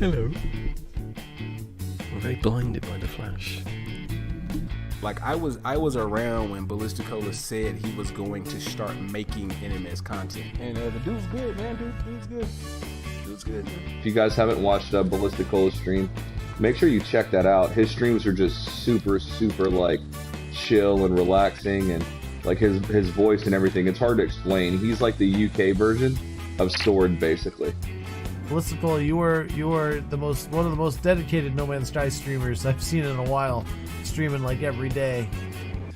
Hello. Were they blinded by the flash? Like, I was around when ballisticola said he was going to start making NMS content, and the dude's good, man. Dude's good, man. If you guys haven't watched ballisticola's stream, make sure you check that out. His streams are just super like chill and relaxing, and like his voice and everything. It's hard to explain. He's like the UK version of Sword, basically. Ballisticola, you were one of the most dedicated No Man's Sky streamers I've seen in a while, streaming like every day.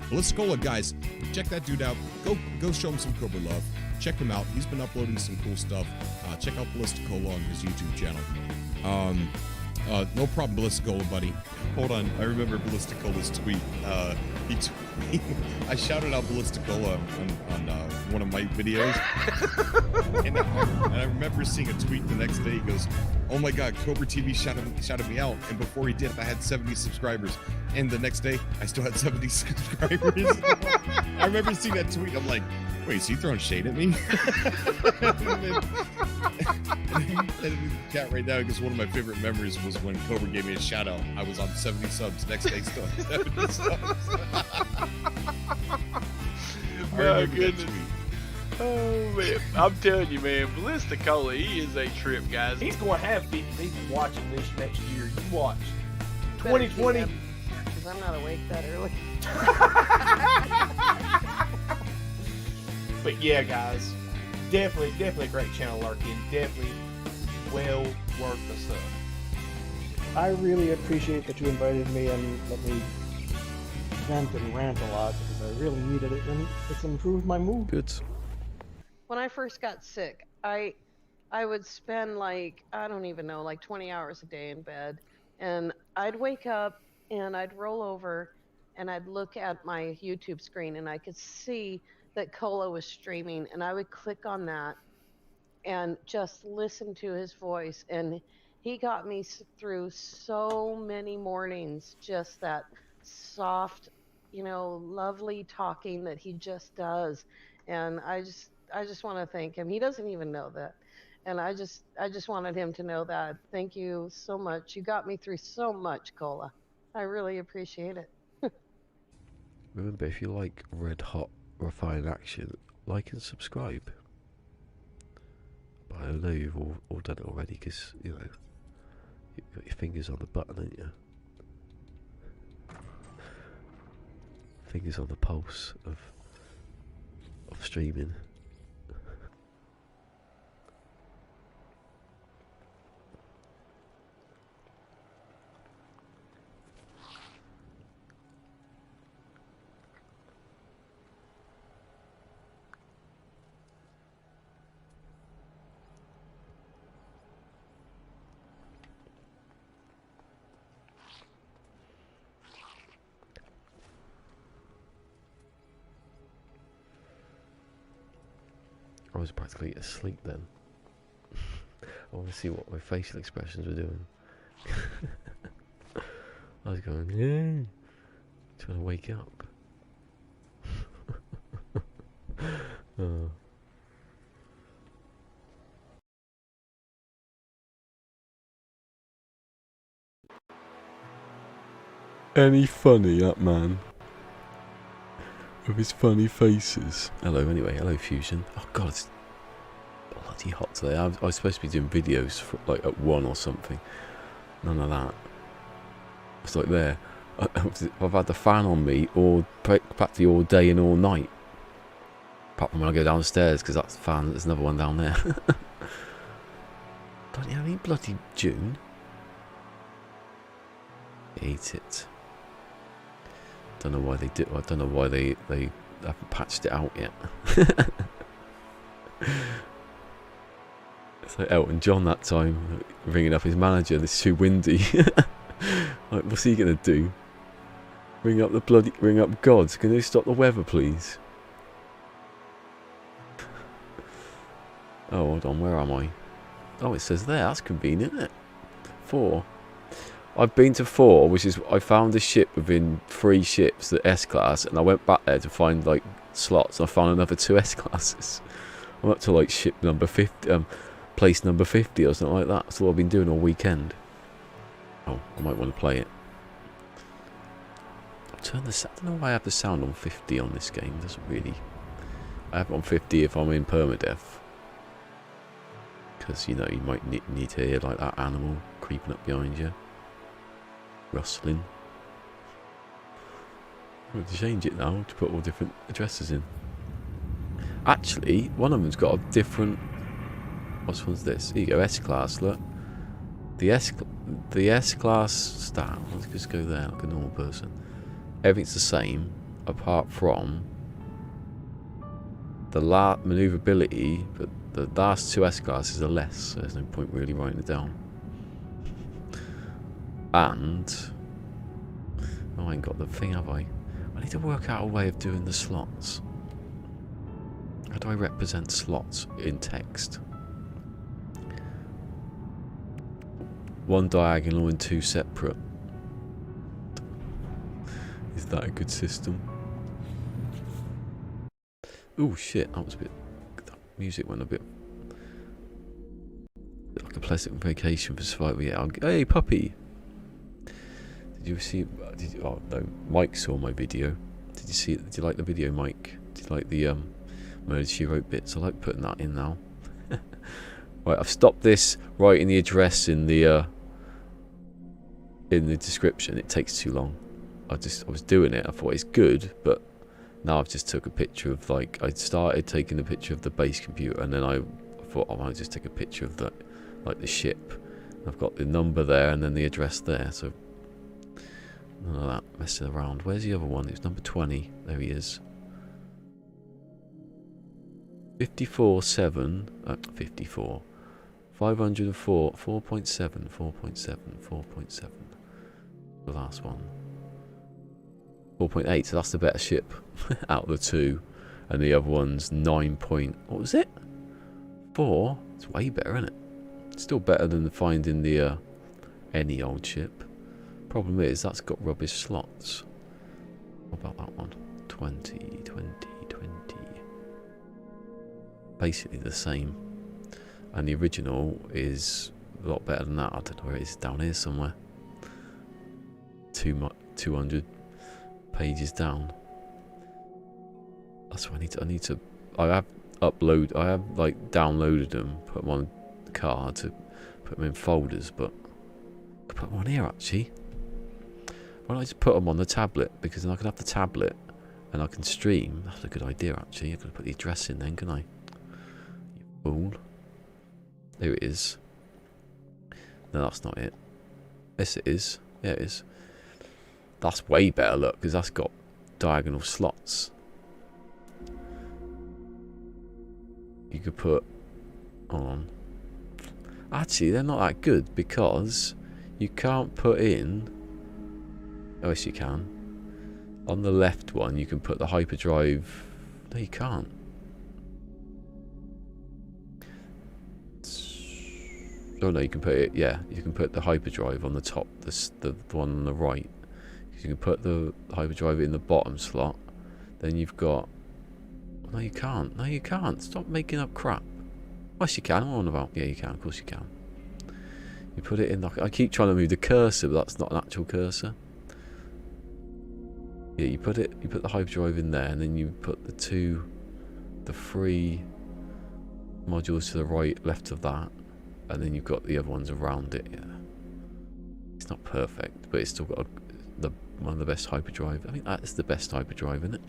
Ballisticola, guys, check that dude out. Go show him some Cobra love. Check him out. He's been uploading some cool stuff. Check out Ballisticola on his YouTube channel. No problem, Ballisticola, buddy. Hold on, I remember Ballisticola's tweet. I shouted out Ballisticola on one of my videos, and I remember seeing a tweet the next day. He goes, "Oh my God, Cobra TV shouted me out," and before he did, I had 70 subscribers, and the next day, I still had 70 subscribers. I remember seeing that tweet. I'm like, "Wait, is he throwing shade at me?" And in the chat right now, because one of my favorite memories was when Cobra gave me a shout out. I was on 70 subs. Next day, still on 70 subs. My goodness. Oh man, I'm telling you, man, Ballisticola, he is a trip, guys. He's going to have 50 people watching this next year. You watch. 2020. Because I'm not awake that early. But yeah, guys, definitely a great channel, Larkin. Definitely well worth the sub. I really appreciate that you invited me and let me vent and rant a lot, because I really needed it, and it's improved my mood. Good. When I first got sick, I would spend like, I don't even know, like 20 hours a day in bed, and I'd wake up and I'd roll over and I'd look at my YouTube screen and I could see that Cola was streaming, and I would click on that and just listen to his voice, and he got me through so many mornings, just that soft, lovely talking that he just does. And I just want to thank him. He doesn't even know that. And I just wanted him to know that. Thank you so much. You got me through so much, Cola. I really appreciate it. Remember, if you like red hot refined action, like and subscribe. But I know you've all done it already, because you've got your fingers on the button, ain't you? Fingers on the pulse of streaming. I was practically asleep then. I want to see what my facial expressions were doing. I was going, yeah, trying to wake up. Oh. Any funny, that man? With his funny faces. Hello, anyway. Hello, Fusion. Oh god, it's bloody hot today. I was supposed to be doing videos for, like at 1 or something. None of that. It's like there. I've had the fan on me practically all day and all night. Apart from when I go downstairs, because that's the fan. There's another one down there. Don't you have any bloody June? Hate it. Don't know why they did. I don't know why they haven't patched it out yet. It's like Elton John that time, ringing up his manager. It's too windy. Like, what's he gonna do? Ring up gods. Can they stop the weather, please? Oh, hold on. Where am I? Oh, it says there. That's convenient, isn't it? 4. I've been to 4, which is, I found a ship within 3 ships, the S-Class, and I went back there to find, like, slots, and I found another 2 S-Classes. I'm up to, like, ship number 50, place number 50 or something like that. That's what I've been doing all weekend. Oh, I might want to play it. I'll turn the sound. I don't know why I have the sound on 50 on this game. It doesn't really. I have it on 50 if I'm in permadeath. Because, you know, you might need to hear like that animal creeping up behind you. Rustling. I'm going to change it now to put all different addresses in. Actually, one of them's got a different... What one's this? Here you go, S-Class, look. The S-Class stat. Let's just go there like a normal person. Everything's the same, apart from the maneuverability, but the last two S-Classes are less, so there's no point really writing it down. And... Oh, I ain't got the thing, have I? I need to work out a way of doing the slots. How do I represent slots in text? One diagonal and two separate. Is that a good system? Oh shit, that was a bit... That music went a bit... Like a pleasant vacation for survival. Yeah, hey puppy! Did you see... oh no, Mike saw my video. Did you see it? Did you like the video, Mike? Did you like the Murder She Wrote bits? I like putting that in now. Right, I've stopped this writing the address in the description. It takes too long. I was doing it. I thought it's good, but now I've just took a picture of like I started taking a picture of the base computer, and then I thought I might just take a picture of the like the ship. I've got the number there and then the address there, so none of that messing around. Where's the other one? It's number 20. There he is. 54.7. 54. 504. 4.7. 4.7. 4.7. The last one. 4.8. So that's the better ship out of the two, and the other one's 9. What was it? 4. It's way better, isn't it? It's still better than finding the any old ship. Problem is that's got rubbish slots. What about that one? 20, 20, 20. Basically the same. And the original is a lot better than that. I don't know where it is. Down here somewhere. 200 pages down. That's what I need to. I have like downloaded them, put them on the car to put them in folders, but I could put them on here actually. Why don't I just put them on the tablet? Because then I can have the tablet and I can stream. That's a good idea actually. I could put the address in then, can I? You fool. There it is. No, that's not it. Yes, it is. Yeah, it is. That's way better, look, because that's got diagonal slots. You could put on. Actually, they're not that good because you can't put in. Oh, yes, you can. On the left one, you can put the hyperdrive. No, you can't. Oh no, you can put it. Yeah, you can put the hyperdrive on the top. The one on the right. You can put the hyperdrive in the bottom slot. Then you've got. No, you can't. No, you can't. Stop making up crap. Yes, you can. I'm on about. Yeah, you can. Of course, you can. You put it in. I keep trying to move the cursor, but that's not an actual cursor. Yeah, you put it. You put the hyperdrive in there, and then you put the three modules to the right, left of that, and then you've got the other ones around it. Yeah, it's not perfect, but it's still got one of the best hyperdrive. I think that's the best hyperdrive, isn't it?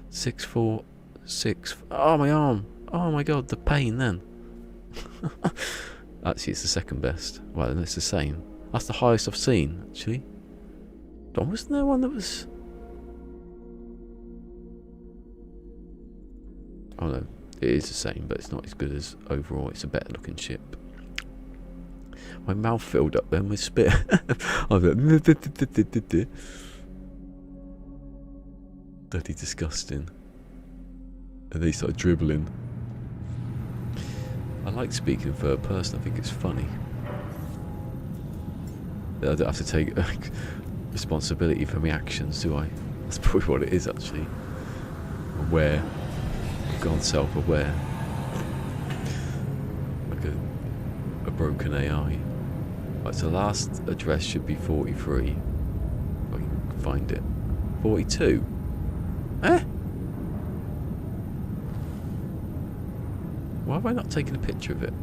646. Oh, my arm. Oh my god, the pain then. Actually, it's the second best. Well, then it's the same. That's the highest I've seen, actually. But wasn't there one that was... Oh no, it is the same, but it's not as good as overall. It's a better looking ship. My mouth filled up then with spit. I was like... Dirty, disgusting. And they started dribbling. I like speaking in third person. I think it's funny. I don't have to take responsibility for my actions, do I? That's probably what it is, actually. Aware. I've gone self-aware. a broken AI. Right, so last address should be 43. If I can find it. 42? Eh? Why have I not taken a picture of it?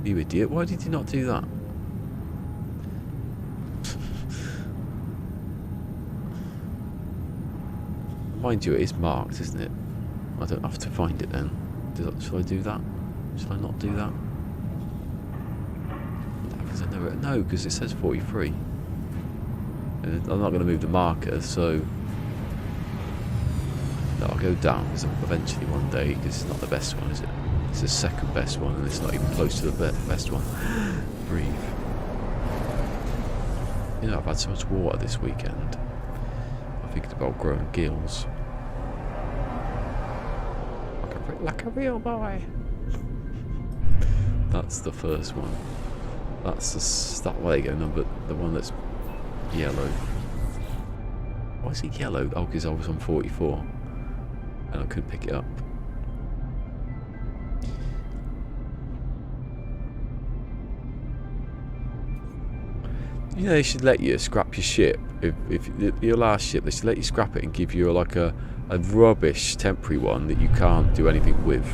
You idiot, why did you not do that? Mind you, it is marked, isn't it? I don't have to find it then. Shall I do that? Shall I not do that? Because I know it. No, because it says 43. And I'm not going to move the marker, so no, I'll go down because eventually one day, because it's not the best one, is it? It's the second best one, and it's not even close to the best one. Breathe. You know, I've had so much water this weekend. I think about growing gills. Like a real boy. That's the first one. That's the start. Well, there you go. Number the one that's yellow. Why is it yellow? Oh, because I was on 44 and I couldn't pick it up. You know, they should let you scrap your ship. If your last ship, they should let you scrap it and give you like a rubbish temporary one that you can't do anything with.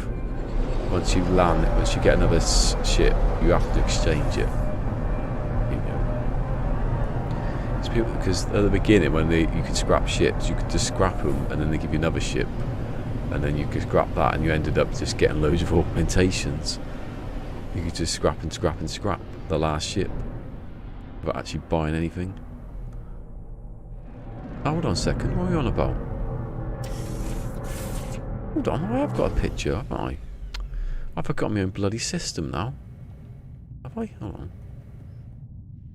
Once you land it, once you get another ship, you have to exchange it. You know, it's people, because at the beginning when you could scrap ships, you could just scrap them and then they give you another ship, and then you could scrap that, and you ended up just getting loads of augmentations. You could just scrap and scrap and scrap the last ship without actually buying anything. Oh, hold on a second, what are we on about? Hold on, I have got a picture, haven't I? I've forgotten my own bloody system now. Have I? Hold on.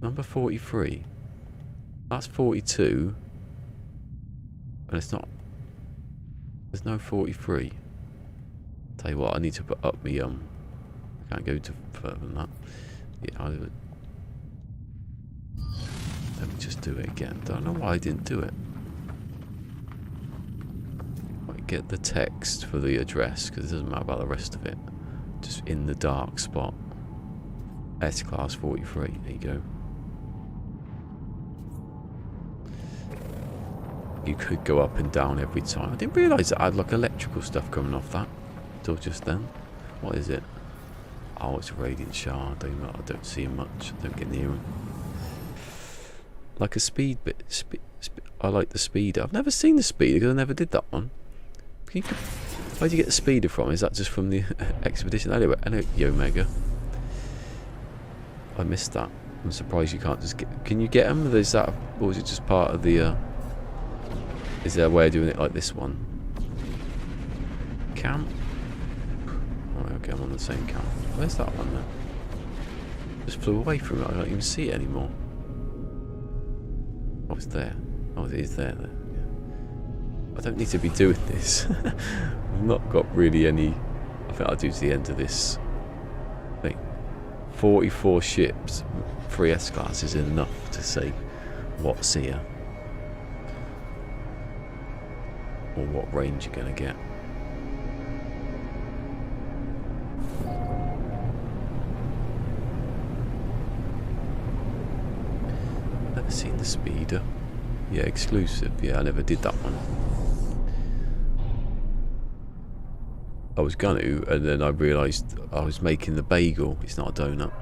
Number 43. That's 42. And it's not... There's no 43. Tell you what, I need to put up me, I can't go to further than that. Yeah, I'll do it. Let me just do it again. Don't know why I didn't do it. Get the text for the address because it doesn't matter about the rest of it. Just in the dark spot. S-Class 43. There you go. You could go up and down every time. I didn't realise that I had like electrical stuff coming off that till just then. What is it? Oh, it's a radiant shard. I don't see him much. Don't get near him. Like a speed bit. I like the speeder. I've never seen the speeder because I never did that one. Where'd you get the speeder from? Is that just from the expedition? Anyway, Yo Mega. I missed that. I'm surprised you can't just get... Can you get them? Is that... Or is it just part of the... Is there a way of doing it like this one? Camp? Oh, okay, I'm on the same camp. Where's that one then? Just flew away from it. I don't even see it anymore. Oh, it's there. Oh, it is there. I don't need to be doing this. I've not got really any... I think I'll do to the end of this thing. 44 ships, 3 S-Class is enough to say what's here. Or what range you're going to get. Never seen the speeder. Yeah, exclusive. Yeah, I never did that one. I was going to, and then I realised I was making the bagel. It's not a donut.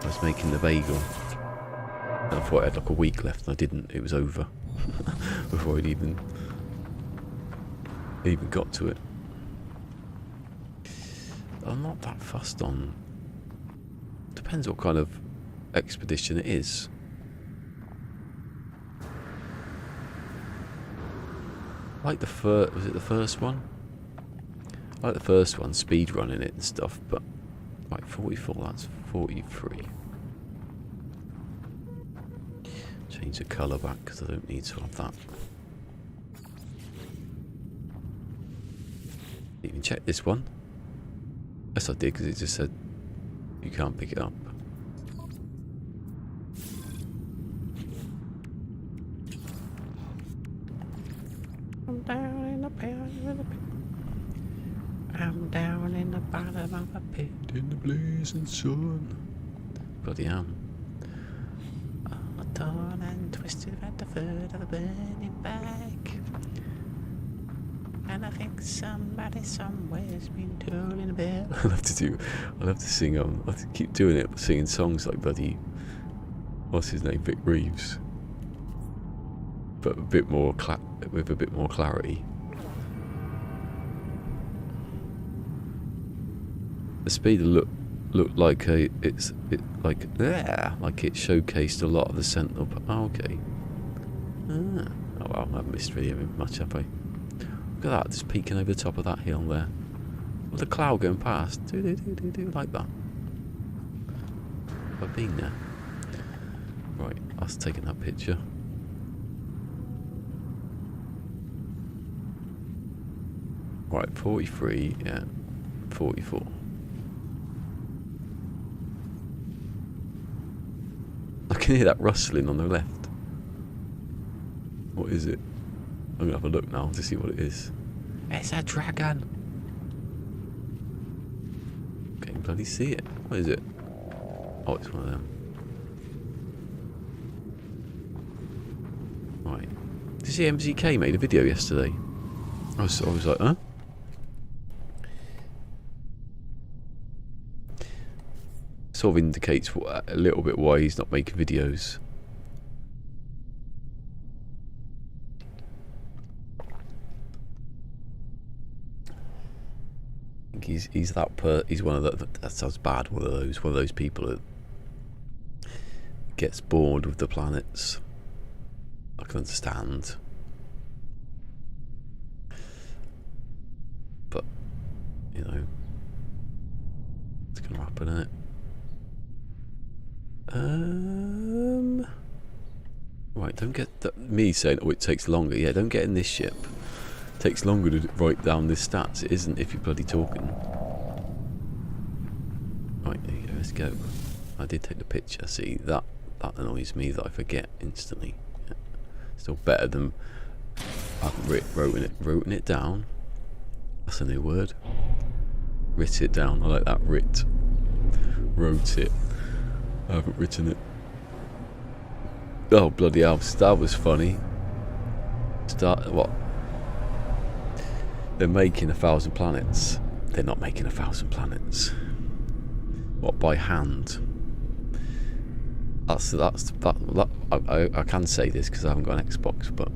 I was making the bagel. And I thought I had like a week left, and I didn't. It was over. Before I'd even got to it. I'm not that fussed on... Depends what kind of expedition it is. Like the first... Was it the first one? I like the first one, speed running it and stuff, but like 44, that's 43. Change the colour back because I don't need to have that. You can check this one. Yes, I did because it just said you can't pick it up. I'm down in the pound with a I'm down in the bottom of a pit in the blazing sun. Bloody hell. I'm torn and twisted at the foot of the burning back. And I think somebody somewhere's been tolling a bell. I love to sing, I have to keep doing it, singing songs like bloody, what's his name, Vic Reeves. But with a bit more clarity. The speeder looked like it showcased a lot of the Sentinel. Oh, okay. Oh well, I haven't missed really much, have I? Look at that, just peeking over the top of that hill there. With the cloud going past. Do like that. I've been there. Right, I was taking that picture. Right, 43, yeah, 44. I can hear that rustling on the left. What is it? I'm gonna have a look now to see what it is. It's a dragon! Can't bloody see it. What is it? Oh, it's one of them. Right. Did you see MZK made a video yesterday? I was like, huh? Sort of indicates a little bit why he's not making videos. I think he's one of that sounds bad. One of those people that gets bored with the planets. I can understand, but you know, it's gonna happen, isn't it? Right, don't get me saying, oh, it takes longer. Yeah, don't get in this ship. It takes longer to write down the stats. It isn't if you're bloody talking. Right, there you go, let's go. I did take the picture. See, that annoys me that I forget instantly. Yeah. Still better than I haven't written it down. That's a new word. Writ it down. I like that. Wrote it. I haven't written it. Oh, bloody hell, that was funny. What? They're making 1,000 planets. They're not making 1,000 planets. What, by hand? I can say this because I haven't got an Xbox, but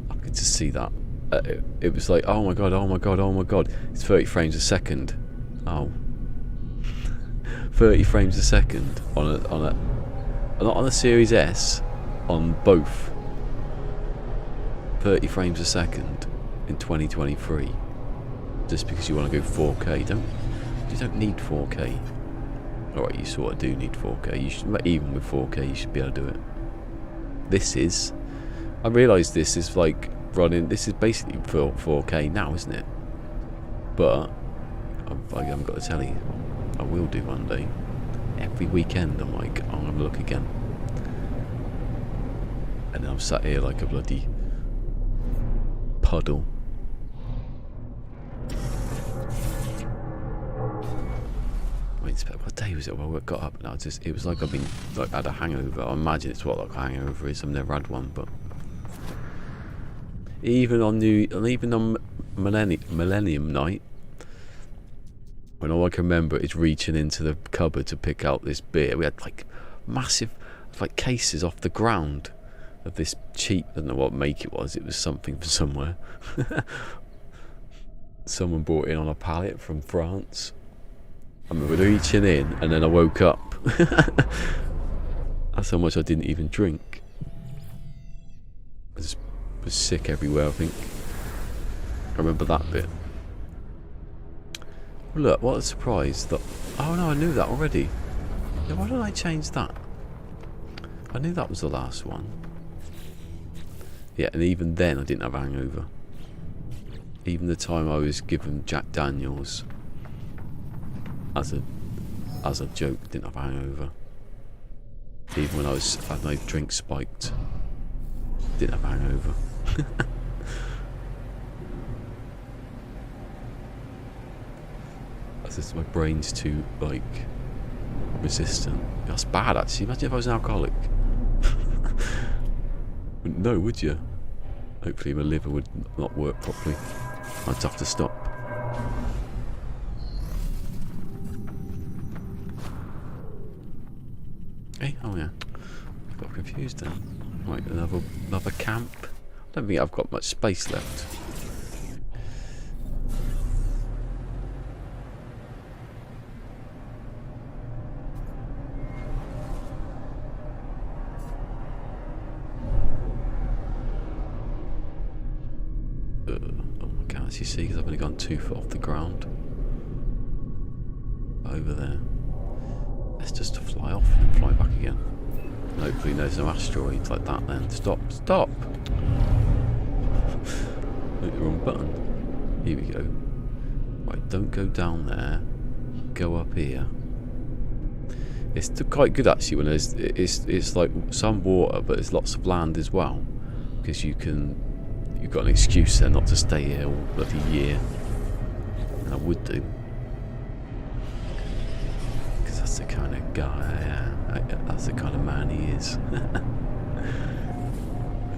I could just see that. It was like, oh my god, oh my god, oh my god. It's 30 frames a second. Oh. 30 frames a second on a not on a Series S, on both. 30 frames a second in 2023. Just because you want to go 4K, you don't need 4K. Alright, you sort of do need 4K. You should, even with 4K, you should be able to do it. I realise this is like running. This is basically for 4K now, isn't it? But I haven't got the telly. I will do one day. Every weekend I'm like, I'm gonna look again. And then I'm sat here like a bloody puddle. Wait, what day was it? Well, I got up now. It was like I've been had a hangover. I imagine it's what like a hangover is. I've never had one, but even on Millennium Night. When all I can remember is reaching into the cupboard to pick out this beer. We had like massive cases off the ground of this cheap, I don't know what make it was. It was something from somewhere. Someone brought it in on a pallet from France. I remember reaching in and then I woke up. That's how much I didn't even drink. I just was sick everywhere, I think. I remember that bit. Look, what a surprise that... Oh no, I knew that already. Yeah, why don't I change that? I knew that was the last one. Yeah, and even then I didn't have a hangover. Even the time I was given Jack Daniels as a joke, didn't have a hangover. Even when I had my drink spiked, didn't have a hangover. That's just my brain's too, like, resistant. That's bad, actually. Imagine if I was an alcoholic. Wouldn't know, would you? Hopefully my liver would not work properly. I'd have to stop. Hey, oh yeah. I got confused then. Right, another camp. I don't think I've got much space left. I can't actually see because I've only gone 2 foot off the ground. Over there. Let's just fly off and fly back again. And hopefully there's no asteroids like that then. Stop, stop! Hit the wrong button. Here we go. Right, don't go down there. Go up here. It's quite good actually when there's it's like some water, but there's lots of land as well, because you've got an excuse there not to stay here all bloody year, and I would do, because that's the kind of guy, that's the kind of man he is.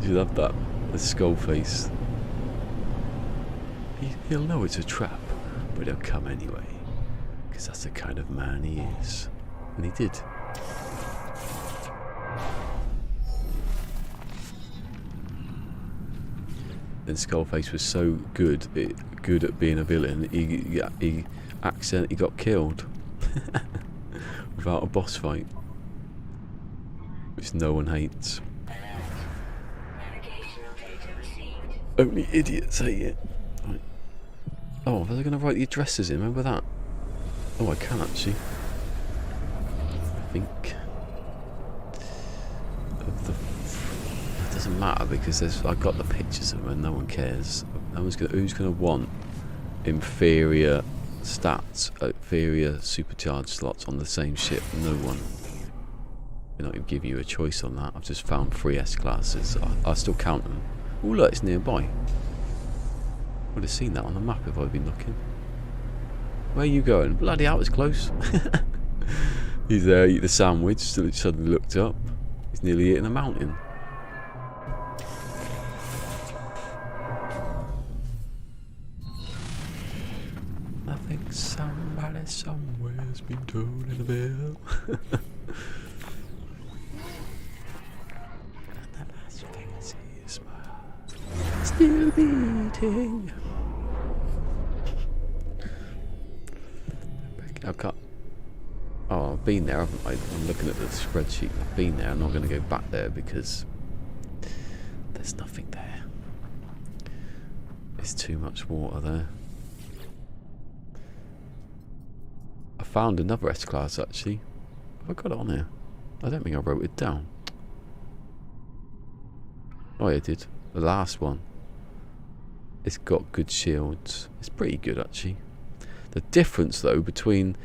You love that, the skull face. He'll know it's a trap, but he'll come anyway, because that's the kind of man he is. And he did. And Skullface was so good at being a villain, he accidentally got killed without a boss fight, which no one hates. Only idiots hate it. Right. Oh, was I going to write the addresses in? Remember that? Oh, I can actually. I think it doesn't matter because I've got the pictures of them and no one cares. Who's gonna want inferior stats, inferior supercharged slots on the same ship? No one. They're not even give you a choice on that. I've just found 3 S classes. I still count them. Oh look, it's nearby. Would have seen that on the map if I'd been looking. Where are you going? Bloody hell, it's close. He's there, eat the sandwich, suddenly looked up. He's nearly hitting a mountain. I think somebody somewhere's been told in a bell. And the last thing is his smile. Still beating. I can't. Oh, I've been there, haven't I? I'm looking at the spreadsheet. I've been there. I'm not going to go back there because there's nothing there. There's too much water there. I found another S-Class actually. Have I got it on here? I don't think I wrote it down. Oh, yeah, I did. The last one. It's got good shields. It's pretty good actually. The difference though between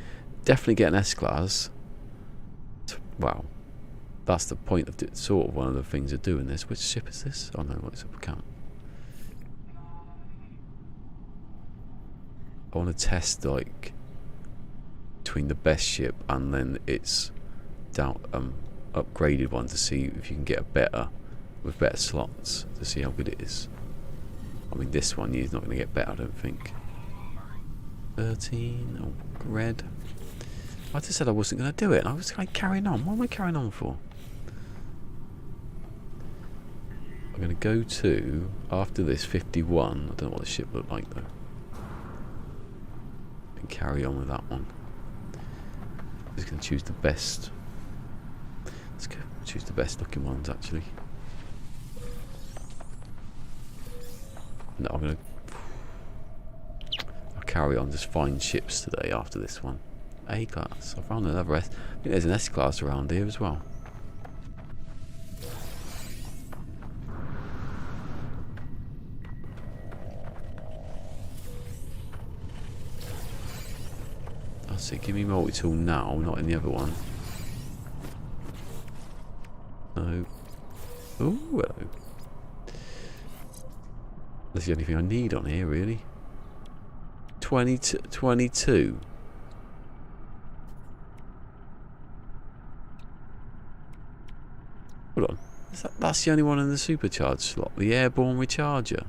definitely get an S-Class. Wow. That's the point of sort of one of the things of doing this. Which ship is this? Oh no, it's a camp. I want to test like between the best ship and then its down upgraded one to see if you can get a better with better slots to see how good it is. I mean this one is not going to get better I don't think. 13 oh, red. I just said I wasn't going to do it and I was like carrying on. What am I carrying on for? I'm going to go to, after this, 51. I don't know what the ship looked like though. And carry on with that one. I'm just going to choose the best. Let's go choose the best looking ones actually. No, I'm going to carry on, just find ships today after this one. A-Class. I found another S. I think there's an S-Class around here as well. I see. Give me multi-tool now, not in the other one. No. Oh, hello. That's the only thing I need on here, really. 22. Hold on. That's the only one in the supercharged slot. The airborne recharger.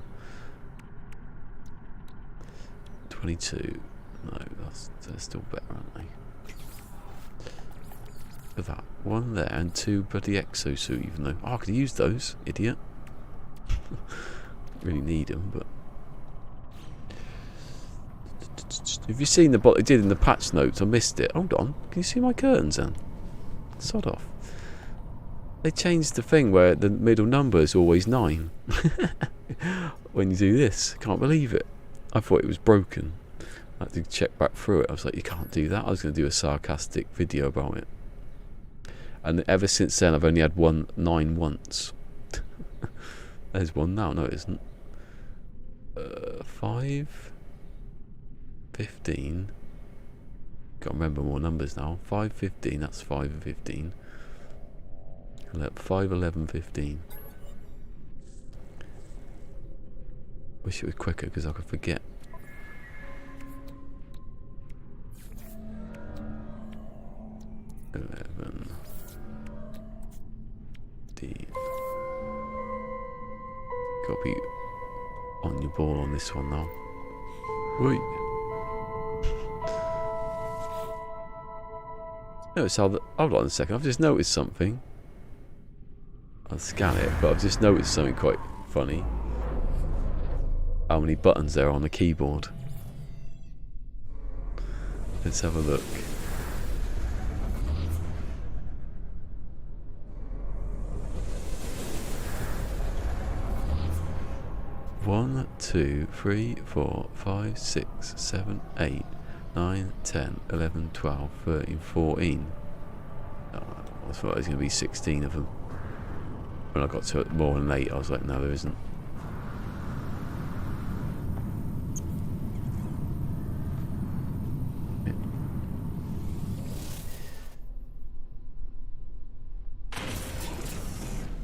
22. No, they're still better, aren't they? Look at that. One there and 2 bloody exosuit, even though... Oh, I could use those, idiot. Really need them, but... Have you seen what they did in the patch notes? I missed it. Hold on. Can you see my curtains then? Sod off. They changed the thing where the middle number is always 9. When you do this. Can't believe it. I thought it was broken. I had to check back through it. I was like, you can't do that. I was going to do a sarcastic video about it. And ever since then, I've only had 9 once. There's one now. No, it isn't. 5... 15. Can't remember more numbers now. 5, 15. That's 5 and 15. 5, 11, 15. Wish it was quicker because I could forget. Gotta be on your ball on this one now. Wait. Notice how hold on a second, I've just noticed something. I'll scan it, but I've just noticed something quite funny. How many buttons there are on the keyboard. Let's have a look. One, 2, 3, 4, 5, 6, 7, 8, 9, 10, 11, 12, 13, 14. Oh, I thought there was going to be 16 of them. When I got to it more than 8, I was like, no, there isn't.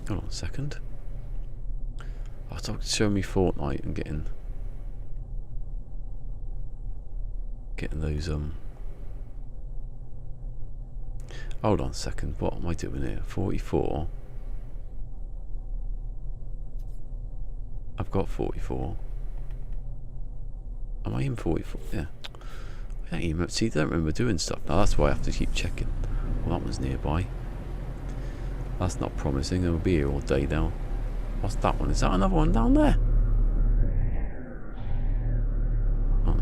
Hold on a second. I thought it showed me Fortnite and getting those hold on a second, what am I doing here? 44. I've got 44. Am I in 44? Yeah. I don't even see, don't remember doing stuff now. That's why I have to keep checking. Well, that one's nearby. That's not promising. They'll be here all day now. What's that one? Is that another one down there? Oh,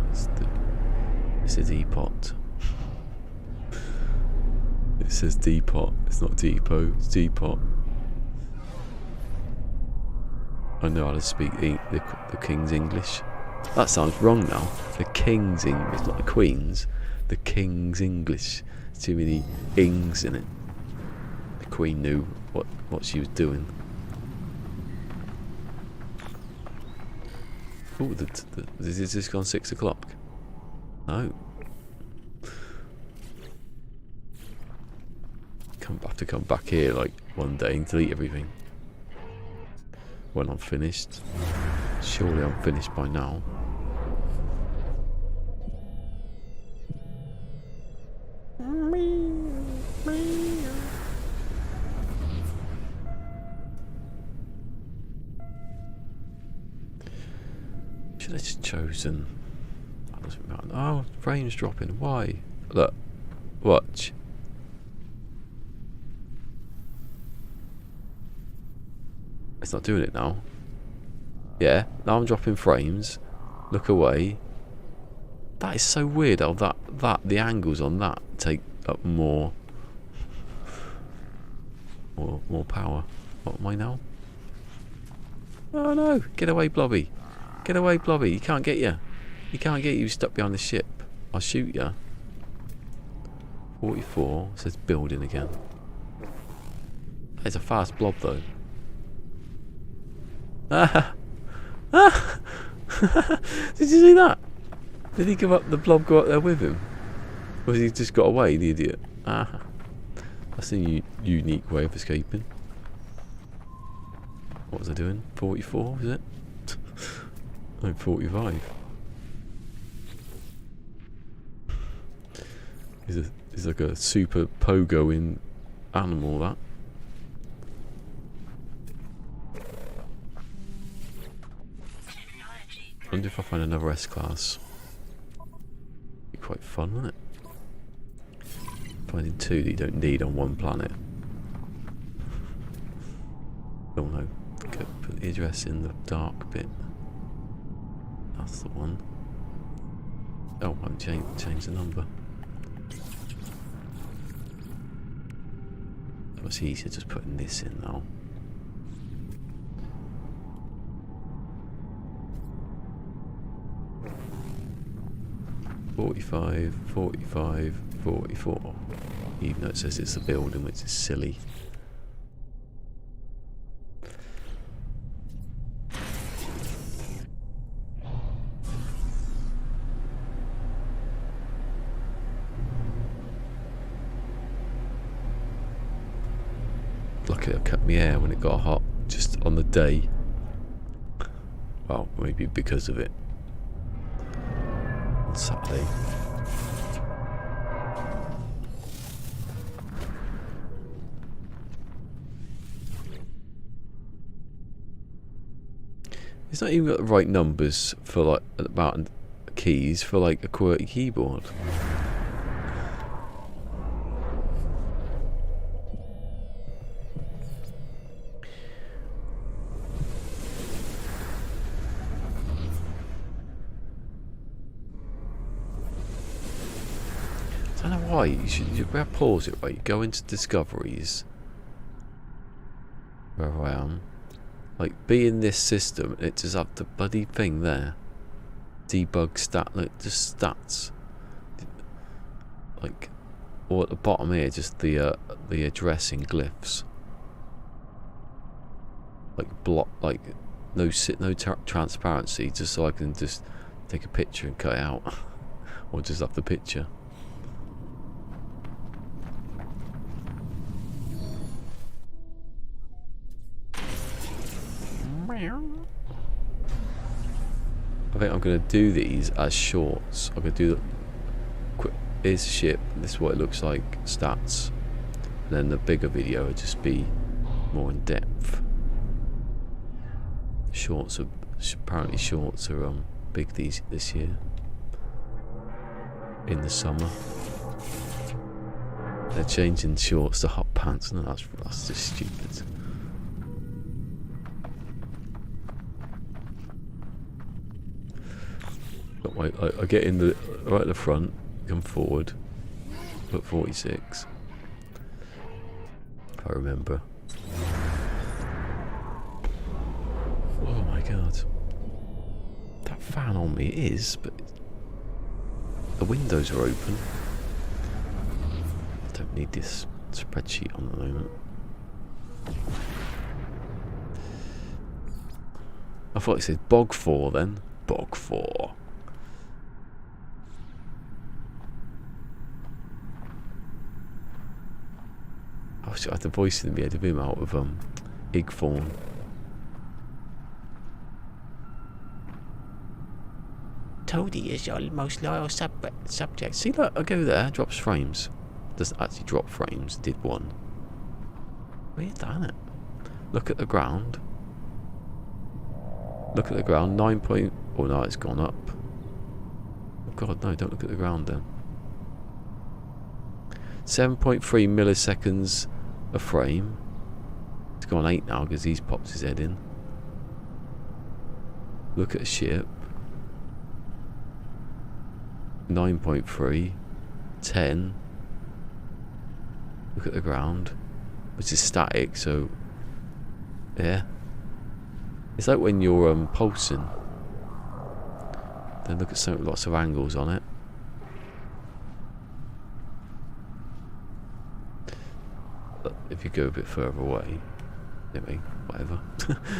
it's a depot. It says depot. It's not depot. It's depot. I know how to speak the King's English. That sounds wrong now. The King's English, not the Queen's. The King's English. There's too many ings in it. The Queen knew what she was doing. Oh, is this gone 6 o'clock? No. Have to come back here like one day and delete everything. When I'm finished. Surely I'm finished by now. Should have just chosen. That doesn't matter. Oh, frames dropping. Why? Look. Watch. It's not doing it now. Yeah, now I'm dropping frames. Look away. That is so weird how the angles on that take up more power. What am I now? Oh no! Get away, Blobby! Get away, Blobby! He can't get you. He can't get you stuck behind the ship. I'll shoot you. 44 says building again. It's a fast blob though. Ah! Ah! Did you see that? Did he give up the blob go up there with him? Or has he just got away, the idiot? Ah! That's a unique way of escaping. What was I doing? 44, is it? I'm 45. He's like a super pogo in animal, that. wonder if I find another S-Class. Be quite fun, wouldn't it? Finding two that you don't need on one planet. Oh no. Go put the address in the dark bit. That's the one. Oh, I've changed the number. It was easier just putting this in now. "45, 45, 44. Even though it says it's a building, which is silly. Luckily, I cut my hair when it got hot, just on the day. Well, maybe because of it. On Saturday. It's not even got the right numbers for like about keys for like a QWERTY keyboard. I don't know why. You better pause it, right? Go into discoveries. Where I am. Like, be in this system, it just have the bloody thing there. Debug stat, look, just stats. Like, or at the bottom here, just the address in glyphs. Like block, like no transparency, just so I can just take a picture and cut it out, or just have the picture. I think I'm going to do these as shorts. I'm going to do the quick. Here's ship. This is what it looks like. Stats. And then the bigger video would just be more in depth. Shorts are apparently shorts are big this year. In the summer. They're changing shorts to hot pants. No, that's just stupid. I get in the right at the front, come forward, put 46. If I remember. Oh my god. That fan on me is, but the windows are open. I don't need this spreadsheet on the moment. I thought it said Bog 4 then. Bog 4. I had the voice in the head of him out of Igthorn. Toadie is your most loyal subject. See, look, I go there, drops frames. Doesn't actually drop frames, did one. Weird, isn't it? Look at the ground. Look at the ground, 9 point... Oh no, it's gone up. Oh god, no, don't look at the ground then. 7.3 milliseconds a frame. It's gone 8 now because he's popped his head in. Look at a ship. 9.3. 10. Look at the ground. Which is static, so... Yeah. It's like when you're pulsing. Then look at lots of angles on it. If you go a bit further away, maybe, whatever.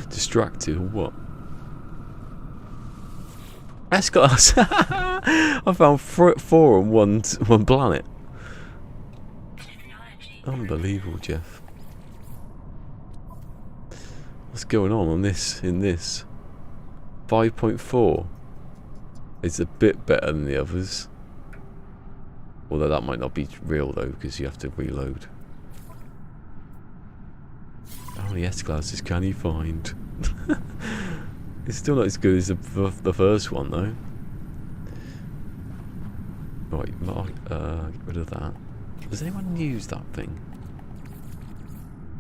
Distracted or what? S-Class! I found 4 on one planet. Unbelievable, Jeff. What's going on this, in this? 5.4. It's a bit better than the others. Although that might not be real though, because you have to reload. How many S-Classes can he find? It's still not as good as the first one, though. Right, get rid of that. Does anyone use that thing?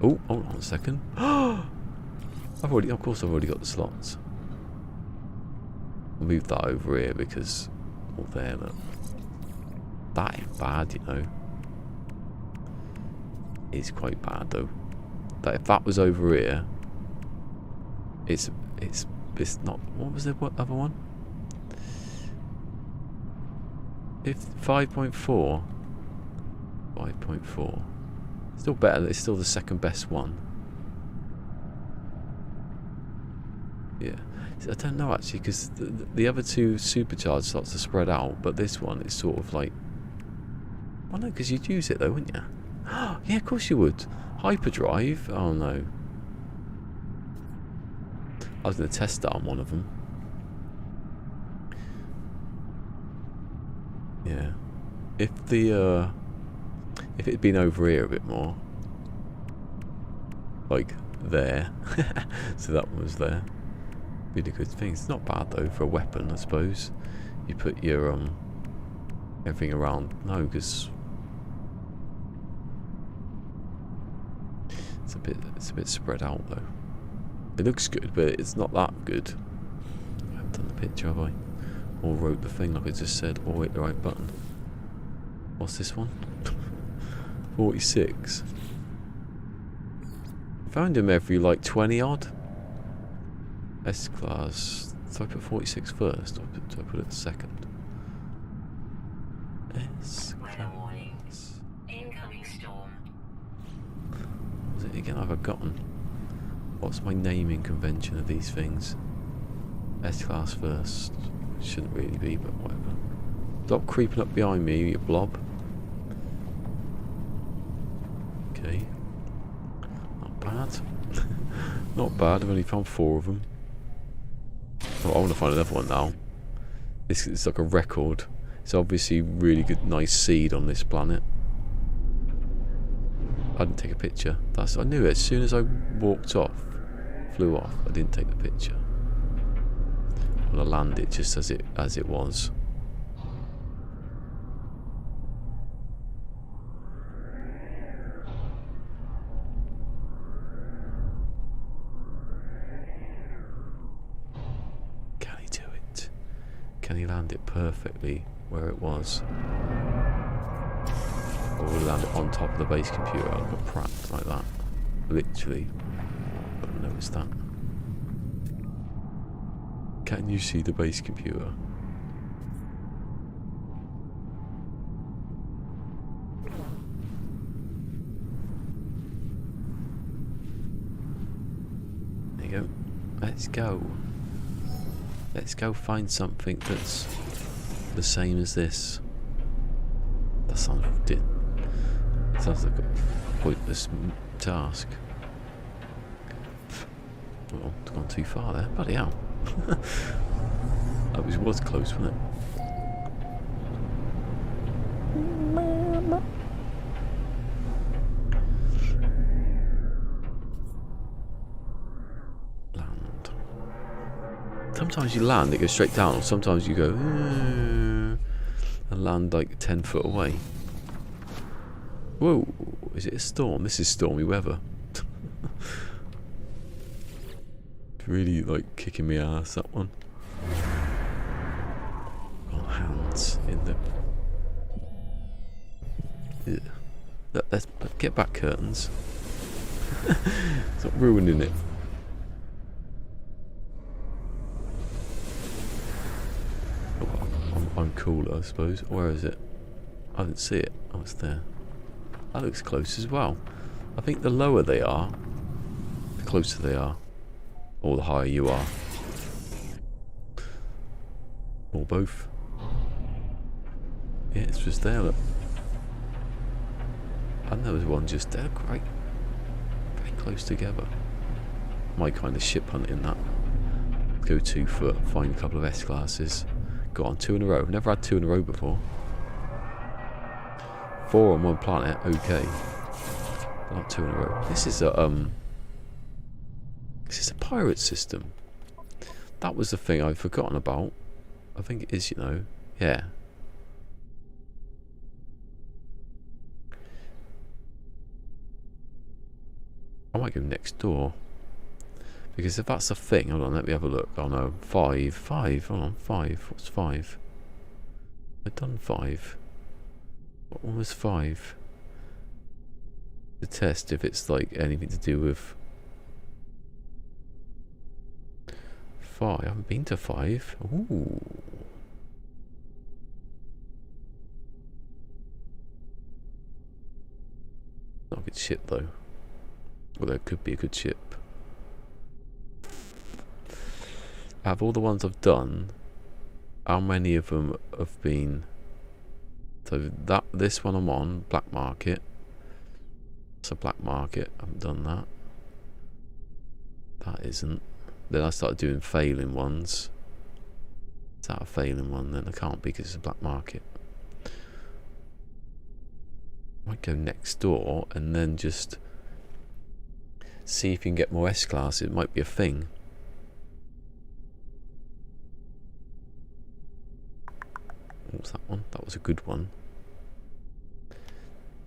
Oh, hold on a second. Of course I've already got the slots. I'll move that over here because, oh there, look. That ain't bad, you know. It's quite bad though. That if that was over here, it's not. What was the other one? If 5.4, 5.4, still better. It's still the second best one. Yeah, I don't know actually because the other two supercharged slots are spread out, but this one is sort of like. Well, no, because you'd use it though, wouldn't you? Yeah, of course you would. Hyperdrive? Oh no. I was going to test that on one of them. Yeah. If it had been over here a bit more, like there, so that one was there. Be a good thing. It's not bad though for a weapon, I suppose. You put your everything around. No, because it's a bit spread out though. It looks good, but it's not that good. I haven't done the picture, have I? Or wrote the thing like I just said, or hit the right button. What's this one? 46. Found him every like 20 odd. S class. So I put 46 first, or do I put it second? S class. Incoming storm. What was it again? I've forgotten. What's my naming convention of these things? S class first. Shouldn't really be, but whatever. Stop creeping up behind me, you blob. Okay. Not bad. Not bad, I've only found 4 of them. Oh, I want to find another one now. This is like a record. It's obviously really good, nice seed on this planet. I didn't take a picture. I knew it as soon as I walked off, flew off. I didn't take the picture. I'm gonna land it just as it was. Can he do it? Can he land it perfectly where it was? Or will he land it on top of the base computer like a prat like that? Literally. I don't notice that. Can you see the base computer? There you go. Let's go. Let's go find something that's the same as this. That sounds like a pointless task. Well, it's gone too far there. Bloody hell. That was close, wasn't it? Land. Sometimes you land, it goes straight down, or sometimes you go and land like 10 foot away. Whoa, is it a storm? This is stormy weather. Really like kicking me ass, that one. Got hands in the. Let's get back curtains. Stop ruining it. Oh, I'm cooler, I suppose. Where is it? I didn't see it. Oh, it's there. That looks close as well. I think the lower they are, the closer they are. Or the higher you are. Or both. Yeah, it's just there, look. And there was one just there, quite very close together. My kind of ship hunting that. Go 2 foot, find a couple of S classes. Got on 2 in a row. Never had 2 in a row before. 4 on one planet, okay. But not 2 in a row. This is a pirate system. That was the thing I'd forgotten about. I think it is, you know. Yeah. I might go next door. Because if that's a thing, hold on, let me have a look. Oh no, 5. 5, hold on, 5. What's 5? I've done 5. What one was 5? To test if it's like anything to do with 5. I haven't been to 5. Ooh. Not a good ship though. Although it could be a good ship. Out of all the ones I've done, how many of them have been? So this one I'm on, black market. It's a black market. I haven't done that. That isn't. Then I started doing failing ones. Is that a failing one? Then I can't because it's a black market. I might go next door and then just see if you can get more S-class. It might be a thing. What was that one? That was a good one.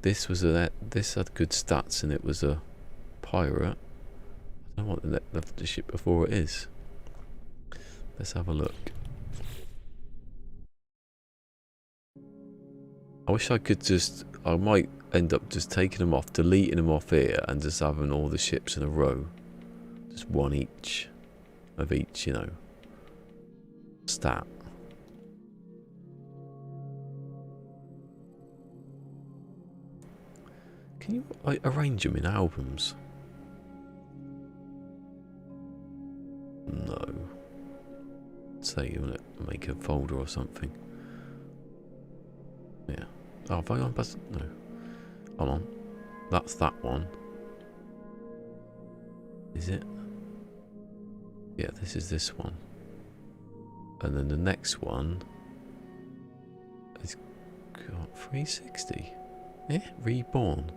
This was this had good stats and it was a pirate. I don't know what the ship before it is. Let's have a look. I wish I could just. I might end up just taking them off, deleting them off here, and just having all the ships in a row. Just one each of each, you know, stat. Can you like arrange them in albums? No. Say you want to make a folder or something. Yeah. Oh, have I gone past? No. Hold on. That's that one. Is it? Yeah, this is this one. And then the next one is got 360. Yeah, reborn.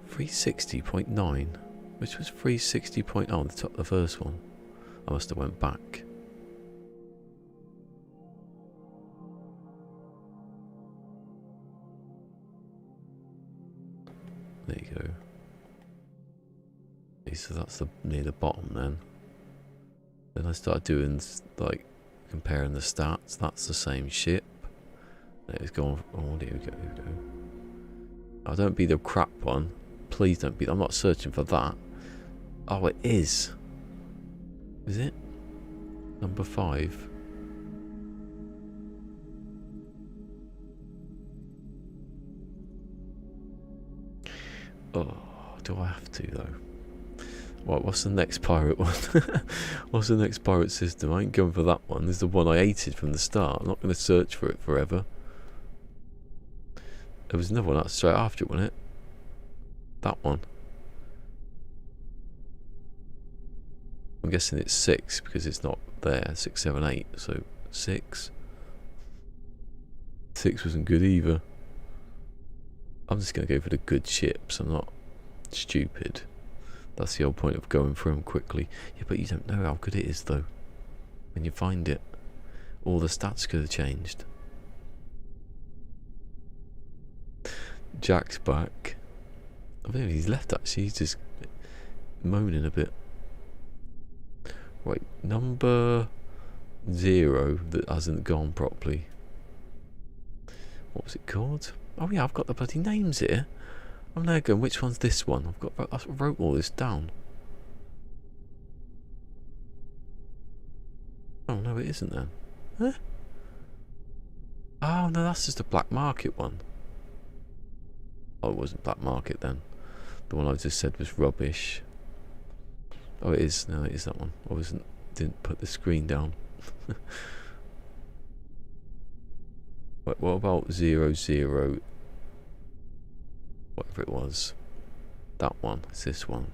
360.9, which was 360. Oh, the top, the first one. I must have went back. There you go. Okay, so that's near the bottom then. Then I started doing like comparing the stats. That's the same ship. It's gone. Oh, there we go. Here we go. Oh, don't be the crap one. Please don't be. I'm not searching for that. Oh, it is. Is it? Number 5. Oh, do I have to though? Right, what's the next pirate one? What's the next pirate system? I ain't going for that one. This is the one I hated from the start. I'm not going to search for it forever. There was another one that's straight after it, wasn't it? That one. I'm guessing it's 6 because it's not there. 6, 7, 8. So 6. 6 wasn't good either. I'm just going to go for the good ships. I'm not stupid. That's the whole point of going through them quickly. Yeah, but you don't know how good it is though. When you find it, all the stats could have changed. Jack's back. I think he's left actually. He's just moaning a bit. Right, number 0 that hasn't gone properly. What was it called? Oh yeah, I've got the bloody names here. I'm now going, which one's this one? I wrote all this down. Oh no, it isn't then. Huh? Oh no, that's just a black market one. Oh, it wasn't black market then. The one I just said was rubbish. Oh, it is. No, it is that one. I didn't put the screen down. Wait, what about 00? Whatever it was. That one. It's this one.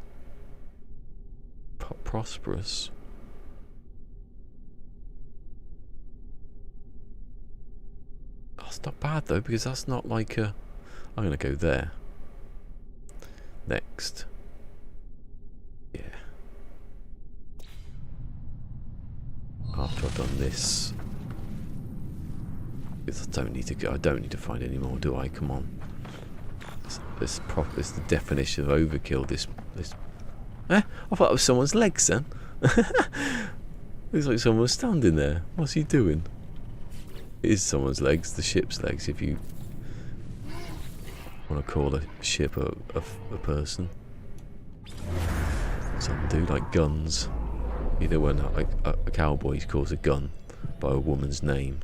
Prosperous. Oh, it's not bad though, because that's not like a... I'm going to go there. Next. Yeah. done this. Because I don't need to go. I don't need to find any more, do I? Come on. It's the definition of overkill. This. I thought it was someone's legs then. Looks like someone was standing there. What's he doing? It is someone's legs, the ship's legs, if you want to call a ship a person. Some do, like guns. You know when like, a cowboy calls a gun by a woman's name.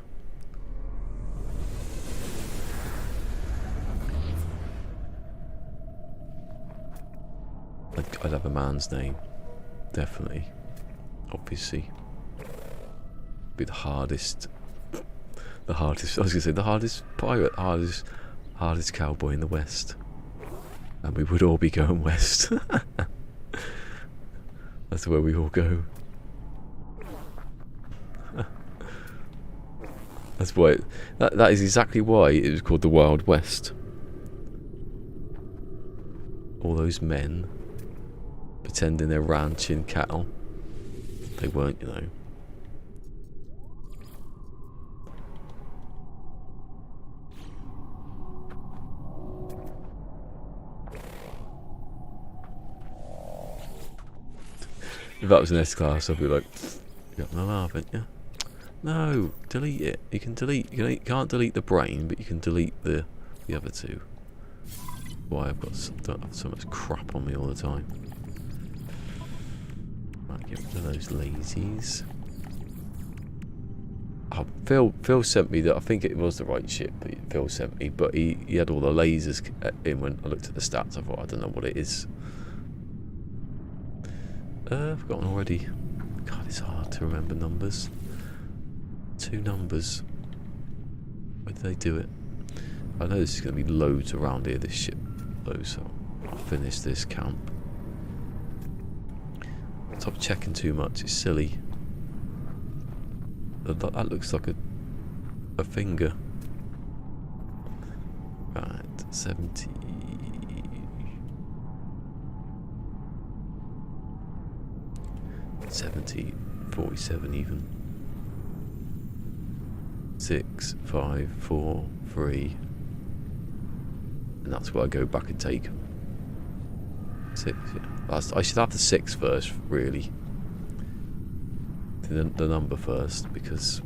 I'd have a man's name, definitely. Obviously, be the hardest. I was gonna say the hardest pirate, hardest cowboy in the West, and we would all be going west. That's where we all go. That's why. That is exactly why it was called the Wild West. All those men pretending they're ranching cattle. They weren't, you know. If that was an S-Class, I'd be like, you got no laugh, haven't you? No, delete it. You can delete. You can't delete the brain, but you can delete the other two. Why I've got so much crap on me all the time. Right, get rid of those lazies. Oh, Phil sent me that. I think it was the right ship that Phil sent me, but he had all the lasers in. When I looked at the stats, I thought, I don't know what it is. I've forgotten already. God, it's hard to remember numbers. 2 numbers. Where did they do it? I know there's going to be loads around here, this ship, though, so I'll finish this camp. Stop checking too much, it's silly. That looks like a finger. Right, 70. 70, 47 even. 6, 5, 4, 3. And that's where I go back and take 6, yeah. I should have the 6 first, really. The number first, because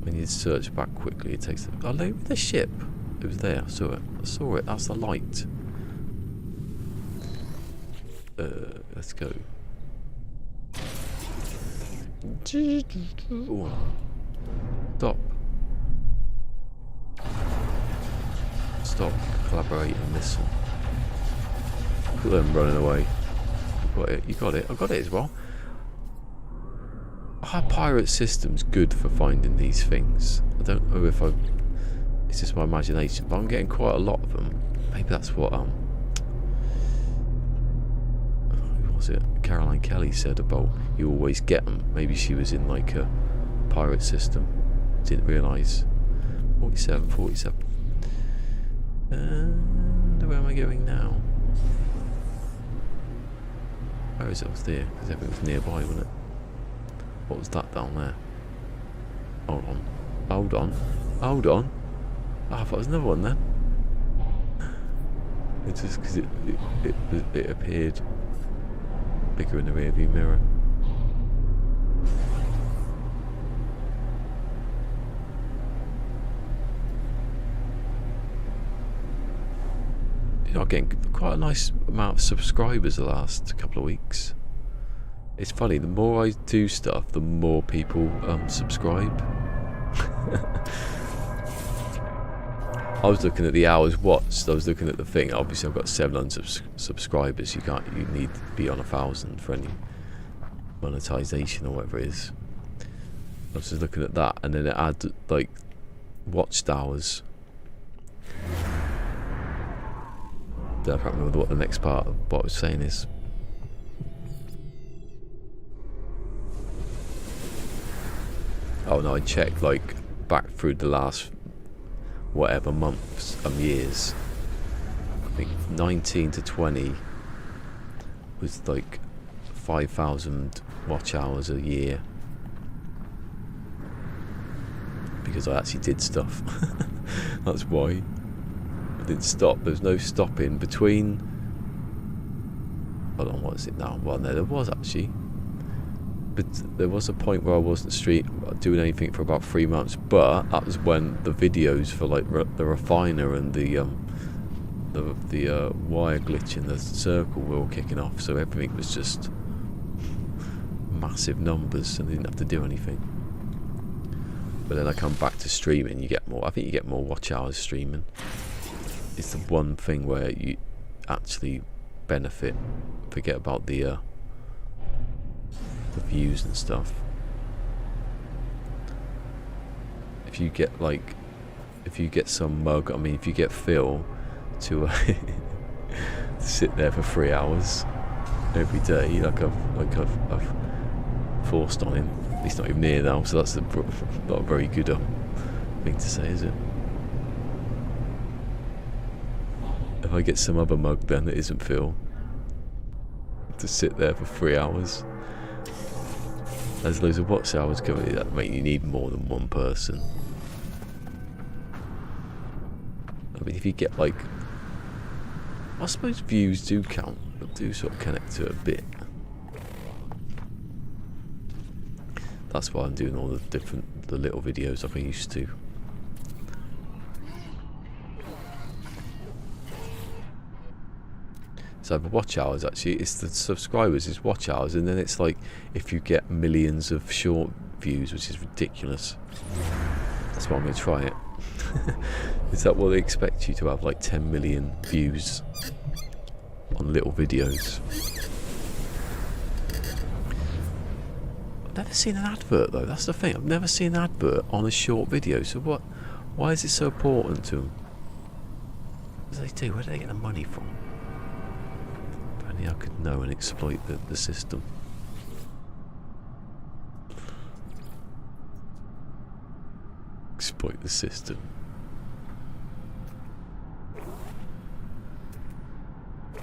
when you search back quickly, it takes. Oh, look at the ship. It was there. I saw it. That's the light. Let's go. Stop. Collaborate and listen. Look at them running away. You got it. You got it. I got it as well. Our pirate system's good for finding these things. I don't know if it's just my imagination, but I'm getting quite a lot of them. Maybe that's what who was it? Caroline Kelly said about you always get them. Maybe she was in like a pirate system. Didn't realise. 47. And where am I going now? Where is it? I was there because everything was nearby, wasn't it? What was that down there? Hold on. Oh, I thought it was another one then. It's just because it appeared bigger in the rearview mirror. You know, I'm getting quite a nice amount of subscribers the last couple of weeks. It's funny, the more I do stuff, the more people subscribe. I was looking at the hours watched. I was looking at the thing. Obviously, I've got 700 subscribers. You need to be on 1,000 for any monetization or whatever it is. I was just looking at that, and then it had like watched hours. I can't remember what the next part of what I was saying is. Oh no, I checked like back through the last whatever months and years. I think 19 to 20 was like 5,000 watch hours a year. because I actually did stuff. That's why I didn't stop. There's no stopping between. Hold on, what is it now? Well, no, there was actually, but there was a point where I wasn't doing anything for about 3 months. But that was when the videos for like the refiner and the wire glitch in the circle were all kicking off. So everything was just massive numbers, and I didn't have to do anything. But then I come back to streaming, you get more. I think you get more watch hours streaming. It's the one thing where you actually benefit. Forget about the views and stuff. If you get some mug, I mean, if you get Phil to to sit there for 3 hours every day, like I've forced on him. He's not even near now, so that's not a very good thing to say, is it? If I get some other mug then that isn't Phil to sit there for 3 hours, there's loads of watch hours coming. That make you need more than one person. I mean, if you get like, I suppose views do count, but do sort of connect to it a bit. That's why I'm doing all the little videos like I used to. So the watch hours, actually, it's the subscribers, it's watch hours, and then it's like if you get millions of short views, which is ridiculous. That's why I'm going to try it. Is that what they expect you to have, like 10 million views on little videos? I've never seen an advert though, that's the thing. I've never seen an advert on a short video. So what? Why is it so important to them? What do they do? Where do they get the money from? If only I could know and exploit the system. Exploit the system.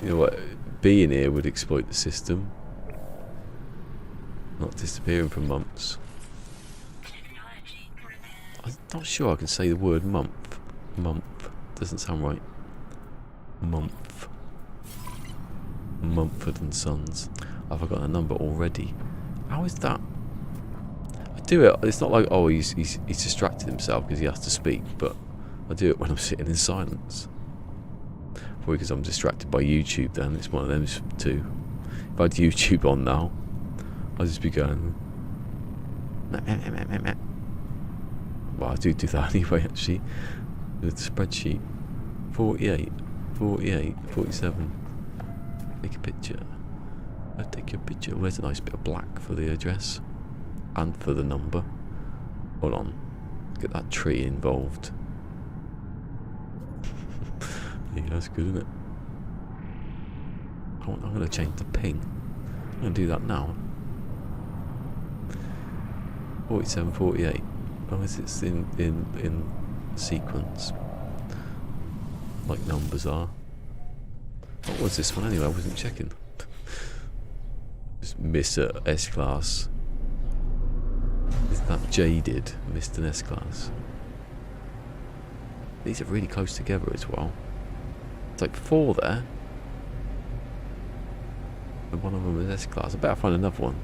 You know what? Being here would exploit the system. Not disappearing for months. I'm not sure I can say the word month. Month. Doesn't sound right. Month. Mumford and Sons. I've forgotten a number already. How is that? I do it. It's not like, oh, he's distracted himself because he has to speak, but I do it when I'm sitting in silence. Probably because I'm distracted by YouTube then. It's one of them too. If I had YouTube on now, I'll just be going. Well, I do that anyway, actually. The spreadsheet. 48, 48, 47. Take a picture. I'll take your picture. Where's a nice bit of black for the address? And for the number. Hold on. Get that tree involved. Yeah, that's good, isn't it? I'm going to change the ping. I'm going to do that now. 47, 48. Oh, it's in sequence. Like numbers are. What was this one anyway? I wasn't checking. Just miss a S-Class. Is that jaded? Missed an S-Class. These are really close together as well. It's like 4 there. And one of them is S-Class. I better find another one.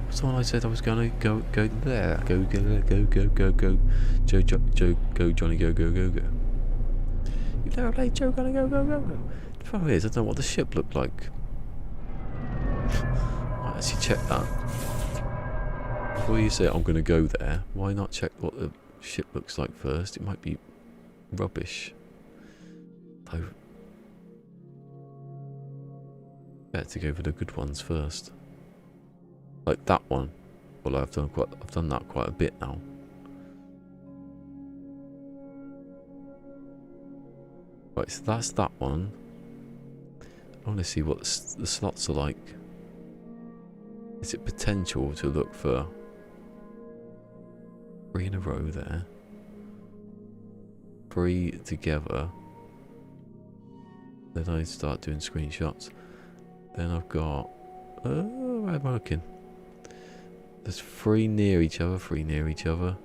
What's the one I said I was going to go there? Go, Joe, go, Johnny, go. You've never played Joe, gonna go. The problem is, I don't know what the ship looked like. Might actually check that. Before you say I'm going to go there, why not check what the ship looks like first? It might be rubbish. Though, better to go for the good ones first. Like that one. Well, I've done that quite a bit now. Right, so that's that one. I want to see what the slots are like. Is it potential to look for 3 in a row there? 3 together. Then I start doing screenshots. Then I've got... where am I looking? There's 3 near each other, 3 near each other.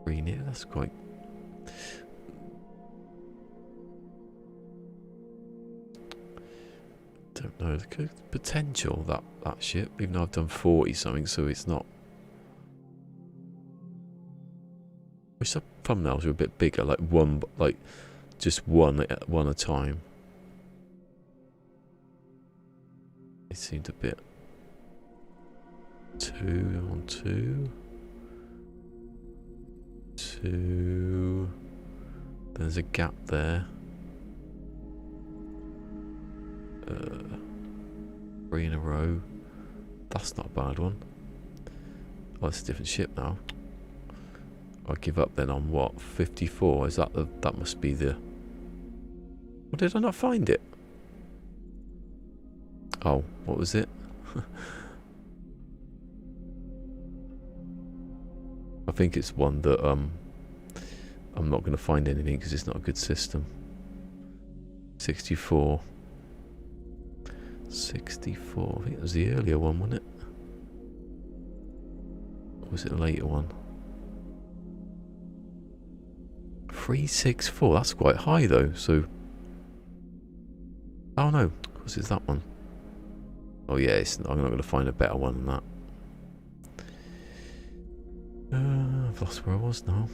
3 near, that's quite... Don't know, the potential, that ship, even though I've done 40 something, so it's not... Wish the thumbnails were a bit bigger, like one, like just one at a time. It seemed a bit... 2 on 2. 2. There's a gap there. 3 in a row. That's not a bad one. Oh, it's a different ship now. I give up then on what? 54? Is that the... That must be the... Or did I not find it? Oh, what was it? I think it's one that I'm not going to find anything because it's not a good system. 64. 64. I think it was the earlier one, wasn't it? Or was it a later one? 364. That's quite high though. So. Oh no, of course it's that one. Oh yeah, I'm not going to find a better one than that. I've lost where I was now.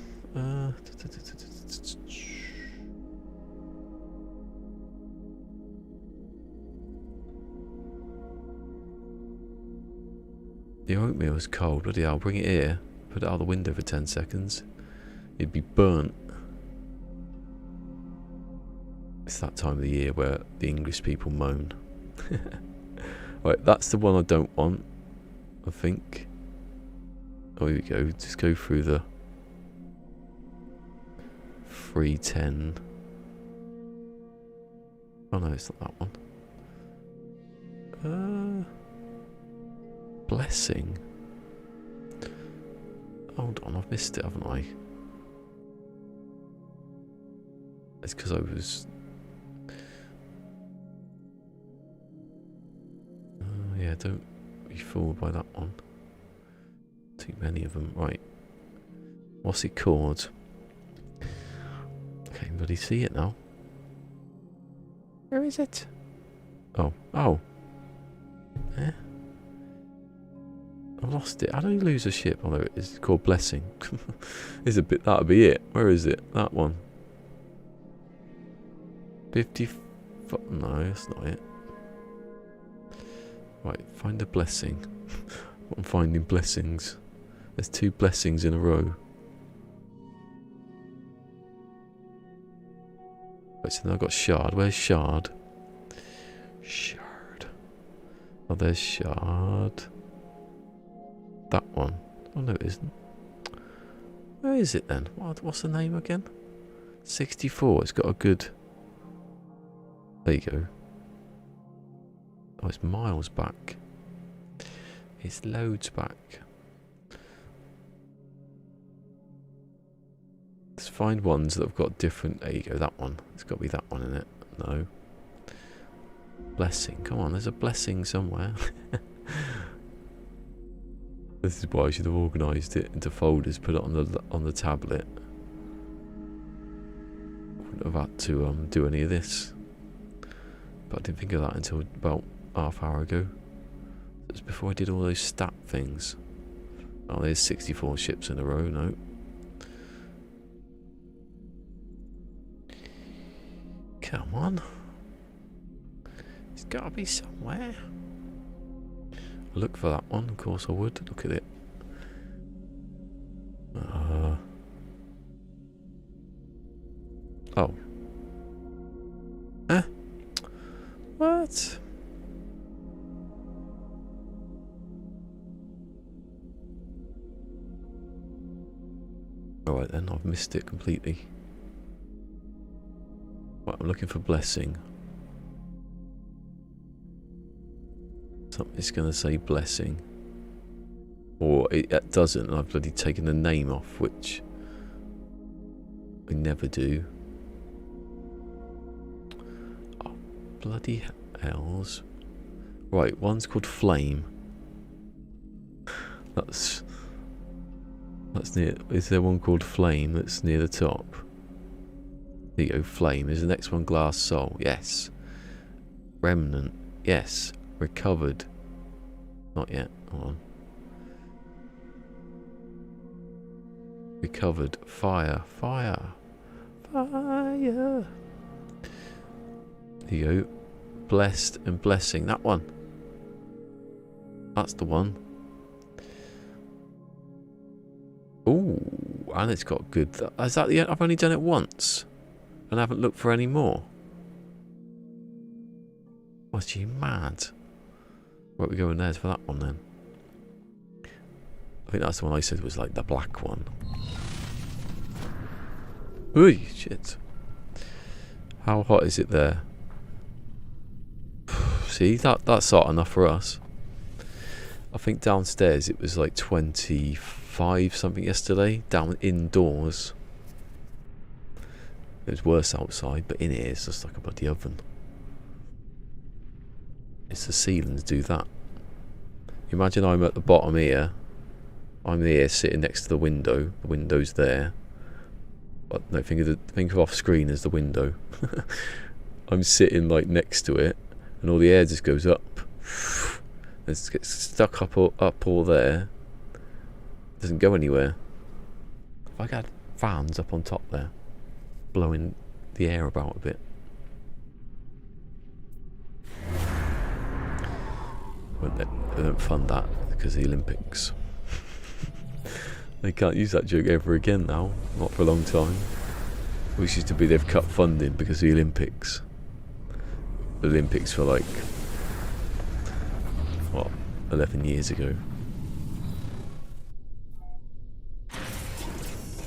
The oatmeal is cold. Bloody hell, bring it here. Put it out the window for 10 seconds. It'd be burnt. It's that time of the year where the English people moan. Right, that's the one I don't want, I think. Oh, here we go. Just go through the 310. Oh no, it's not that one. Blessing. Hold on, I've missed it, haven't I? It's because I was... yeah, don't be fooled by that one. Too many of them. Right. What's it called? Okay, everybody see it now? Where is it? Oh. Oh. Eh? I've lost it. How do you lose a ship? Oh, no, it's called Blessing. It's a bit. That'll be it. Where is it? That one. 50. No, that's not it. Right, find a blessing. I'm finding blessings. There's 2 blessings in a row. Right, so now I've got Shard. Where's Shard? Shard. Oh, there's Shard. That one. Oh, no, it isn't. Where is it then? What's the name again? 64. It's got a good... There you go. Oh, it's miles back. It's loads back. Let's find ones that have got different... There you go, that one. It's got to be that one in it. No. Blessing. Come on, there's a blessing somewhere. This is why I should have organised it into folders, put it on the tablet. Wouldn't have had to do any of this. But I didn't think of that until about half hour ago. It was before I did all those stat things. Oh, there's 64 ships in a row, no. Come on. It's got to be somewhere. I'll look for that one, of course I would. Look at it. Oh. Eh? What? Alright then, I've missed it completely. Right, I'm looking for blessing. Something's going to say blessing. Or it doesn't, and I've bloody taken the name off, which I never do. Oh, bloody hells. Right, one's called Flame. That's near. Is there one called Flame that's near the top? There you go, Flame. Is the next one Glass Soul? Yes. Remnant? Yes. Recovered? Not yet. Hold on. Recovered. Fire. Fire. Fire. There you go. Blessed and Blessing. That one. That's the one. Ooh, and it's got good. Is that the? I've only done it once, and I haven't looked for any more. Was you mad? Right, we're going there for that one then. I think that's the one I said was like the black one. Ooh, shit. How hot is it there? See, that's hot enough for us. I think downstairs it was like 25 something yesterday. Down indoors. It was worse outside, but in here it's just like a bloody oven. It's the ceilings do that. Imagine I'm at the bottom here. I'm here sitting next to the window. The window's there. But no, think of off screen as the window. I'm sitting like next to it, and all the air just goes up. It gets stuck up all there. Doesn't go anywhere. If I had fans up on top there, blowing the air about a bit. They don't fund that because of the Olympics. They can't use that joke ever again now. Not for a long time. Which used to be they've cut funding because of the Olympics. The Olympics for like, what, 11 years ago.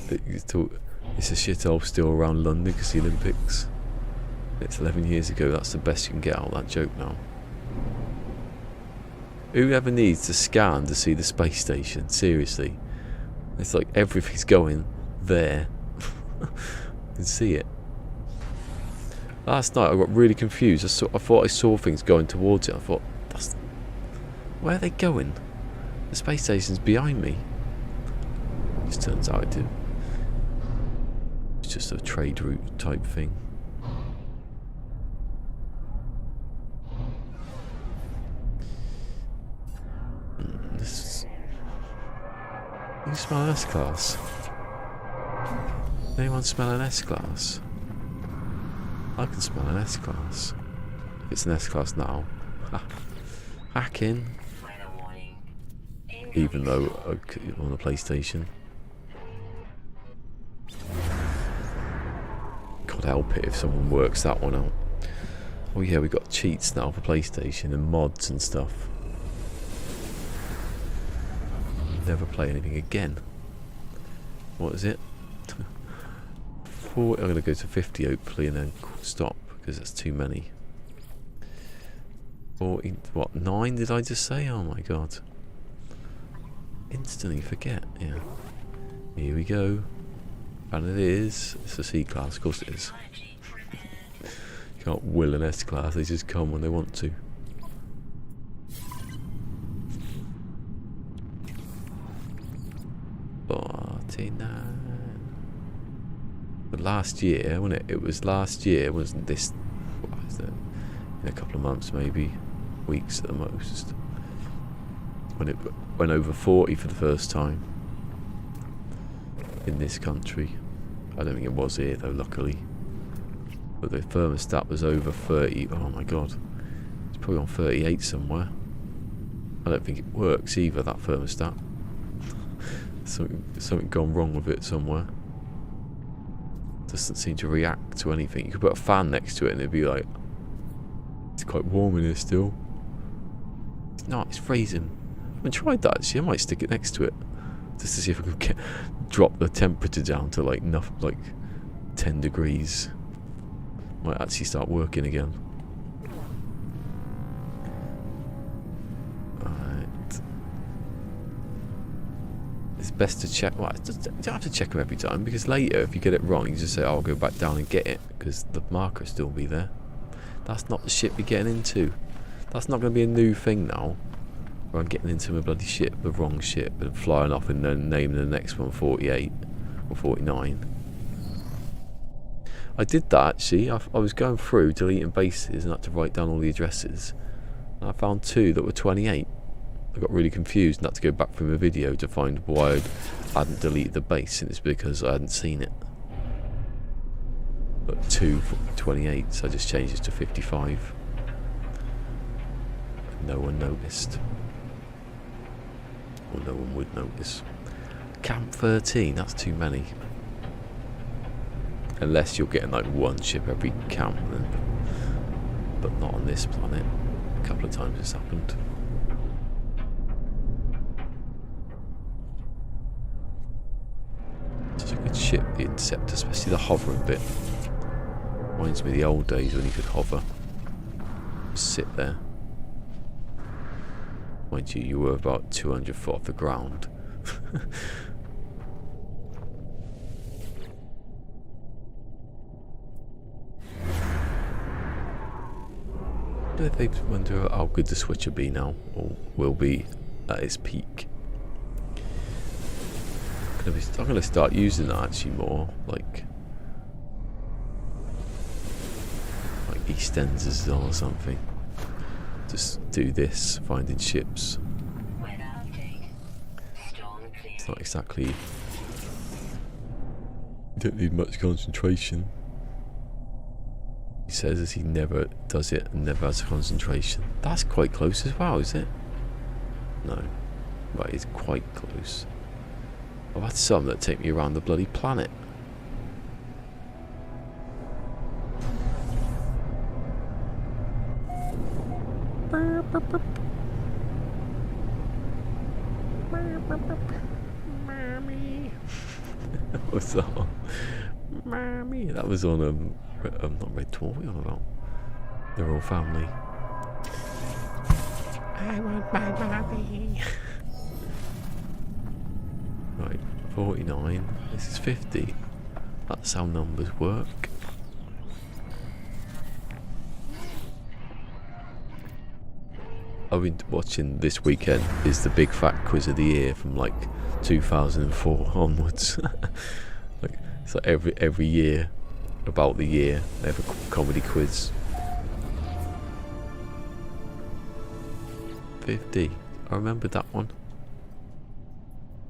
It's a shithole still around London because of the Olympics. It's 11 years ago. That's the best you can get out of that joke now. Whoever needs to scan to see the space station? Seriously. It's like everything's going there. You can see it. Last night I got really confused. I thought I saw things going towards it. I thought, where are they going? The space station's behind me. It just turns out it's just a trade route type thing. Can you smell an S-Class? Anyone smell an S-Class? I can smell an S-Class. It's an S-Class now. Hacking. Even though on the PlayStation. God help it if someone works that one out. Oh yeah, we got cheats now for PlayStation and mods and stuff. Never play anything again. What is it? I'm going to go to 50 hopefully and then stop because that's too many. 40, what, 9 did I just say? Oh my god. Instantly forget, yeah. Here we go. And it is. It's a C-Class, of course it is. You can't will an S-Class, they just come when they want to. But last year, wasn't it? It was last year, wasn't this? What is it? In a couple of months, maybe weeks at the most, when it went over 40 for the first time in this country. I don't think it was here though, luckily. But the thermostat was over 30. Oh my god, it's probably on 38 somewhere. I don't think it works either, that thermostat. Something gone wrong with it somewhere. Doesn't seem to react to anything. You could put a fan next to it and it'd be like, it's quite warm in here still. It's not, it's freezing. I haven't tried that actually. I might stick it next to it just to see if I could drop the temperature down to like 10 degrees. Might actually start working again. It's best to check. Well, you don't have to check them every time because later, if you get it wrong, you just say, "Oh, I'll go back down and get it," because the marker will still be there. That's not the shit we're getting into. That's not going to be a new thing now. I'm getting into my bloody ship, the wrong ship, and flying off and then naming the next one 48 or 49. I did that actually. I was going through deleting bases and had to write down all the addresses. And I found 2 that were 28. I got really confused and had to go back through my video to find why I hadn't deleted the base, and it's because I hadn't seen it. But 2 for 28, so I just changed it to 55. No one noticed. Or no one would notice. Camp 13, that's too many. Unless you're getting like 1 ship every camp, then, but not on this planet. A couple of times it's happened. Such a good ship, the Interceptor, especially the hovering bit. Reminds me of the old days when you could hover. Just sit there. Mind you, you were about 200 foot off the ground. They wonder how good the Switch will be now, or will be at its peak. I'm going to start using that actually more, like EastEnders or something. Just do this, finding ships. It's not exactly... You don't need much concentration. He says as he never does it and never has concentration. That's quite close as well, is it? No. Right, it's quite close. I've had some that take me around the bloody planet. Mommy. What's that on? Mommy. That was on not Red Dwarf, what are you on about? The Royal Family. I want my mommy. Right, 49. This is 50. That's how numbers work. I've been watching this weekend is the Big Fat Quiz of the Year from like 2004 onwards. Like it's like every year about the year they have a comedy quiz. 50. I remember that one.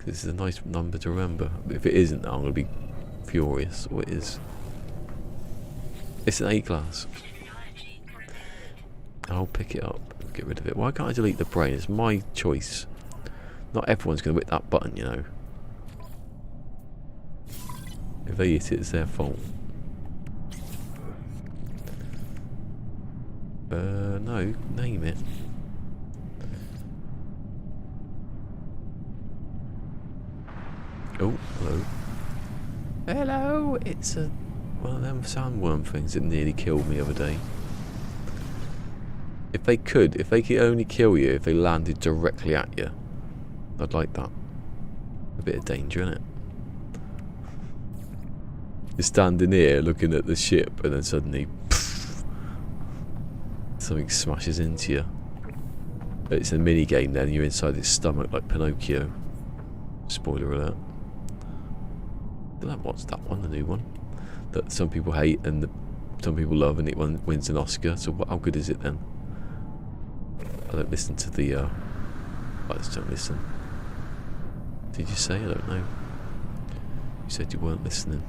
This is a nice number to remember. If it isn't, I'm going to be furious. Or it is. It's an A class. I'll pick it up. Get rid of it. Why can't I delete the brain? It's my choice. Not everyone's going to hit that button, you know. If they hit it, it's their fault. No. Name it. Oh, hello. Hello! It's one of them sandworm things that nearly killed me the other day. If they could only kill you if they landed directly at you. I'd like that. A bit of danger, innit? You're standing here looking at the ship and then suddenly poof, something smashes into you. It's a mini game then, you're inside its stomach like Pinocchio. Spoiler alert. What's that one, the new one? That some people hate and some people love and it wins an Oscar. So how good is it then? I don't listen to the... I just don't listen. Did you say? I don't know. You said you weren't listening.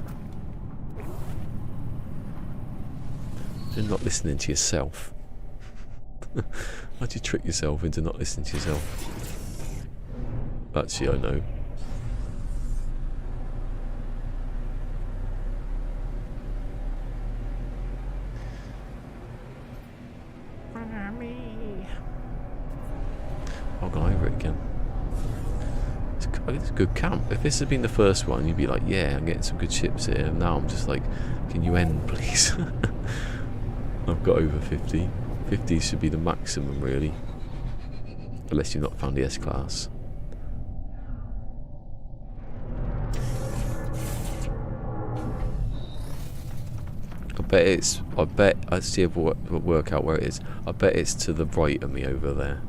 You're not listening to yourself. How'd you trick yourself into not listening to yourself? Actually, I know. I'll go over it again. It's a good camp. If this had been the first one, you'd be like, yeah, I'm getting some good ships here. And now I'm just like, can you end, please? I've got over 50. 50 should be the maximum, really. Unless you've not found the S-Class. I'd see if we'll work out where it is. I bet it's to the right of me over there.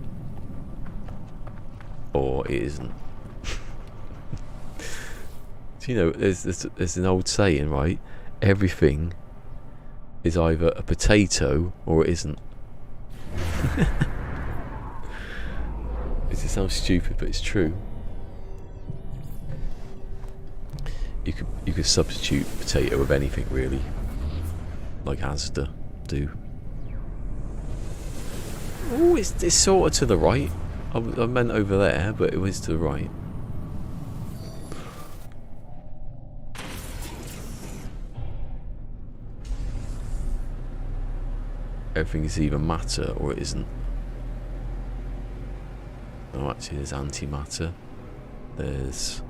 or it isn't. Do you know, there's an old saying, right? Everything is either a potato or it isn't. It sounds stupid, but it's true. You could substitute potato with anything, really, like Asda do. Oh, it's sort of to the right. I meant over there, but it was to the right. Everything is either matter or it isn't. Oh, actually, there's antimatter. There's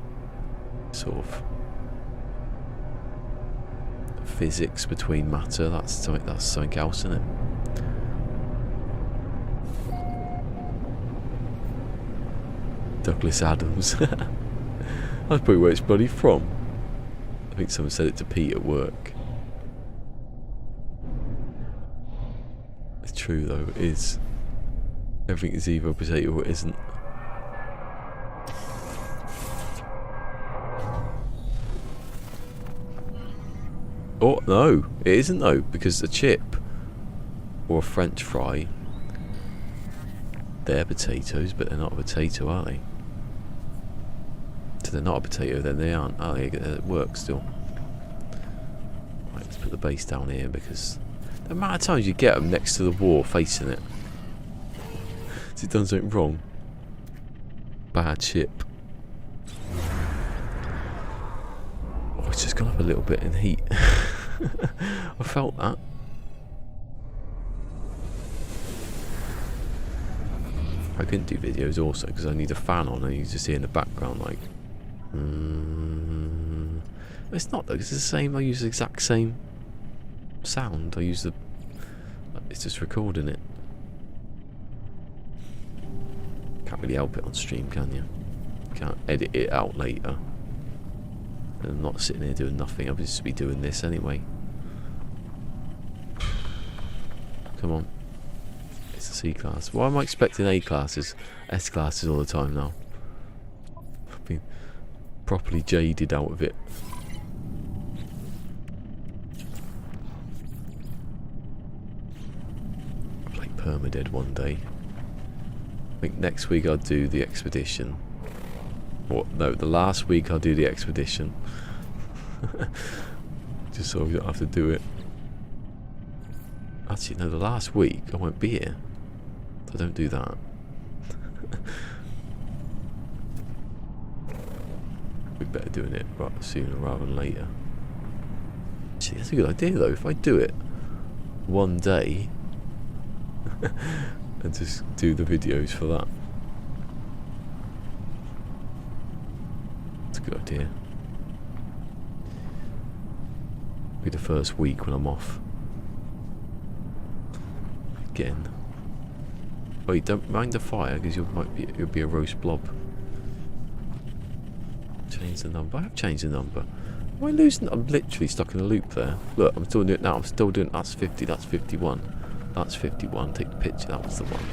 sort of physics between matter. That's something else, isn't it? Douglas Adams. That's probably where it's bloody from. I think someone said it to Pete at work. It's true though, it is. Everything is either a potato or it isn't. Oh, no, it isn't though, because a chip or a French fry, they're potatoes, but they're not a potato, are they? So they're not a potato, then they aren't, are they? It works still. Right, let's put the base down here, because the amount of times you get them next to the wall facing it. Has it done something wrong? Bad chip. Oh, it's just gone up a little bit in heat. I felt that. I couldn't do videos also because I need a fan on and you just hear in the background like It's not though, it's the same. I use the exact same sound. I use the, it's just recording it. Can't really help it on stream, can you? Can't edit it out later. And I'm not sitting here doing nothing. I'll just be doing this anyway. Come on. It's a C class. Why am I expecting A classes, S classes all the time now? I've been properly jaded out of it. I'll play permadeath one day. I think next week I'll do the expedition. Or, no, the last week I'll do the expedition. Just so we don't have to do it. Actually, no, the last week I won't be here. So don't do that. We're better doing it sooner rather than later. Actually, that's a good idea though. If I do it one day and just do the videos for that. That's a good idea. Be the first week when I'm off. Again. Oh, you don't mind the fire because you'll be a roast blob. Change the number. I have changed the number. Am I losing? I'm literally stuck in a loop there. Look, I'm still doing it now. I'm still doing. That's 50. That's 51. That's 51. Take the picture. That was the one.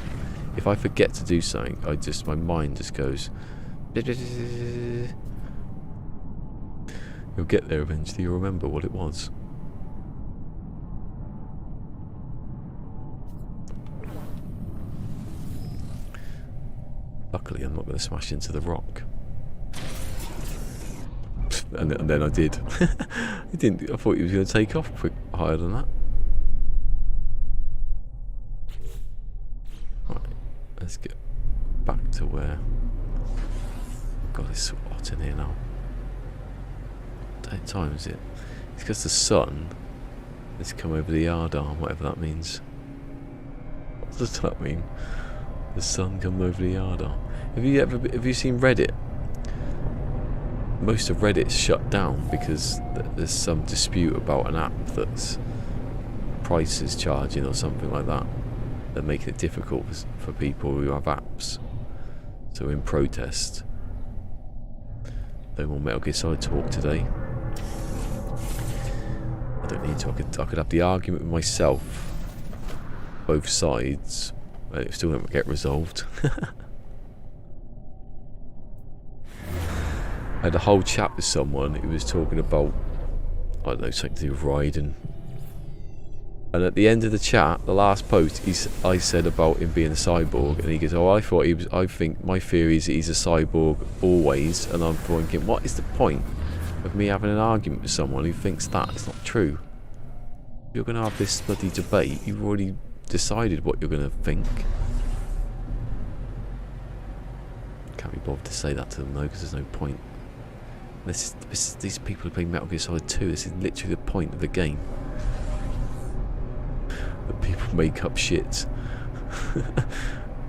If I forget to do something, my mind just goes. You'll get there eventually. You'll remember what it was. Luckily, I'm not going to smash into the rock. And then I did. I didn't. I thought he was going to take off quick, higher than that. Right, let's get back to where. God, it's so hot in here now. What time is it? It's because the sun has come over the yard arm, whatever that means. What does that mean? The sun come over the yard arm. Have you seen Reddit? Most of Reddit's shut down because there's some dispute about an app that's prices charging or something like that. They're making it difficult for people who have apps. So in protest, no more Metal Gear Solid talk today. I don't need to. I could have the argument with myself, both sides, and it still won't get resolved. I had a whole chat with someone who was talking about, I don't know, something to do with riding. And at the end of the chat, the last post, I said about him being a cyborg, and he goes, "Oh, I thought he was. I think my theory is that he's a cyborg always." And I'm thinking, what is the point of me having an argument with someone who thinks that? It's not true. If you're going to have this bloody debate, you've already decided what you're going to think. Can't be bothered to say that to them though, because there's no point. These people are playing Metal Gear Solid 2. This is literally the point of the game. That people make up shit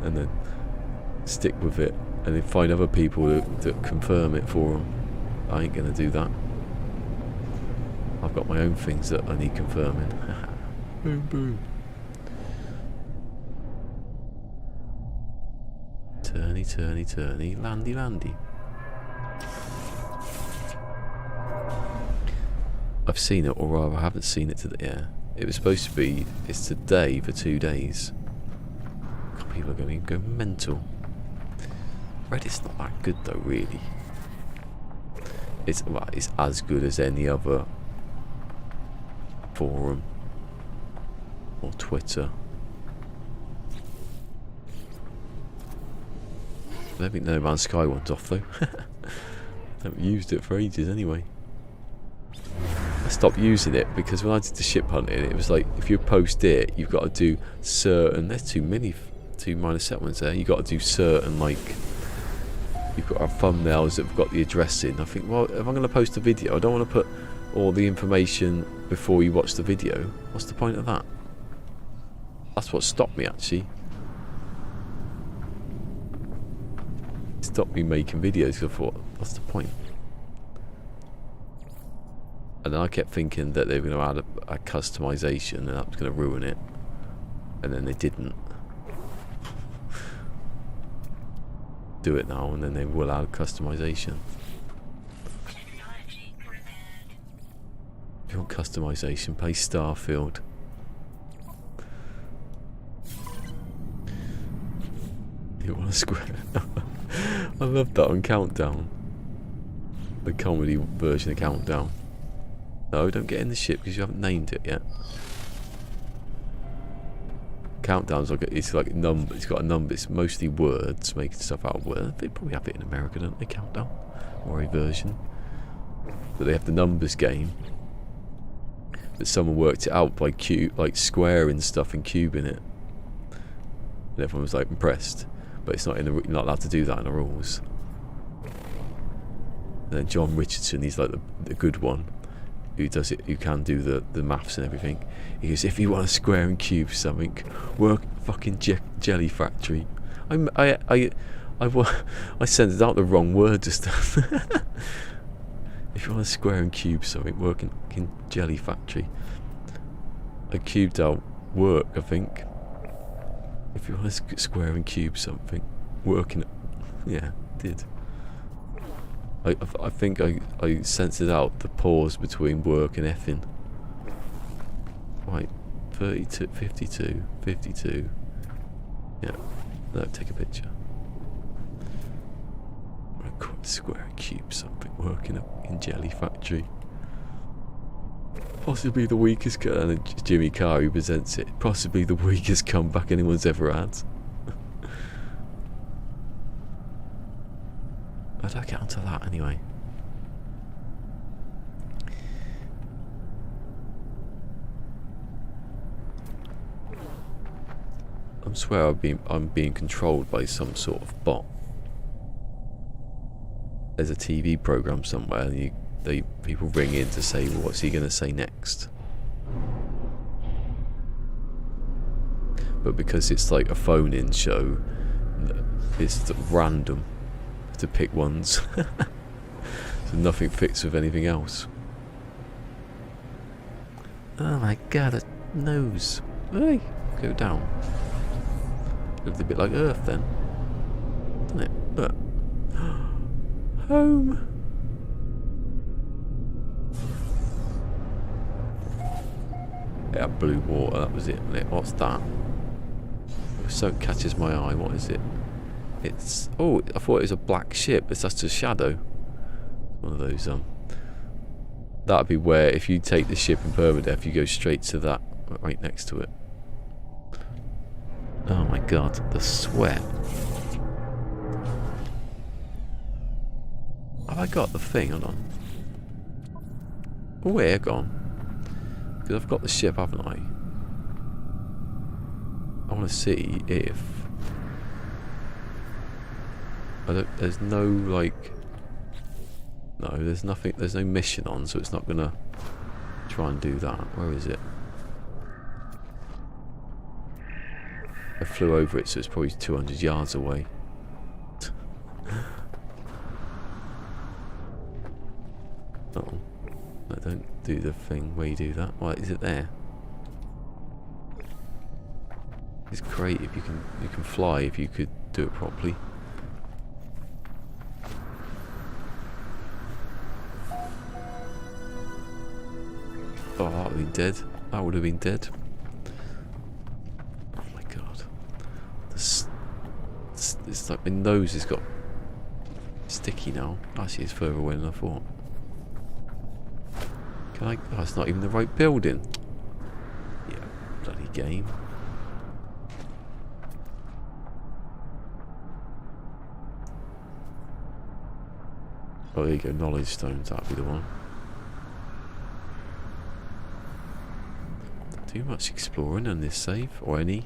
and then stick with it, and then find other people that confirm it for them. I ain't gonna do that. I've got my own things that I need confirming. Boom boom. Turny turny turny, landy landy. I've seen it, or rather I haven't seen it today. It was supposed to be, it's today for 2 days. God, people are going to go mental. Reddit's not that good though, really. It's as good as any other forum or Twitter. I don't think No Man's Sky went off though. I haven't used it for ages anyway. I stopped using it because when I did the ship hunting, it was like, if you post it, you've got to do certain, there's two minor settlements there, you've got to do certain, like, you've got to have thumbnails that have got the address in. I think, well, if I'm going to post a video, I don't want to put all the information before you watch the video. What's the point of that? That's what stopped me, actually. It stopped me making videos because I thought, what's the point? And then I kept thinking that they were going to add a customization and that was going to ruin it. And then they didn't. Do it now, and then they will add customization. If you want customization, play Starfield. You want a square? I love that on Countdown. The comedy version of Countdown. No, don't get in the ship because you haven't named it yet. Countdown's like it's like number. It's got a number. It's mostly words, making stuff out of words. They probably have it in America, don't they? Countdown or a version, but they have the numbers game. That someone worked it out by like squaring stuff and cubing it, and everyone was like impressed. But it's not in the. You're not allowed to do that in the rules. And then John Richardson, he's like the good one. Who does it? Who can do the maths and everything? He goes, if you want to square and cube something, work fucking jelly factory. I sent it out the wrong word just. If you want to square and cube something, work in jelly factory. I cubed out work, I think. If you want to square and cube something, working. Yeah, did. I think I censored out the pause between work and effing. Right, 32, 52, 52. Yeah, no, take a picture. Square and cube something, working in jelly factory. Possibly the weakest, and Jimmy Carr who presents it. Possibly the weakest comeback anyone's ever had. I don't get onto that anyway. I swear I'm being controlled by some sort of bot. There's a TV program somewhere, and people ring in to say, well, what's he going to say next? But because it's like a phone-in show, it's random to pick ones. So nothing fits with anything else. Oh my god, a nose. Hey, go down. Looked a bit like Earth then, doesn't it? But home. Yeah, blue water, that was it, wasn't it? What's that? So catches my eye, what is it? It's, oh, I thought it was a black ship. It's just a shadow. One of those, that'd be where if you take the ship in permadeath, you go straight to that, right next to it. Oh my god, the sweat. Have I got the thing? Hold on. Oh, where gone? Because I've got the ship, haven't I? I want to see if... there's no, like... No, there's nothing, there's no mission on, so it's not gonna try and do that. Where is it? I flew over it, so it's probably 200 yards away. Oh, no, don't do the thing where you do that. Why is it there? It's great if you can fly if you could do it properly. Oh, that would have been dead. That would have been dead. Oh my god. It's like my nose has got sticky now. Actually, it's further away than I thought. Can I? Oh, it's not even the right building. Yeah, bloody game. Oh, there you go. Knowledge stones. That'd be the one. Too much exploring on this save, or any.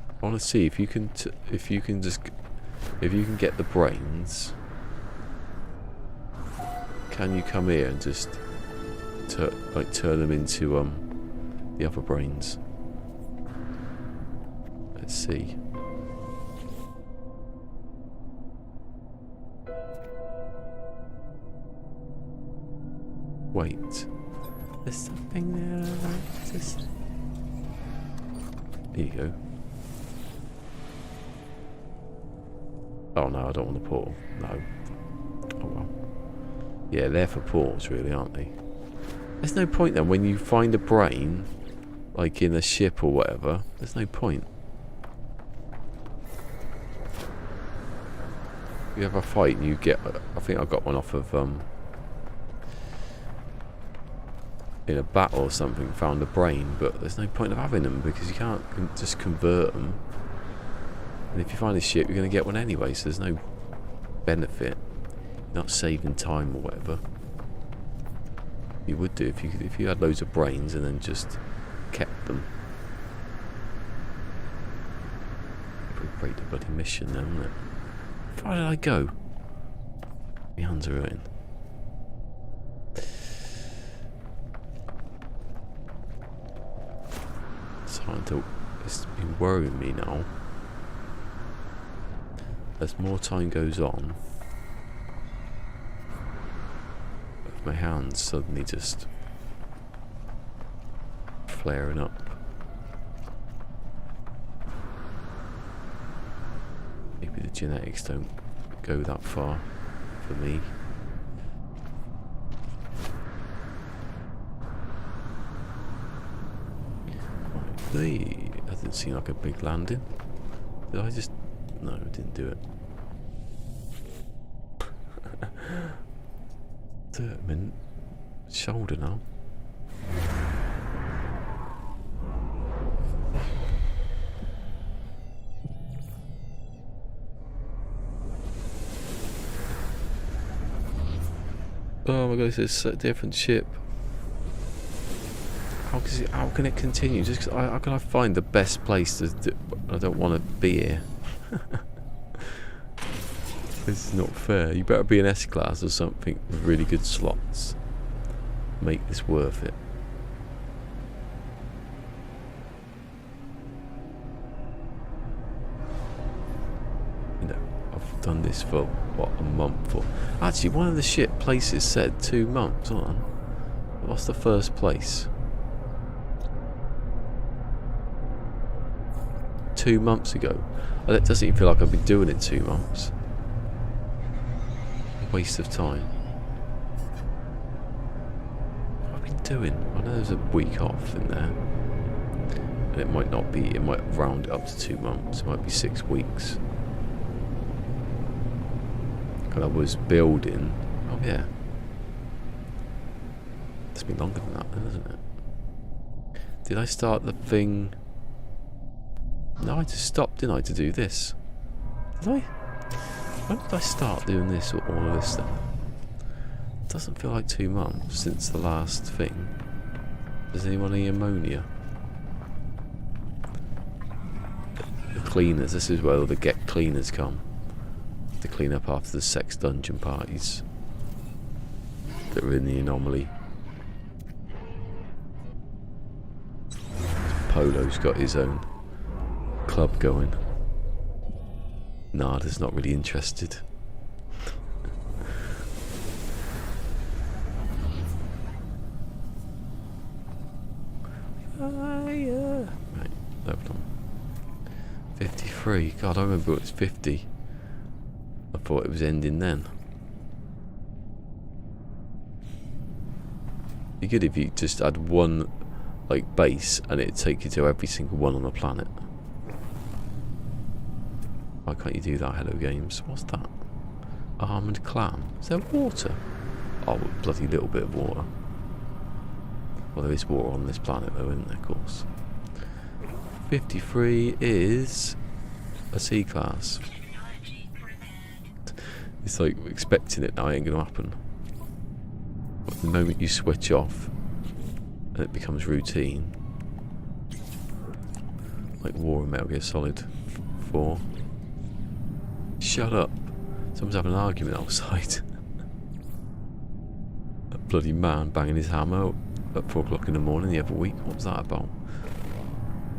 I want to see if you can get the brains. Can you come here and just turn them into the other brains? Let's see. Wait. There's something there. Just... There you go. Oh no, I don't want a portal. No. Oh well. Yeah, they're for portals, really, aren't they? There's no point then when you find a brain, like in a ship or whatever. There's no point. You have a fight and you get. I think I got one off of in a battle or something, found a brain, but there's no point of having them because you can't just convert them. And if you find a ship, you're going to get one anyway, so there's no benefit. You're not saving time or whatever. You would do if you had loads of brains and then just kept them. It would break the bloody mission then, wouldn't it? How far did I go? My hands are hurting. It's been worrying me now. As more time goes on, my hands suddenly just flaring up. Maybe the genetics don't go that far for me. That didn't seem like a big landing. Did I just... No, I didn't do it. 30-minute shoulder now. Oh my god, it's a different ship. How can it continue? Just how can I find the best place to do? I don't want to be here. This is not fair. You better be an S-class or something with really good slots. Make this worth it. You know, I've done this for, what, a month or... Actually, one of the ship places said 2 months. Hold on. What's the first place? 2 months ago. Oh, that doesn't even feel like I've been doing it 2 months. A waste of time. What have I been doing? I know there's a week off in there. And it might not be, it might round it up to 2 months. It might be 6 weeks. And I was building Oh yeah. It's been longer than that, hasn't it? Did I start the thing? No, I just stopped, didn't I, to do this? Did I? When did I start doing this or all of this stuff? It doesn't feel like 2 months since the last thing. Does anyone need ammonia? The cleaners, this is where all the get cleaners come. To clean up after the sex dungeon parties that are in the anomaly. Polo's got his own club going. Nada's not really interested. Fire. Right, level on. 53. God, I remember it was 50. I thought it was ending then. Be good if you just had one like base and it'd take you to every single one on the planet. Why can't you do that, Hello Games? What's that? Armoured clam. Is there water? Oh, a bloody little bit of water. Well, there is water on this planet though, isn't there, of course. 53 is a C-class. It's like expecting it now, it ain't going to happen. But the moment you switch off and it becomes routine, like War and Metal Gear Solid 4. Shut up. Someone's having an argument outside. A bloody man banging his hammer at 4 o'clock in the morning the other week. What was that about?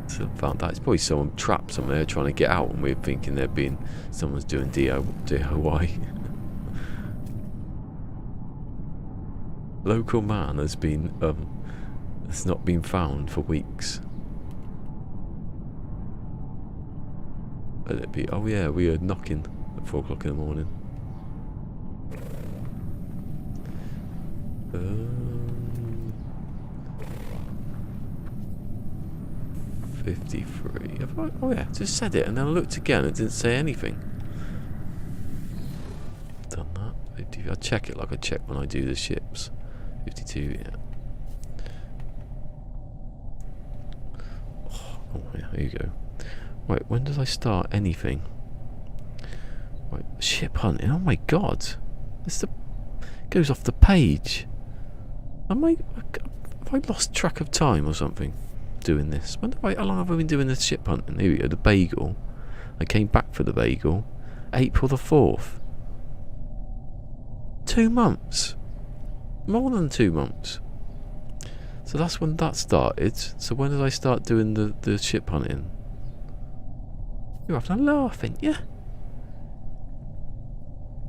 So I found that it's probably someone trapped somewhere trying to get out, and we're thinking they're being someone's doing DIY. Local man has been has not been found for weeks. Let it be. Oh yeah, we heard knocking at 4 o'clock in the morning. 53. Oh yeah, just said it, and then I looked again. It didn't say anything. Done that. 50. I check it like I check when I do the ships. 52. Yeah. Oh yeah. Here you go. Wait, when did I start anything? Wait, ship hunting. Oh my god, it's the goes off the page. Have I lost track of time or something? Doing this. How long have I been doing this ship hunting? Here we go. The bagel. I came back for the bagel. April the 4th. 2 months. More than 2 months. So that's when that started. So when did I start doing the ship hunting? You're having a laugh, ain't you? I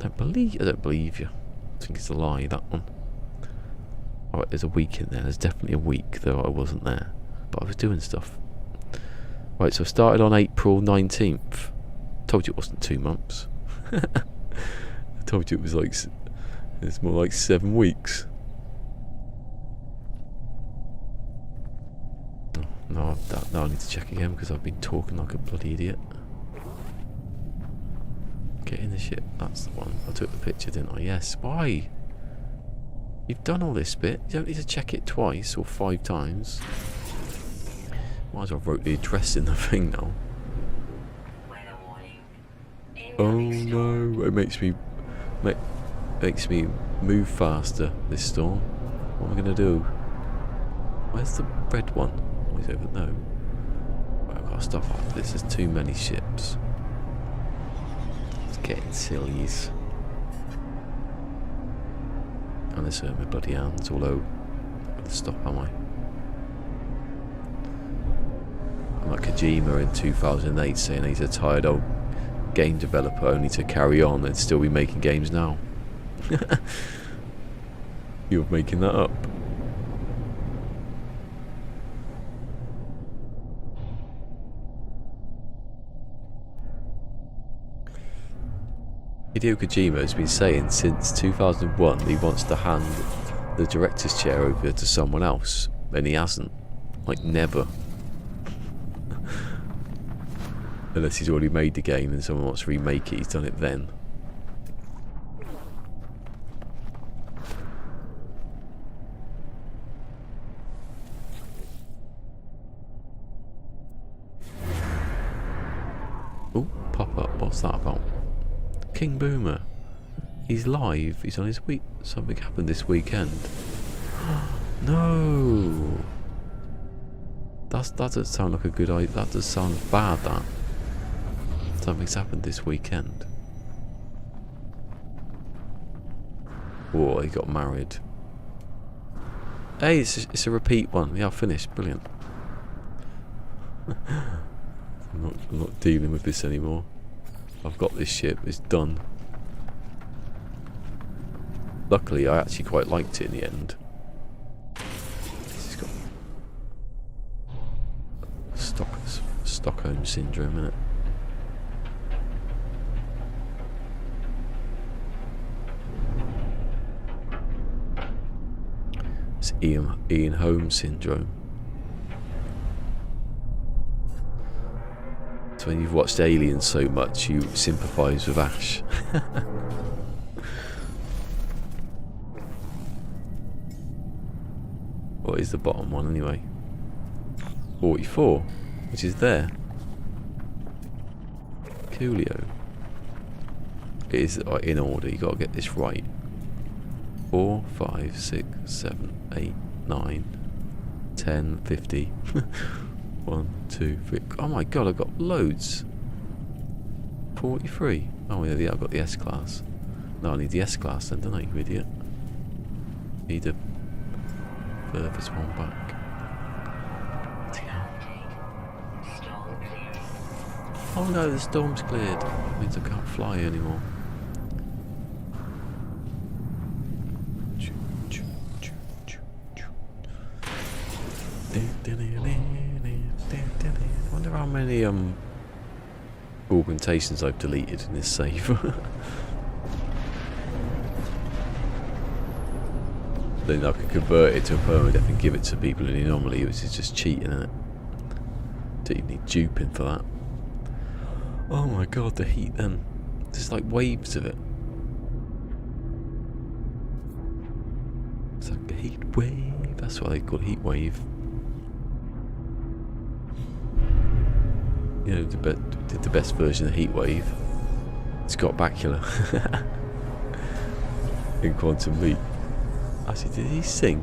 don't believe you. I think it's a lie, that one. Alright, there's a week in there. There's definitely a week, though I wasn't there. But I was doing stuff. Right, so I started on April 19th. Told you it wasn't 2 months. I told you it was like... It's more like 7 weeks. No, I need to check again because I've been talking like a bloody idiot. Get in the ship. That's the one. I took the picture, didn't I? Yes. Why? You've done all this bit. You don't need to check it twice or 5 times. Might as well wrote the address in the thing now. Oh no! It makes me move faster. This storm. What am I gonna do? Where's the red one? Oh, he's over there. Right, I've got to stop after this. There's too many ships. It's getting sillies. And there's my bloody hands, although I'm going to stop, am I? I'm like Kojima in 2008 saying he's a tired old game developer only to carry on and still be making games now. You're making that up. Hideo Kojima has been saying since 2001 he wants to hand the director's chair over to someone else, and he hasn't. Like, never. Unless he's already made the game and someone wants to remake it, he's done it then. Oh, pop up. What's that about? King Boomer. He's live. He's on his week. Something happened this weekend. No. That doesn't sound like a good idea. That does sound bad. That something's happened this weekend. Oh, he got married. Hey, it's a repeat one. Yeah, I've finished. Brilliant. I'm not dealing with this anymore. I've got this shit. It's done. Luckily, I actually quite liked it in the end. This has got Stockholm syndrome in it. It's Ian Holmes syndrome. So when you've watched Alien so much, you sympathise with Ash. What is the bottom one anyway? 44, which is there. Coolio. It is in order, you got to get this right. 4, 5, 6, 7, 8, 9, 10, 50. 1, 2, 3. Oh my god, I've got loads. 43. Oh yeah, I've got the S class. No, I need the S class then, don't I, you idiot? Need a furthest one back. Oh no, the storm's cleared. That means I can't fly anymore. I wonder how many augmentations I've deleted in this save. Then I could convert it to a permadeath and give it to people in the anomaly, which is just cheating, isn't it? Don't even need duping for that. Oh my god, the heat then. There's like waves of it. It's like a heat wave. That's what they call heat wave. You know, did the best version of heat wave. Scott Bakula in Quantum Leap. Actually, did he sing?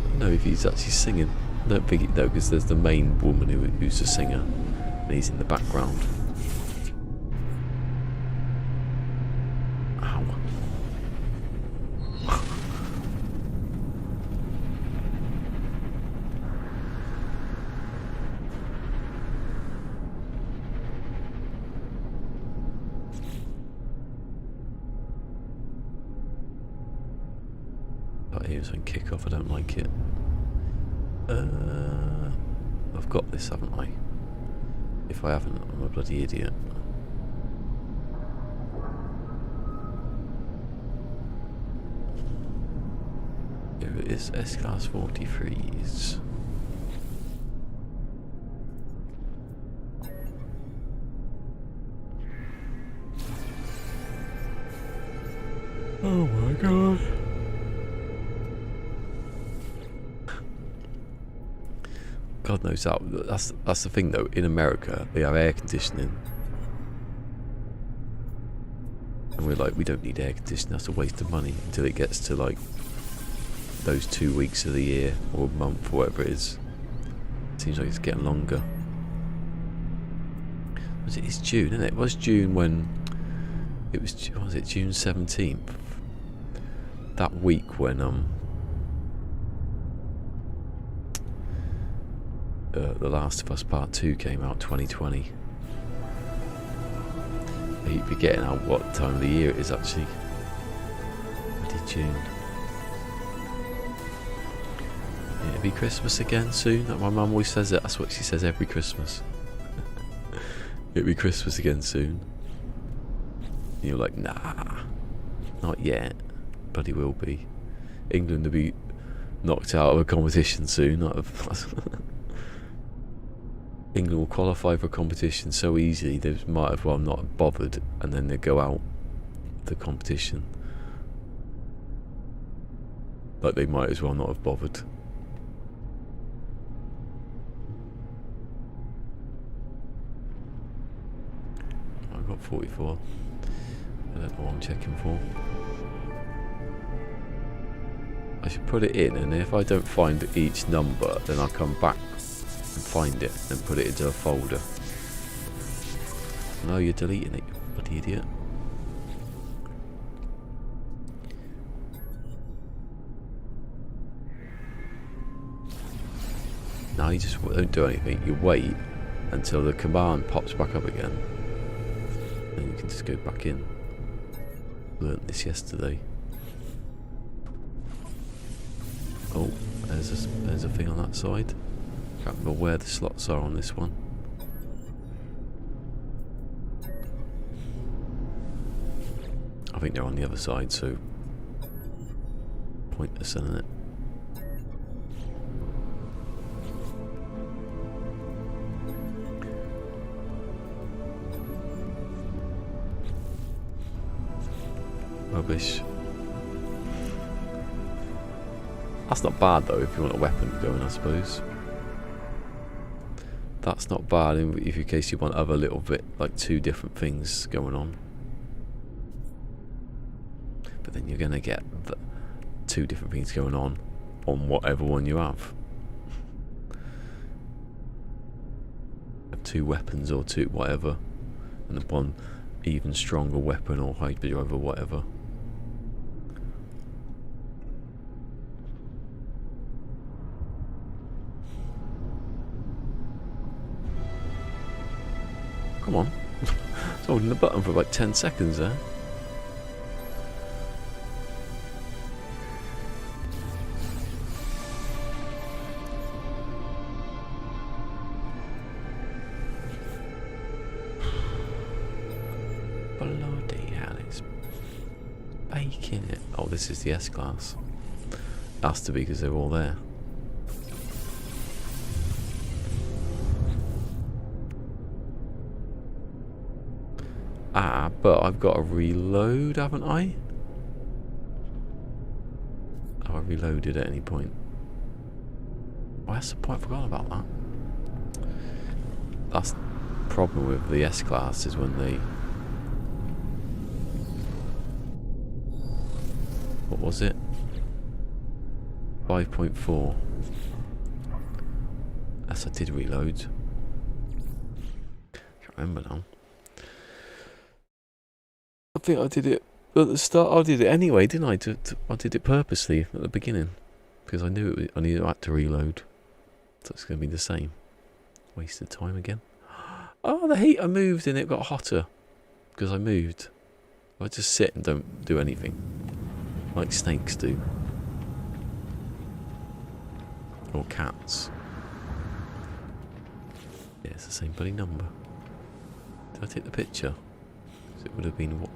I don't know if he's actually singing. I don't think though, because there's the main woman who's the singer, and he's in the background. Ow. Here's on kick off, I don't like it. I've got this, haven't I? If I haven't, I'm a bloody idiot. Here it is, S-Class 43s. Oh my god. God knows that. That's the thing though. In America, they have air conditioning, and we're like, we don't need air conditioning. That's a waste of money until it gets to like those 2 weeks of the year or a month, or whatever it is. Seems like it's getting longer. It's June, isn't it? It was June when it was. Was it June 17th? That week when The Last of Us Part 2 came out 2020. I keep forgetting what time of the year it is actually. Bloody June. It'll be Christmas again soon. My mum always says it. That's what she says every Christmas. It'll be Christmas again soon. And you're like, nah, not yet. Bloody will be. England will be knocked out of a competition soon. England will qualify for a competition so easily they might as well not have bothered, and then they go out the competition. Like they might as well not have bothered. not 44. I don't know what I'm checking for. I should put it in, and if I don't find each number, then I'll come back and find it and put it into a folder. No, you're deleting it, you bloody idiot. No, you just don't do anything. You wait until the command pops back up again. Then you can just go back in. Learned this yesterday. Oh, there's a thing on that side. Can't remember where the slots are on this one. I think they're on the other side, so pointless, isn't it? Rubbish. That's not bad though, if you want a weapon going, I suppose. That's not bad in case you want other little bit, like 2 different things going on. But then you're gonna get 2 different things going on whatever one you have. 2 weapons or 2 whatever, and then 1 even stronger weapon or hyperdrive or whatever. Come on. I was holding the button for about 10 seconds there. Bloody hell, it's baking it. Oh, this is the S-Class. Has to be because they're all there. Ah, but I've got to reload, haven't I? Have I reloaded at any point? Oh, that's the point. I forgot about that. That's the problem with the S-Class, is when they... What was it? 5.4. Yes, I did reload. Can't remember now. I think I did it at the start. I did it anyway, didn't I? I did it purposely at the beginning because I knew I had to reload. So it's going to be the same. Wasted time again. Oh, the heater moved and it got hotter because I moved. I just sit and don't do anything like snakes do, or cats. Yeah, it's the same bloody number. Did I take the picture? It would have been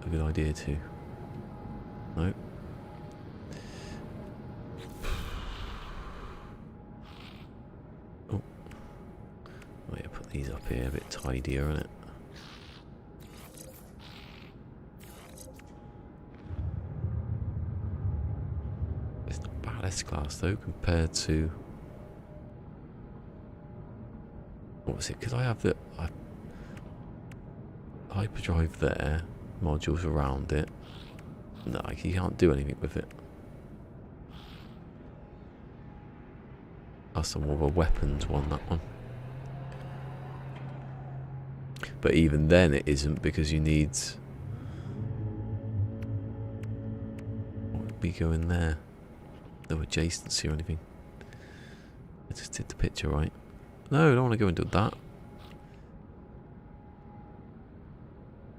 a good idea too. No. Oh. Oh yeah, put these up here a bit tidier, isn't it? It's not bad S-Class though compared to... What was it? Because I have the... hyperdrive there, modules around it. No, you can't do anything with it. That's more of a weapons one, that one. But even then it isn't, because you need... What would be going there? No adjacency or anything. I just did the picture right. No, I don't want to go into that.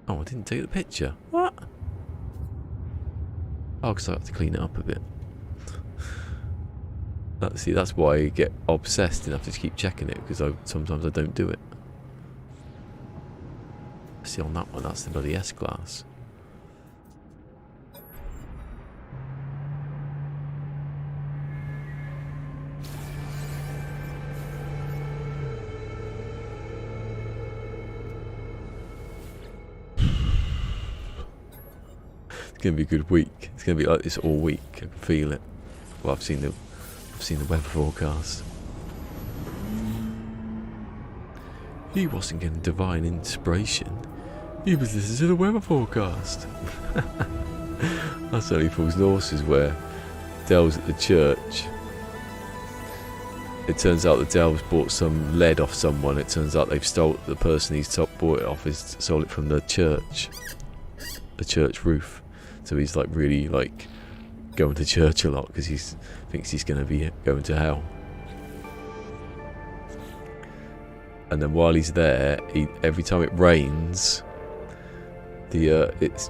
Oh, I didn't take the picture. What? Oh, because I have to clean it up a bit. See, that's why I get obsessed and have to keep checking it, because sometimes I don't do it. See, on that one, that's the bloody S-Class. It's gonna be a good week. It's gonna be like this all week. I can feel it. Well, I've seen the weather forecast. He wasn't getting divine inspiration. He was listening to the weather forecast. That's only Paul's horses where Dell's at the church. It turns out that Dell's bought some lead off someone. It turns out they've stole the person he's bought it off has stole it from the church roof. So he's like really like going to church a lot because he thinks he's going to be going to hell. And then while he's there, every time it rains, it's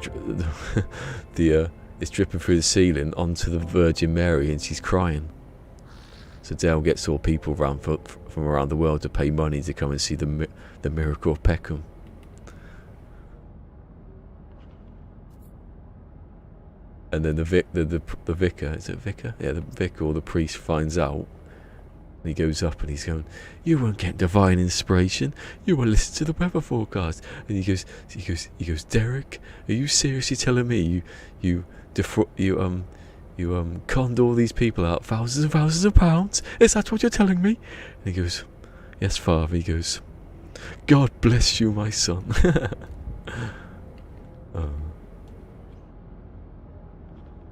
dripping through the ceiling onto the Virgin Mary, and she's crying. So Dale gets all people from around the world to pay money to come and see the miracle of Peckham. And then the vicar, is it vicar? Yeah, the vicar or the priest finds out. And he goes up and he's going, "You won't get divine inspiration. You will listen to the weather forecast." And he goes, "Derek, are you seriously telling me you conned all these people out thousands and thousands of pounds? Is that what you're telling me?" And he goes, "Yes, Father." He goes, "God bless you, my son."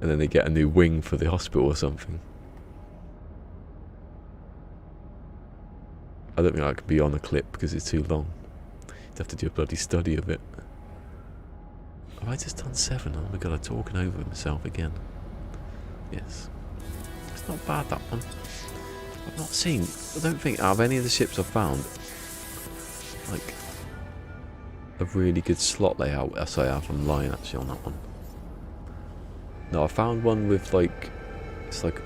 And then they get a new wing for the hospital or something. I don't think I can be on a clip because it's too long. You'd have to do a bloody study of it. Have I just done 7? Oh my god, I'm talking over myself again. Yes. It's not bad, that one. I've not seen, I don't think, out of any of the ships I've found, like, a really good slot layout. I say I'm lying actually on that one. No, I found one with like, it's like,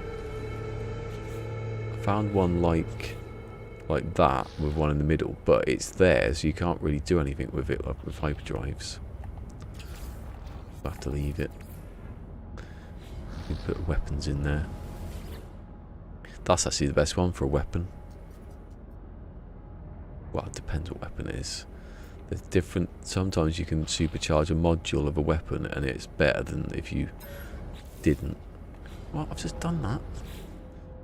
I found one like that with one in the middle, but it's there, so you can't really do anything with it, like with hyperdrives. I have to leave it. You can put weapons in there. That's actually the best one for a weapon. Well, it depends what weapon it is. There's different. Sometimes you can supercharge a module of a weapon, and it's better than if you didn't. Well, I've just done that.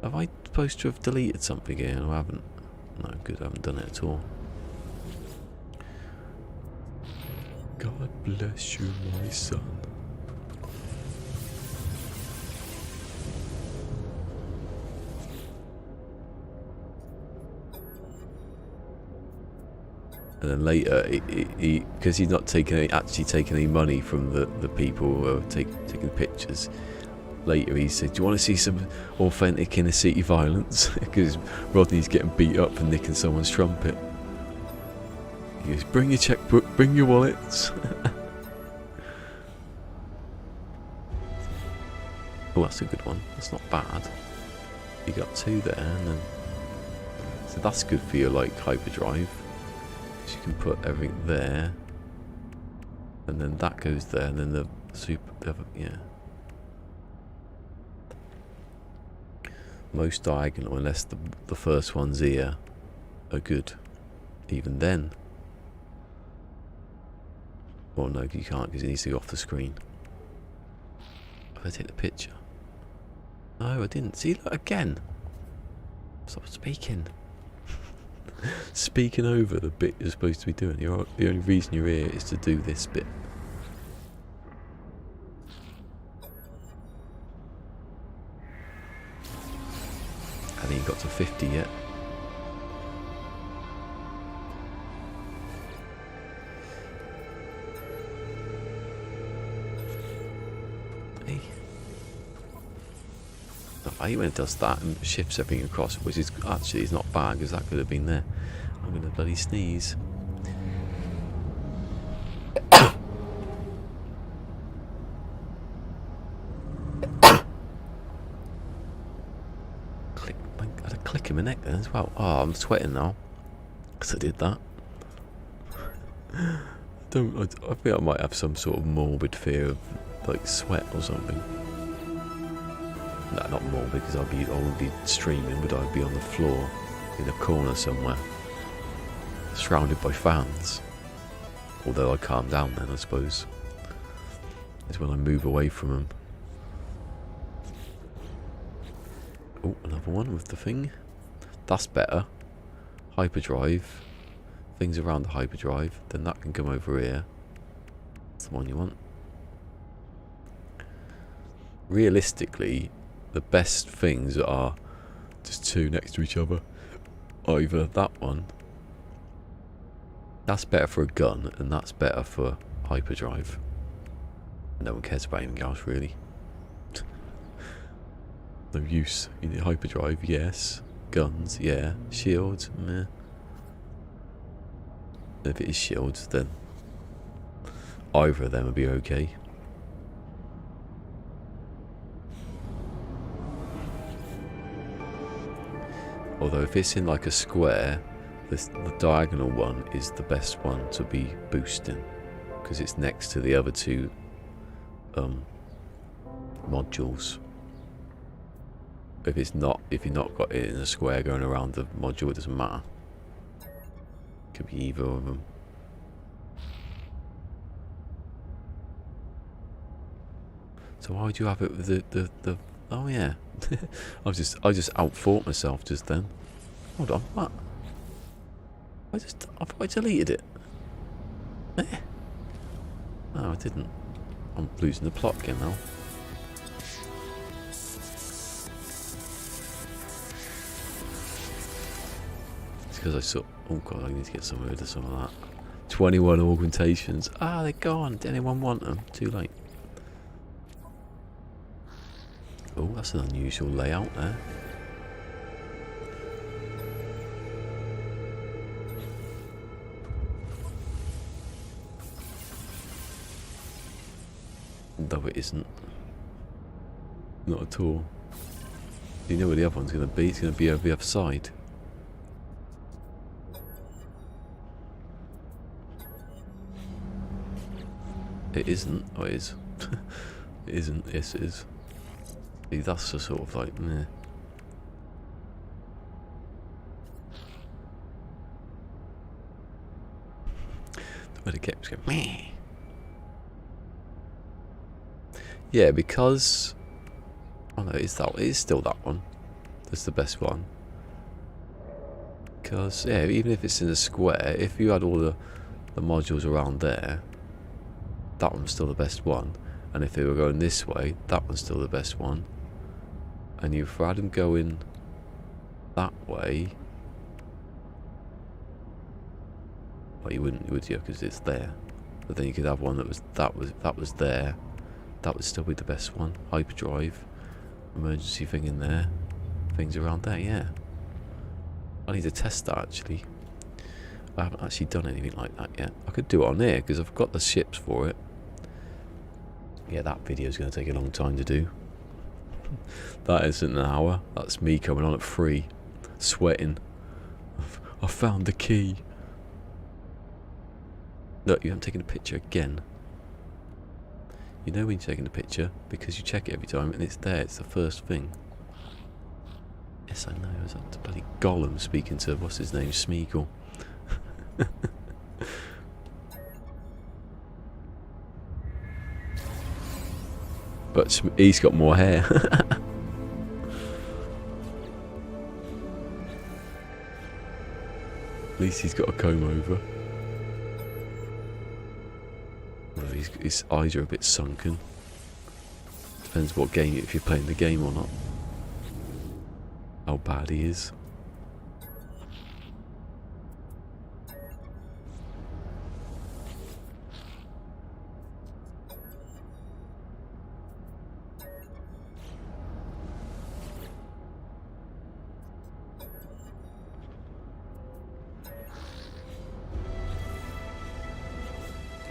Have I supposed to have deleted something here? No, I haven't. No, good, I haven't done it at all. God bless you, my son. And then later, because he's not actually taking any money from the people who are taking pictures. Later he said, "Do you want to see some authentic inner city violence?" Because Rodney's getting beat up for nicking someone's trumpet. He goes, "Bring your checkbook, bring your wallets." Oh, that's a good one. That's not bad. You got 2 there, and then so that's good for your like hyperdrive. So you can put everything there, and then that goes there, and then the yeah. Most diagonal, unless the first one's here, are good. Even then. Well, no, you can't because it needs to go off the screen. If I take the picture. No, I didn't. See, look, again. Stop speaking. Speaking over the bit you're supposed to be doing. The only reason you're here is to do this bit. I haven't even got to 50 yet. Hey. I hate when it does that and shifts everything across, which is actually is not bad because that could have been there. I'm gonna bloody sneeze. Click in my neck then as well. Oh, I'm sweating now because I did that. I think I might have some sort of morbid fear of like sweat or something. No, not morbid because I wouldn't be streaming, but I'd be on the floor in a corner somewhere, surrounded by fans. Although I calm down then, I suppose. It's when I move away from them. Oh, another one with the thing. That's better. Hyperdrive. Things around the hyperdrive. Then that can come over here. That's the one you want. Realistically, the best things are just two next to each other. Either that one, that's better for a gun, and that's better for hyperdrive. No one cares about anything else, really. No use. You need hyperdrive, yes. Guns, yeah. Shields, meh. If it is shields, then either of them would be okay. Although if it's in like a square, the diagonal one is the best one to be boosting, because it's next to the other two modules. If you've not got it in a square going around the module, it doesn't matter. Could be either of them. So why would you have it with the oh yeah. I just outthought myself just then. Hold on, what? I thought I deleted it. No, I didn't. I'm losing the plot again now. It's because I saw. Oh god, I need to get some rid of some of that. 21 augmentations. Ah, they're gone. Did anyone want them? Too late. Oh, that's an unusual layout there. Though it isn't. Not at all. You know where the other one's going to be? It's going to be over the other side. It isn't. Oh, it is. It isn't. Yes, it is. See, that's the sort of like, meh. The way the game's going, meh. Yeah, because. Oh no, it is still that one. That's the best one. Because, yeah, even if it's in a square, if you had all the modules around there, that one's still the best one. And if they were going this way, that one's still the best one. And if you had them going that way, well, you wouldn't, would you? Because it's there. But then you could have one that was there. That would still be the best one. Hyperdrive, emergency thing in there, things around there. Yeah. I need to test that actually. I haven't actually done anything like that yet. I could do it on here because I've got the ships for it. Yeah, that video is going to take a long time to do. That isn't an hour. That's me coming on at 3, sweating. I found the key. Look, you haven't taken a picture again. You know when you're taking a picture because you check it every time and it's there. It's the first thing. Yes, I know. It was that bloody Gollum speaking to what's his name, Smeagol. But he's got more hair. At least he's got a comb over. Well, his eyes are a bit sunken. Depends what game, if you're playing the game or not. How bad he is.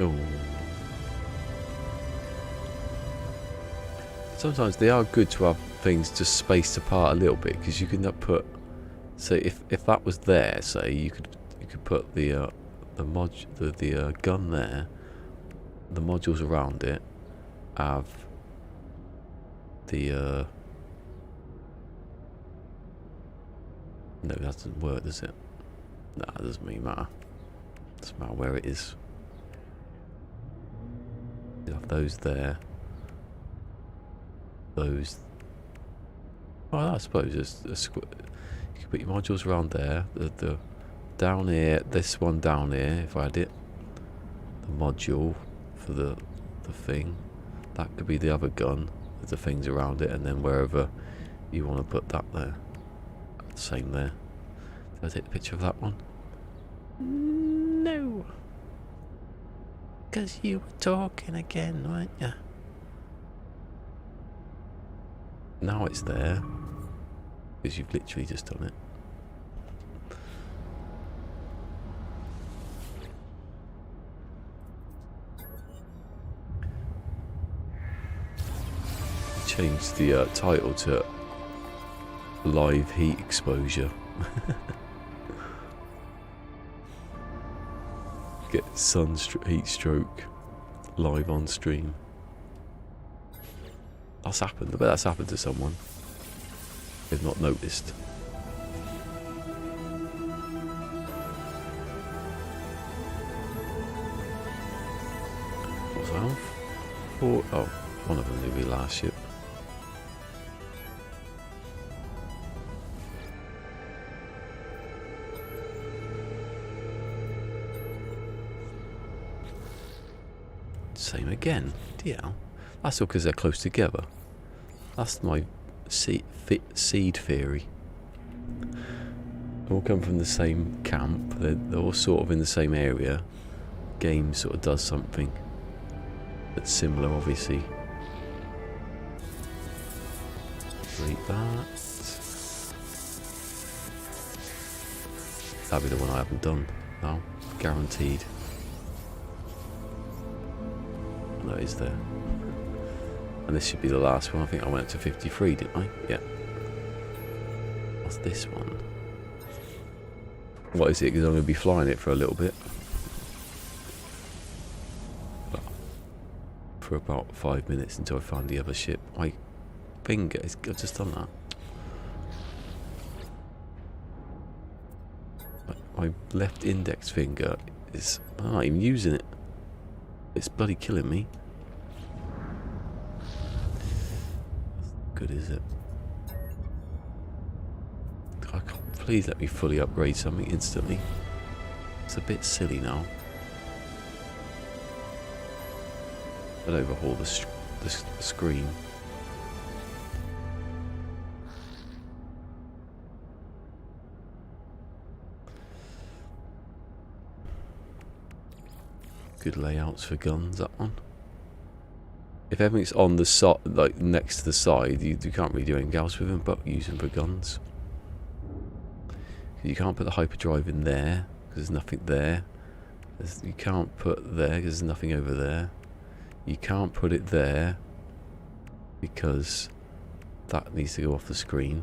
Oh. Sometimes they are good to have things just spaced apart a little bit because you can put, say, if that was there, say you could put the gun there, the modules around it have the no, that doesn't work, does it? Nah, it doesn't really matter. It doesn't matter where it is. You have those there. Those. Well, I suppose you can put your modules around there. The down here, this one down here. If I had it, the module for the thing. That could be the other gun with the things around it, and then wherever you want to put that there. Same there. Did I take the picture of that one? No. Because you were talking again, weren't you? Now it's there. Because you've literally just done it. Change the title to live heat exposure. Get heat stroke live on stream. That's happened. I bet that's happened to someone. They've not noticed. What's that? Oh, one of them will be last ship. Same again. DL. That's all because they're close together. That's my seed theory. They all come from the same camp. They're all sort of in the same area. Game sort of does something that's similar, obviously. Delete that. That'll be the one I haven't done. No, guaranteed. That is there. And this should be the last one. I think I went up to 53, didn't I? Yeah. What's this one? What is it? Because I'm going to be flying it for a little bit. For about 5 minutes until I find the other ship. My finger is... I've just done that. My left index finger is... I'm not even using it. It's bloody killing me. Good, is it? Please let me fully upgrade something instantly. It's a bit silly now. I'll overhaul the screen. Good layouts for guns, that one. If everything's on the side, like next to the side, you can't really do anything else with them but use them for guns. You can't put the hyperdrive in there because there's nothing there. You can't put there because there's nothing over there. You can't put it there because that needs to go off the screen.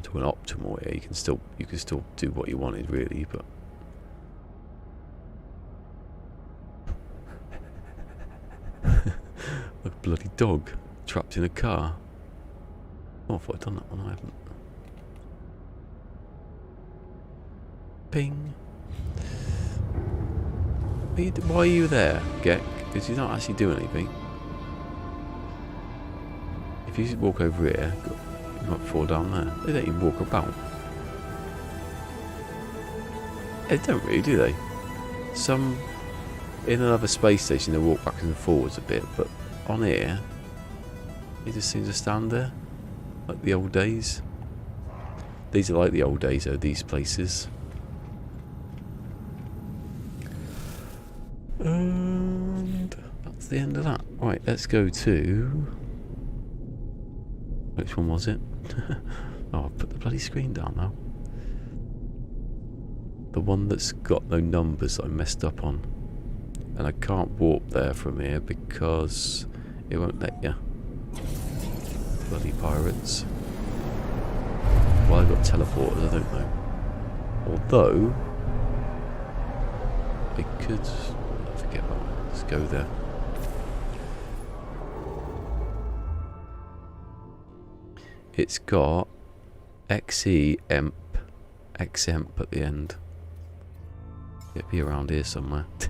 To an optimal here, you can still do what you wanted really, but like a bloody dog trapped in a car. Oh, I thought I'd done that one. I haven't. Ping. Why are you there, Gek? Because you don't actually do anything. If you walk over here, you might fall down there. They don't even walk about. They don't really, do they? Some in another space station they walk backwards and forwards a bit, but on here they just seem to stand there like the old days. These are like the old days though, these places. And that's the end of that. Right, let's go to... Which one was it? Oh, I've put the bloody screen down now. The one that's got no numbers that I messed up on. And I can't warp there from here because it won't let you. Bloody pirates. Well, I've got teleporters, I don't know. Although, I could... forget that one. Let's go there. It's got XEMP at the end. It'll be around here somewhere. I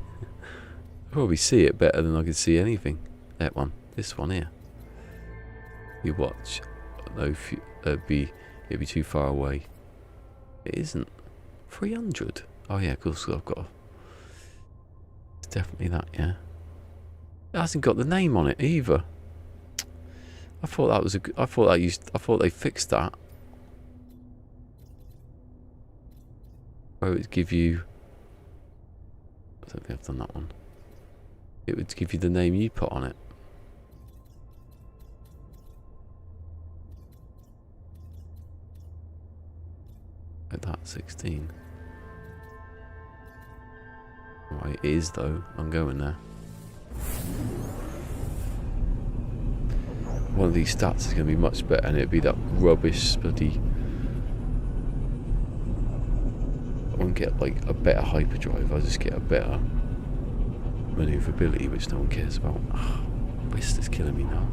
probably see it better than I can see anything. That one. This one here. You watch. No, it'd be too far away. It isn't. 300. Oh yeah, of course I've got. It's definitely that. Yeah. It hasn't got the name on it either. I thought that was I thought they fixed that. Or it would give you. I don't think I've done that one. It would give you the name you put on it. Like that, 16. Right, it is though. I'm going there. One of these stats is going to be much better, and it'd be that rubbish bloody. I won't get like a better hyperdrive. I'll just get a better maneuverability, which no one cares about. Oh, wrist is killing me now.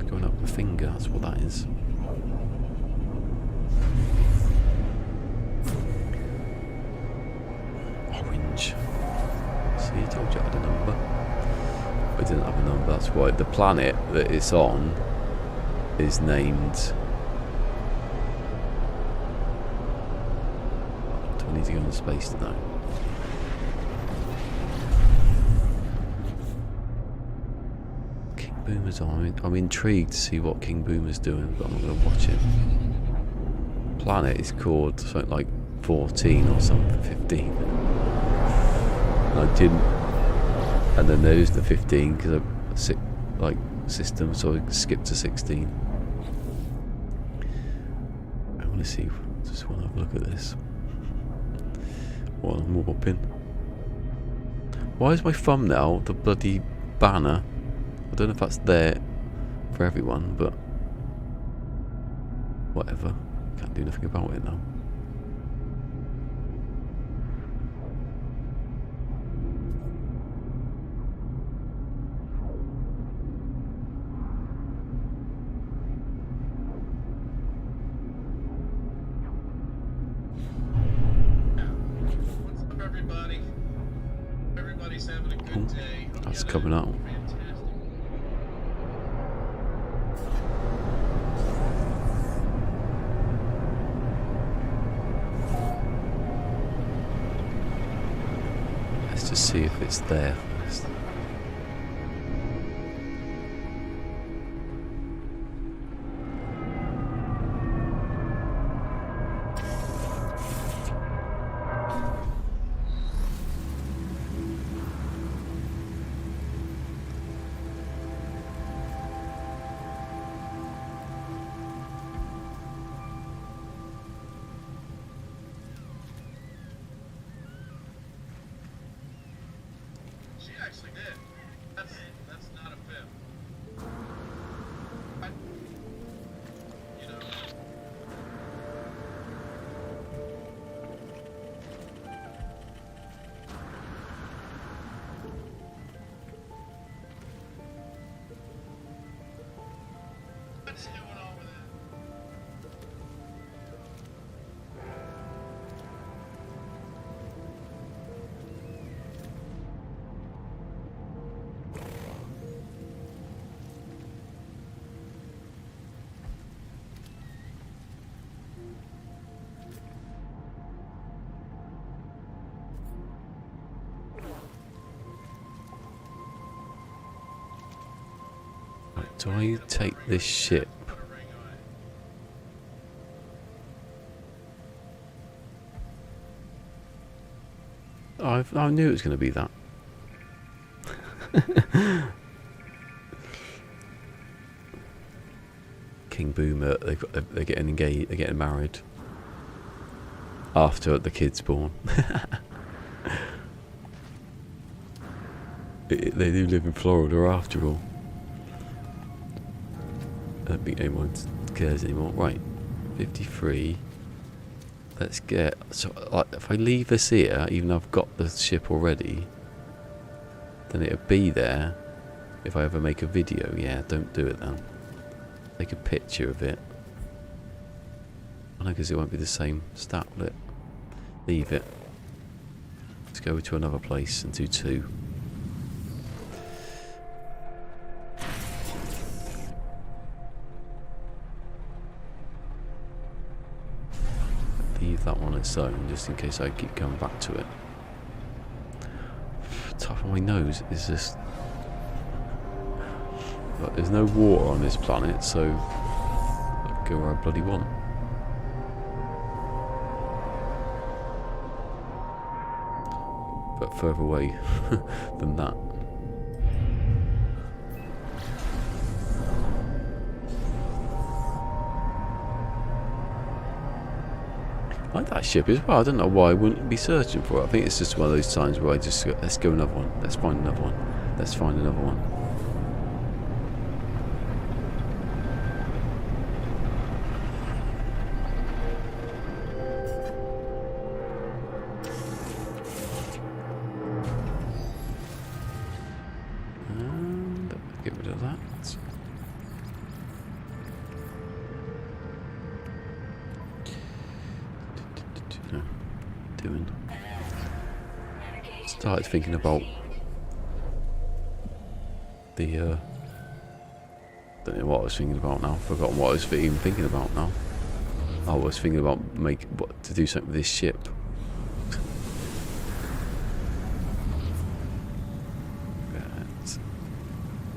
Going up my finger. That's what that is. Orange. See, I told you I had a number. I didn't have a number. That's why the planet that it's on is named. Do I need to go into space to know? King Boomer's on. I'm intrigued to see what King Boomer's doing, but I'm not going to watch it. Planet is called something like 14 or something, 15. And I didn't. And then there's the 15 because I like system, so I skipped to 16. I want to see. Just want to have a look at this while I'm warping. Why is my thumbnail the bloody banner? I don't know if that's there for everyone, but whatever. Can't do nothing about it now. That's coming out. Let's just see if it's there first. Actually did. That's not a fib. You know. What's going on with it? Do I take this ship? I knew it was going to be that. King Boomer, they're getting engaged, they're getting married after the kid's born. They do live in Florida after all. I don't think anyone cares anymore. Right, 53. Let's get. So, like, if I leave this here, even though I've got the ship already, then it'll be there. If I ever make a video, yeah, don't do it then. Take a picture of it. I know, because it won't be the same stat, will it? Leave it. Let's go to another place and do 2. leave that one on its own, just in case I keep coming back to it. Top of my nose is just... But there's no water on this planet, so I'll go where I bloody want. But further away than that. I like that ship as well. I don't know why I wouldn't be searching for it. I think it's just one of those times where I just go, let's go another one. Let's find another one. Let's find another one. And get rid of that. Doing. Started thinking about the don't know what I was thinking about now. Forgotten what I was even thinking about now. I was thinking about to do something with this ship.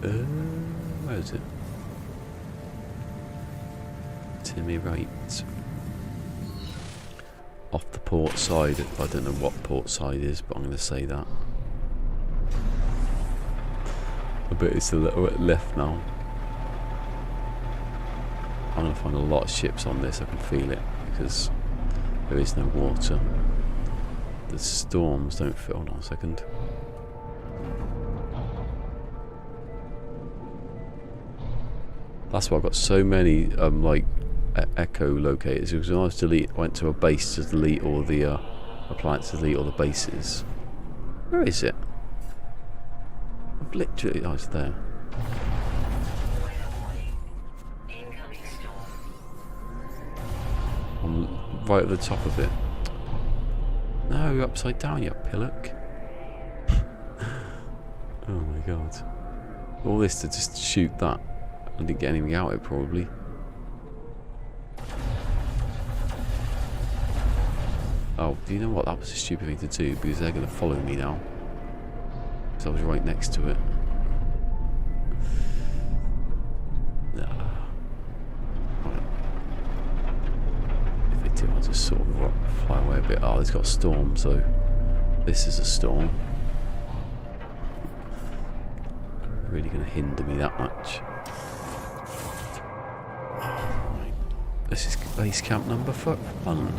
Where is it? To me right. Off the port side. I don't know what port side is, but I'm going to say that. I bet it's a little bit left now. I'm going to find a lot of ships on this, I can feel it, because there is no water. The storms don't feel. Hold on a second. That's why I've got so many like echo locators, because when I was went to a base to delete all the a planet to delete all the bases. Where is it? I've literally, oh, it's there. I'm right at the top of it. No, you're upside down, you pillock. Oh my god. All this to just shoot that. I didn't get anything out of it, probably. Oh, do you know what? That was a stupid thing to do, because they're going to follow me now. Because I was right next to it. No. Right. If they do, I'll just sort of fly away a bit. Oh, it's got a storm, so this is a storm. Really going to hinder me that much. Right. This is base camp number 1.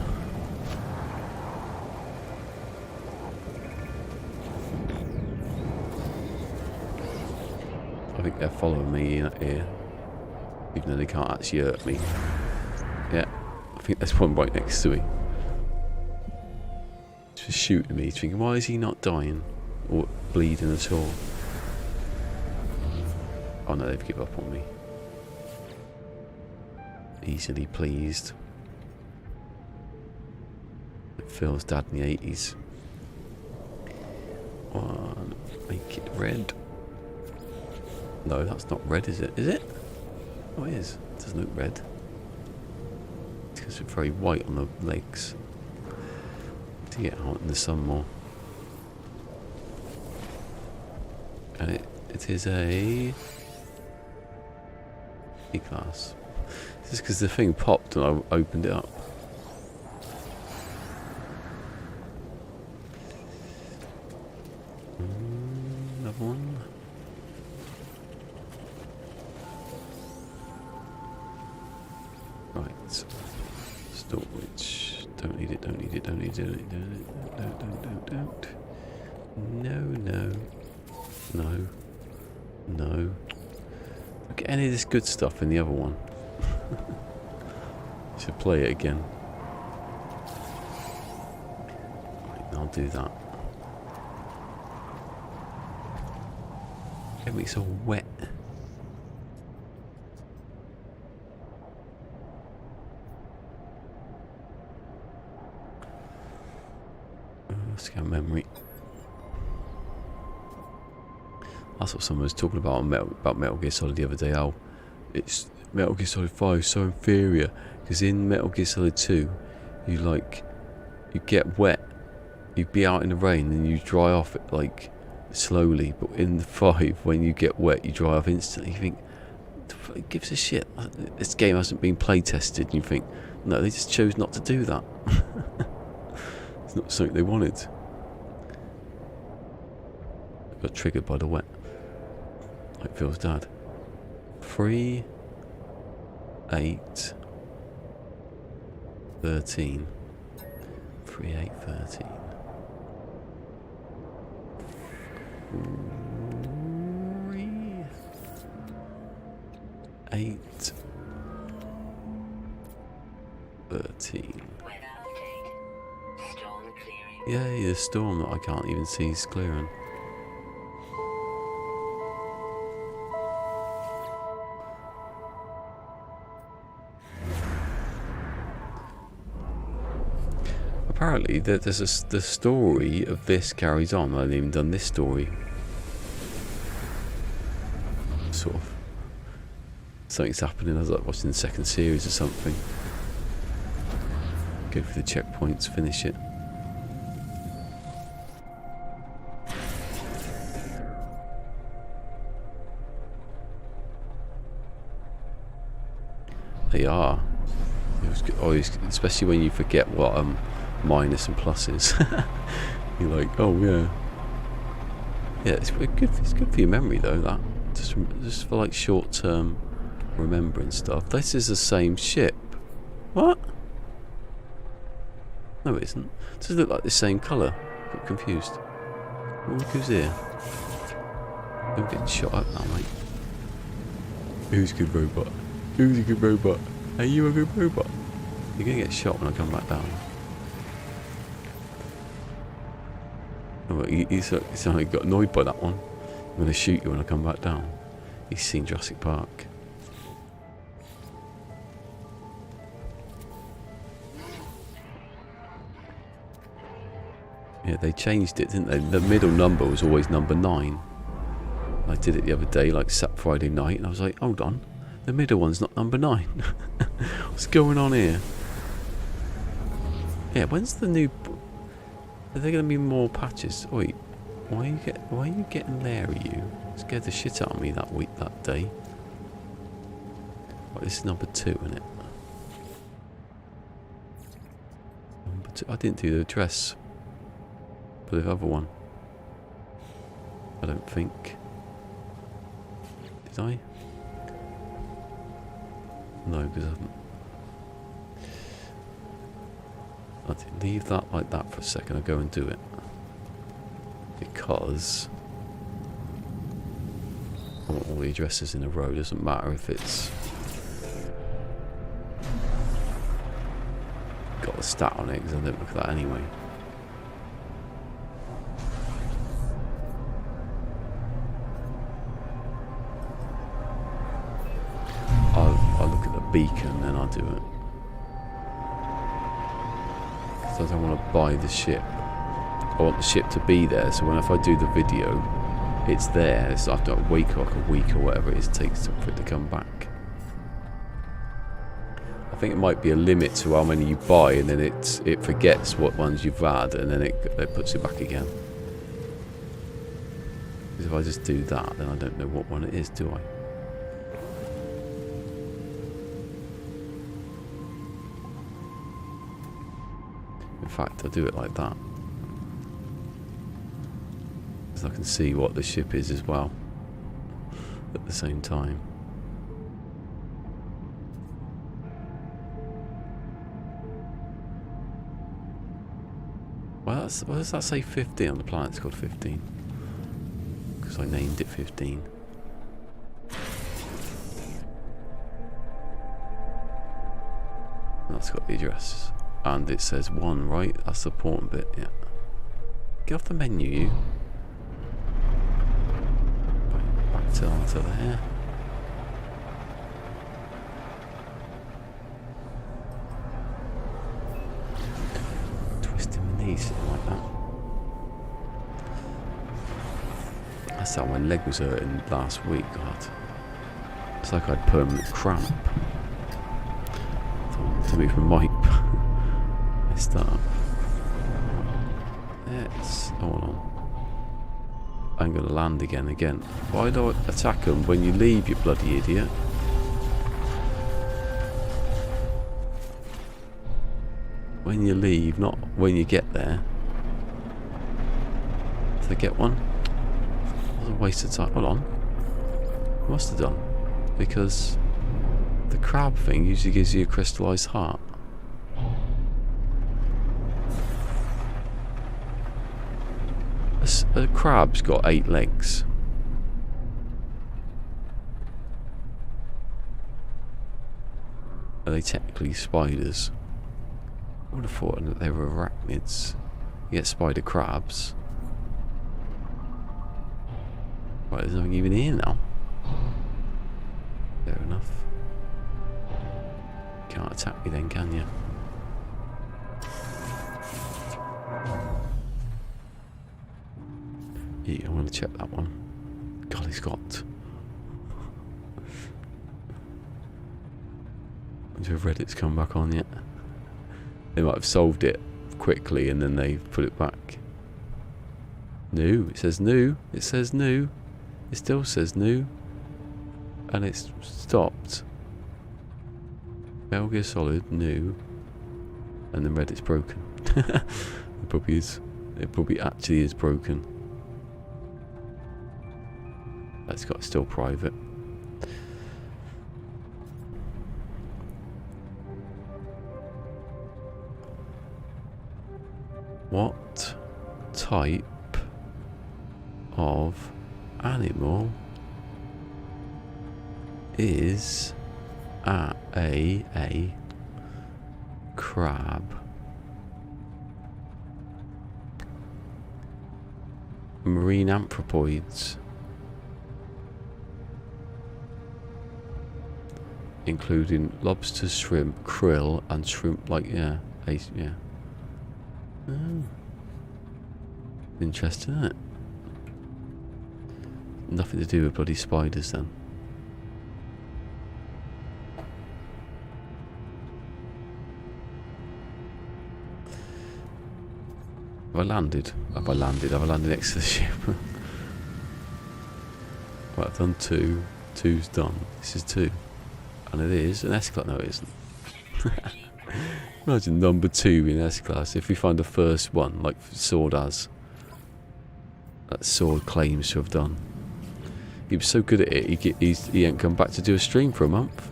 I think they're following me here, even though they can't actually hurt me. Yeah, I think there's one right next to me. Just shooting me, thinking, why is he not dying or bleeding at all? Oh no, they've given up on me. Easily pleased. It feels dad in the 80s. One, make it red. No, that's not red, is it? Is it? Oh, it is. It doesn't look red. It's because it's very white on the legs. To get out in the sun more. And it is a E-class. This is because the thing popped and I opened it up. Another one. Right, storage. Don't need it, don't need it, don't need it, don't. No. Look at any of this good stuff in the other one. Should play it again. Right, I'll do that. Get me so wet. Scan memory. That's what someone was talking about Metal Gear Solid the other day. How it's Metal Gear Solid 5 is so inferior because in Metal Gear Solid 2 you get wet, you'd be out in the rain and you dry off it like slowly, but in the 5 when you get wet you dry off instantly. You think, it gives a shit, this game hasn't been play tested, and you think, no, they just chose not to do that. It's not something they wanted. I got triggered by the wet, like Phil's dad. 3, 8, 13. 3, 8, 13. 3, 8, 13. Yay, the storm that I can't even see is clearing. Apparently, there's the story of this carries on. I haven't even done this story. Sort of. Something's happening. I was like watching the second series or something. Go for the checkpoints, finish it. They are. It was good. Always, especially when you forget what minus and pluses. You're like, oh yeah. Yeah, it's good. It's good for your memory though. That just for like short-term remembering stuff. This is the same ship. What? No, it isn't. It doesn't look like the same colour. Got confused. Oh, look who's here. I'm getting shot up now, mate. Who's a good robot? Who's a good robot? Are you a good robot? You're gonna get shot when I come back down. Oh, he's only got annoyed by that one. I'm gonna shoot you when I come back down. He's seen Jurassic Park. Yeah, they changed it, didn't they? The middle number was always number 9. I did it the other day, like Friday night, and I was like, hold on. The middle one's not number 9. What's going on here? Yeah, when's the new... Are there going to be more patches? Wait, why are you getting there, are you? Scared the shit out of me that day. Right, this is number 2, isn't it? Number 2. I didn't do the address for the other one. I don't think. Did I? No, because I haven't. I'll leave that like that for a second. I'll go and do it. Because I want all the addresses in a row. It doesn't matter if it's got a stat on it, because I don't look at that anyway. I'll look at the beacon, then I'll do it. Because I don't want to buy the ship. I want the ship to be there, so if I do the video, it's there. It's after a week or or whatever it takes for it to come back. I think it might be a limit to how many you buy, and then it forgets what ones you've had, and then it puts it back again. Because if I just do that, then I don't know what one it is, do I? In fact, I'll do it like that. Because I can see what the ship is as well at the same time. Well, what does that say 15 on the planet? It's called 15. Because I named it 15. That's got the address. And it says 1, right? That's the important bit, yeah. Get off the menu, you. Back to onto there. Twisting my knees, something like that. That's how my leg was hurting last week, God. It's like I had permanent cramp. To move my mic. messed up. Let's... hold on. I'm going to land again. Why do I attack them when you leave, you bloody idiot? When you leave, not when you get there. Did I get one? It was a waste of time. Hold on. I must have done. Because the crab thing usually gives you a crystallized heart. A crab's got 8 legs. Are they technically spiders? I would have thought that they were arachnids. You get spider crabs. Right, there's nothing even here now. Fair enough. Can't attack me then, can you? Yeah, I'm going to check that one. God, he's got... I wonder if Reddit's come back on yet. They might have solved it quickly and then they put it back. New. It says new. It says new. It still says new. And it's stopped. Metal Gear Solid, new. And then Reddit's broken. It probably is. It probably actually is broken. That's got still private. What type of animal is a crab? Marine anthropoids, including lobster, shrimp, krill, and shrimp. Like yeah. Oh. Interesting, isn't it? Nothing to do with bloody spiders then. Have I landed? Have I landed? Have I landed next to the ship? Right, I've done 2. 2's done. This is 2. And it is an S-Class. No, it isn't. Imagine number 2 in S-Class. If we find the first one, like Sword has. That Sword claims to have done. He was so good at it, he ain't come back to do a stream for a month.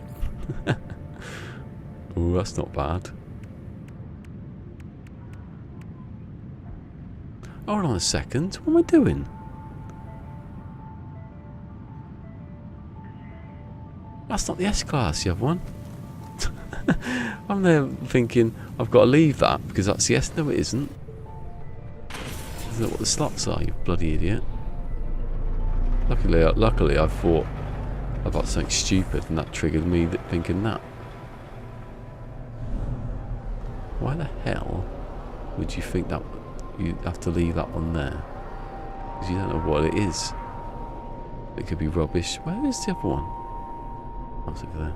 Oh, that's not bad. Hold on a second. What am I doing? That's not the S-Class, you have one. I'm there thinking I've got to leave that because that's the S. No, it isn't. Isn't that what the slots are, you bloody idiot? Luckily, I thought about something stupid and that triggered me thinking that. Why the hell would you think that you have to leave that one there? Because you don't know what it is. It could be rubbish. Where is the other one? Oh, it's over there.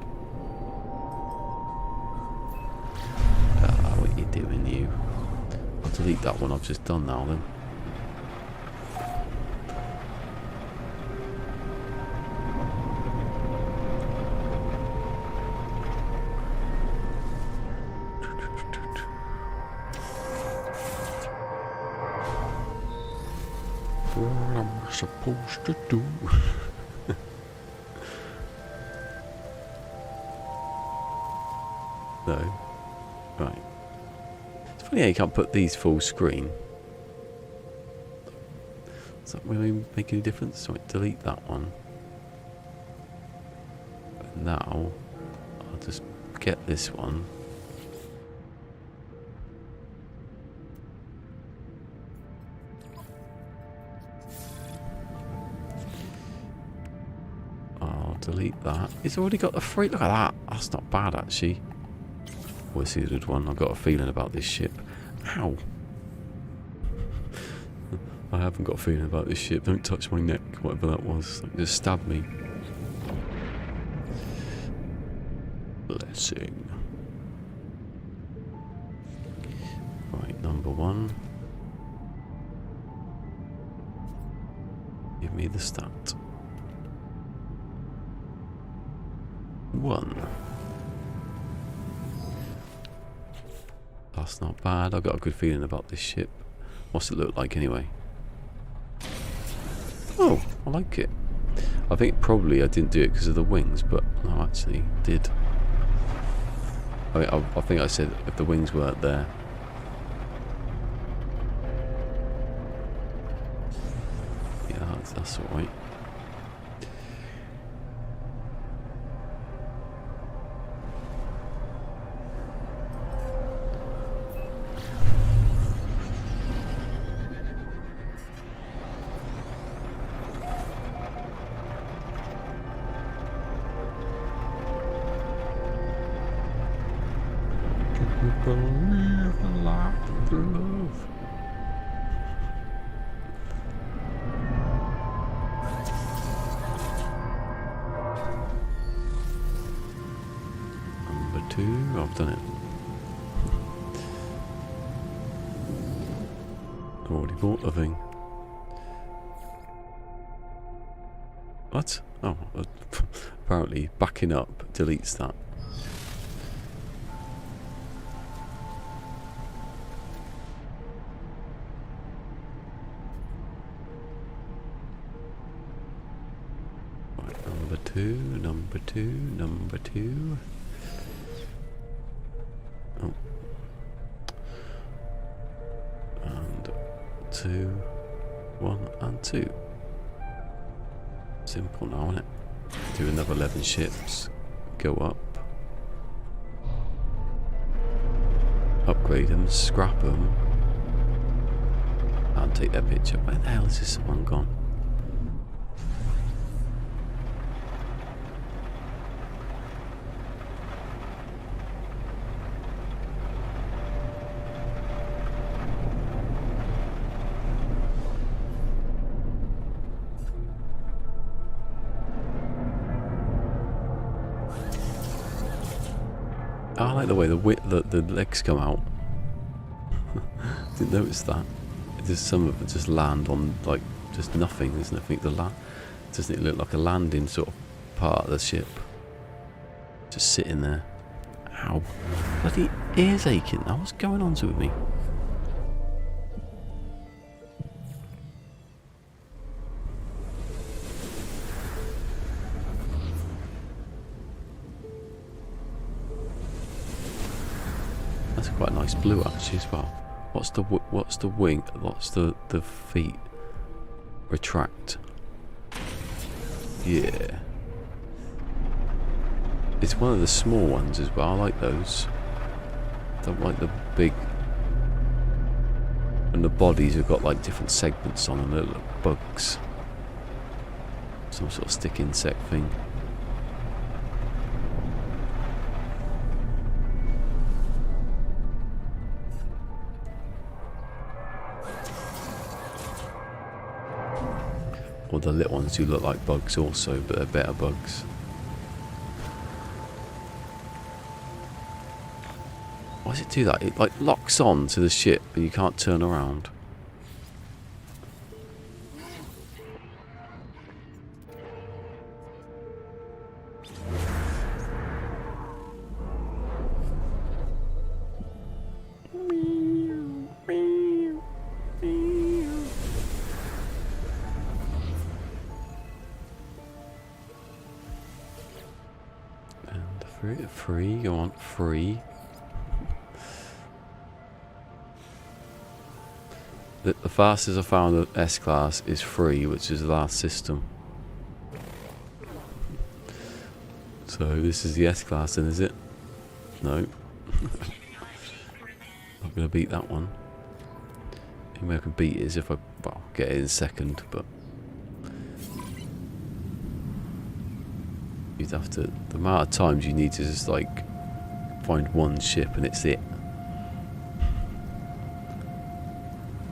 What are you doing, you? I'll delete that one I've just done now then. What am I supposed to do? No. Right. It's funny how you can't put these full screen. Does that really make any difference? So I delete that one. But now I'll just get this one. I'll delete that. It's already got the free. Look at that. That's not bad actually. Always the good one. I've got a feeling about this ship. Ow! I haven't got a feeling about this ship. Don't touch my neck, whatever that was. It just stabbed me. Blessing. Number 1. Give me the stat. 1. That's not bad. I've got a good feeling about this ship. What's it look like anyway? Oh, I like it. I think probably I didn't do it because of the wings, but I actually did. I think I said if the wings weren't there. Yeah, that's alright. Number 2, I've done it. I've already bought the thing. What? Oh, apparently backing up deletes that. Number two. Oh. And 2, 1 and 2. Simple now, isn't it? Do another 11 ships. Go up. Upgrade them, scrap them. And take their picture. Where the hell is this one gone? I like the way the legs come out. Didn't notice that. Just some of it just land on like just nothing. There's nothing to land. Doesn't it look like a landing sort of part of the ship? Just sitting there. Ow! Bloody ears aching. Now what's going on with me? That's quite a nice blue actually as well. What's the wing? What's the feet? Retract. Yeah. It's one of the small ones as well. I like those. Don't like the big. And the bodies have got like different segments on them. They look like bugs. Some sort of stick insect thing. Or the little ones do look like bugs also, but they're better bugs. Why does it do that? It like locks on to the ship, but you can't turn around. Free, go on, free. The fastest I found the S-Class is free, which is the last system. So this is the S-Class then, is it? No. Not going to beat that one. The only way I can beat it is if I get it in second, but you'd have to, the amount of times you need to just like find one ship and it's it.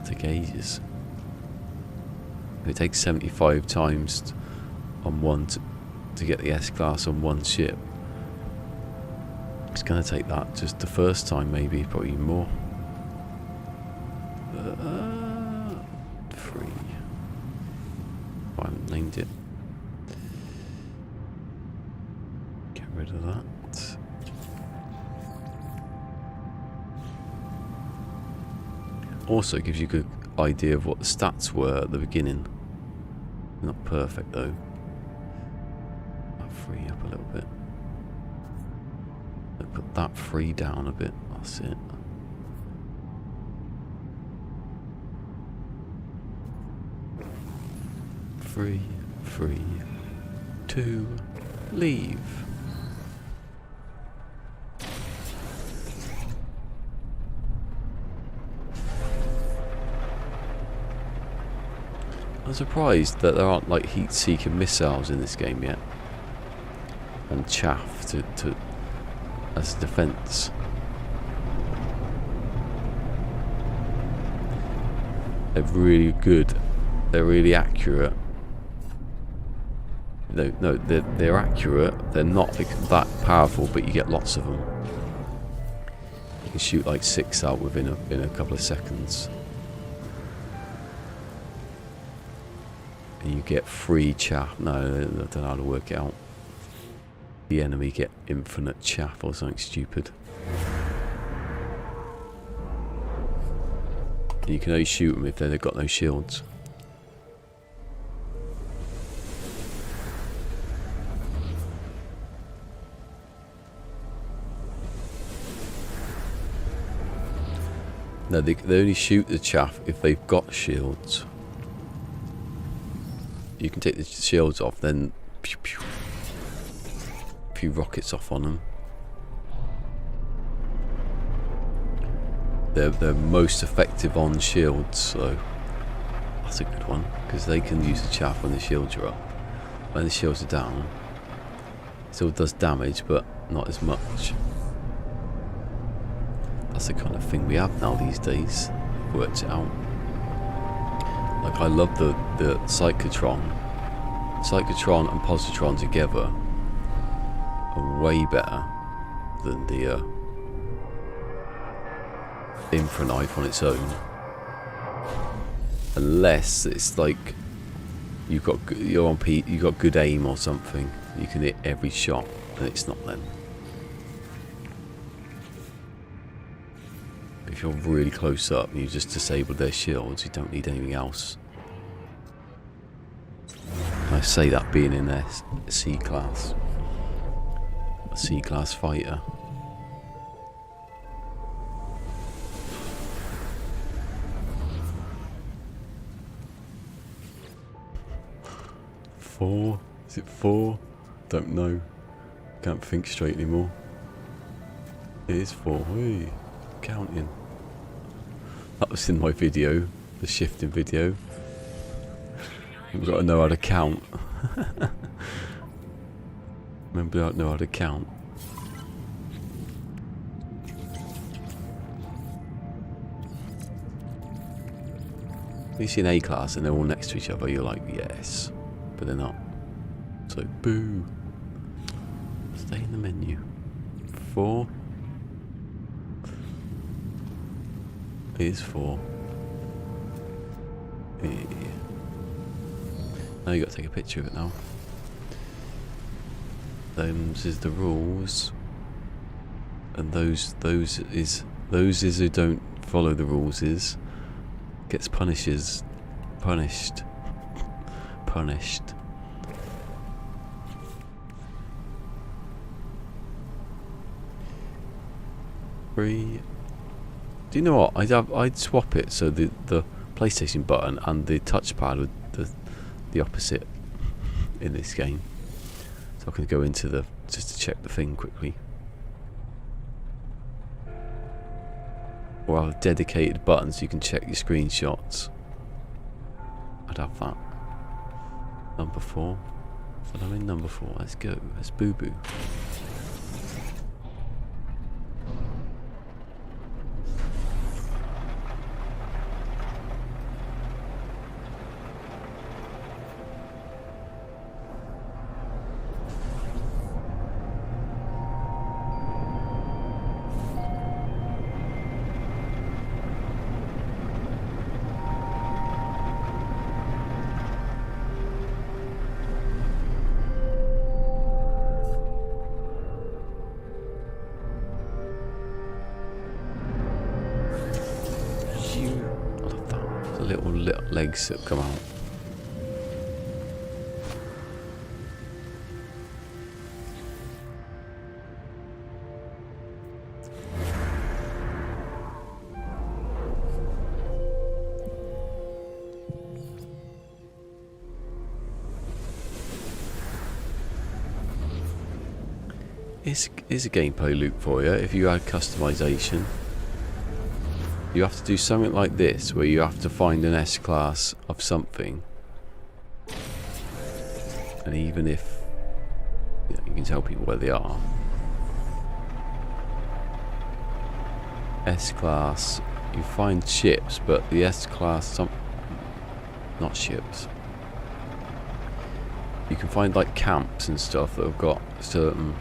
Take ages. If it takes 75 times on one to get the S-Class on one ship, it's going to take that just the first time, maybe, probably more. Free. I haven't named it. Get rid of that. Also gives you a good idea of what the stats were at the beginning. Not perfect though. That free up a little bit. Put that free down a bit. That's it. Free, 2, leave. I'm surprised that there aren't like heat-seeking missiles in this game yet, and chaff to as defense. They're really good. They're really accurate. No, they're accurate. They're not like that powerful, but you get lots of them. You can shoot like 6 out within a couple of seconds. And you get free chaff. No, I don't know how to work it out. The enemy get infinite chaff or something stupid. And you can only shoot them if they've got no shields. No, they only shoot the chaff if they've got shields. You can take the shields off, then pew, pew, a few rockets off on them. They're most effective on shields, so that's a good one, because they can use the chaff when the shields are up. When the shields are down, it still does damage, but not as much. That's the kind of thing we have now these days. Works it out. Like I love the Psychotron. Psychotron and Positron together are way better than the Infraknife on its own. Unless it's like you've got good aim or something. You can hit every shot, and it's not then. If you're really close up and you just disable their shields, you don't need anything else. I say that being in their C-class. A C-class fighter. Four? Is it 4? Don't know. Can't think straight anymore. It is 4. Whee. Counting. That was in my video, the shifting video. We've got to know how to count. Remember how to know how to count. When you see an A class and they're all next to each other, you're like, yes. But they're not. So, boo. Stay in the menu. 4. It is 4. Yeah. Now you got to take a picture of it now. Those is the rules, and those is who don't follow the rules gets punished. Free. Do you know what? I'd swap it so the PlayStation button and the touchpad would the opposite in this game. So I can go into just to check the thing quickly. Or I'll have dedicated buttons so you can check your screenshots. I'd have that. Number 4. But I'm in number 4. Let's go. Let's boo-boo. cute. I love that. The little legs that come out. Here's a gameplay loop for you. If you add customization, you have to do something like this, where you have to find an S-class of something, and even if you can tell people where they are, S-class, you find ships, but the S-class, not ships. You can find like camps and stuff that have got certain,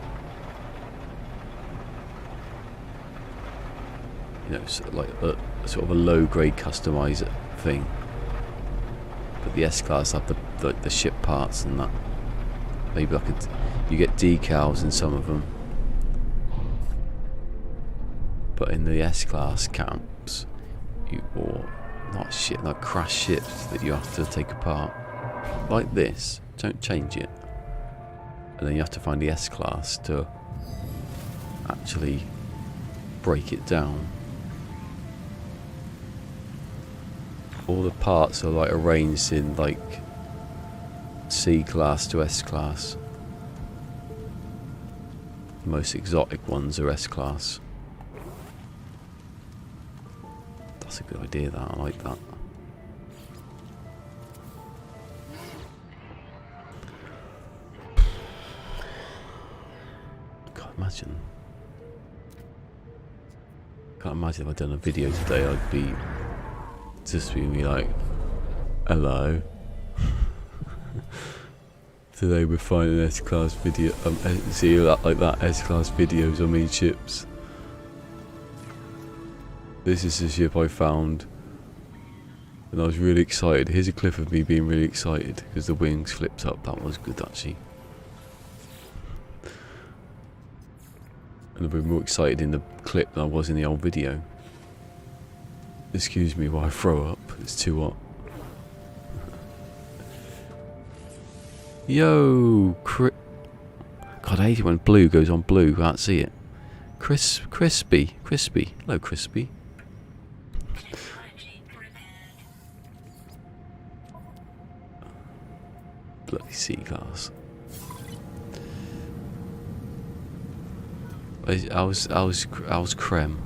you know, sort of like sort of a low-grade customizer thing. But the S-class have the ship parts and that. Maybe like you get decals in some of them. But in the S-class camps, or not crash ships that you have to take apart. Like this, don't change it. And then you have to find the S-class to actually break it down. All the parts are like arranged in like C-class to S-class. The most exotic ones are S-class. That's a good idea, that. I like that. Can't imagine if I'd done a video today, I'd be just be like, hello. Today we're finding S-class video, see that like that, S-class videos on these ships. This is the ship I found, and I was really excited. Here's a clip of me being really excited because the wings flipped up. That was good actually. And I've been more excited in the clip than I was in the old video. Excuse me while I throw up, it's too hot. Yo, God, I hate it when blue goes on blue, can't see it. Crispy. Hello, Crispy. Bloody C-class. I was creme.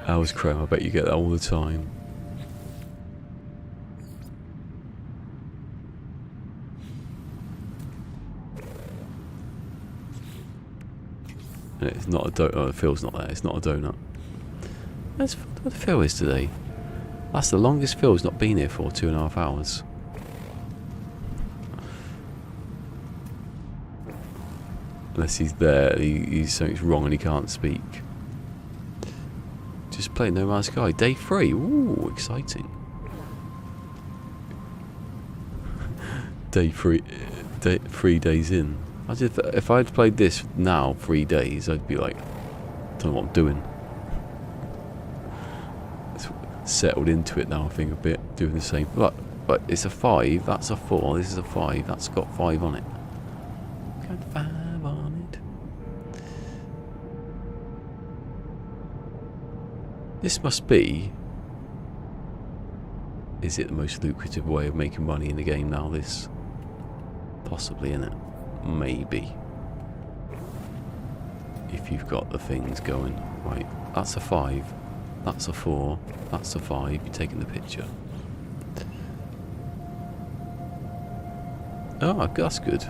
I was creme. I bet you get that all the time. And it's not a donut. Oh, the fill's not there. It's not a donut. That's what the fill is today. That's the longest Phil's not been here for 2.5 hours. Unless he's there, he's something's wrong and he can't speak. Just playing No Man's Sky, day 3. Ooh, exciting. Day 3, 3 days in. If I'd played this now 3 days, I'd be like, don't know what I'm doing. Settled into it now, I think, a bit, doing the same. But it's a 5, that's a 4, this is a 5, that's got 5 on it. Got 5 on it. This must be... Is it the most lucrative way of making money in the game now, this? Possibly, innit? Maybe. If you've got the things going. Right, that's a 5. That's a 4. That's a 5. You're taking the picture. Oh, that's good.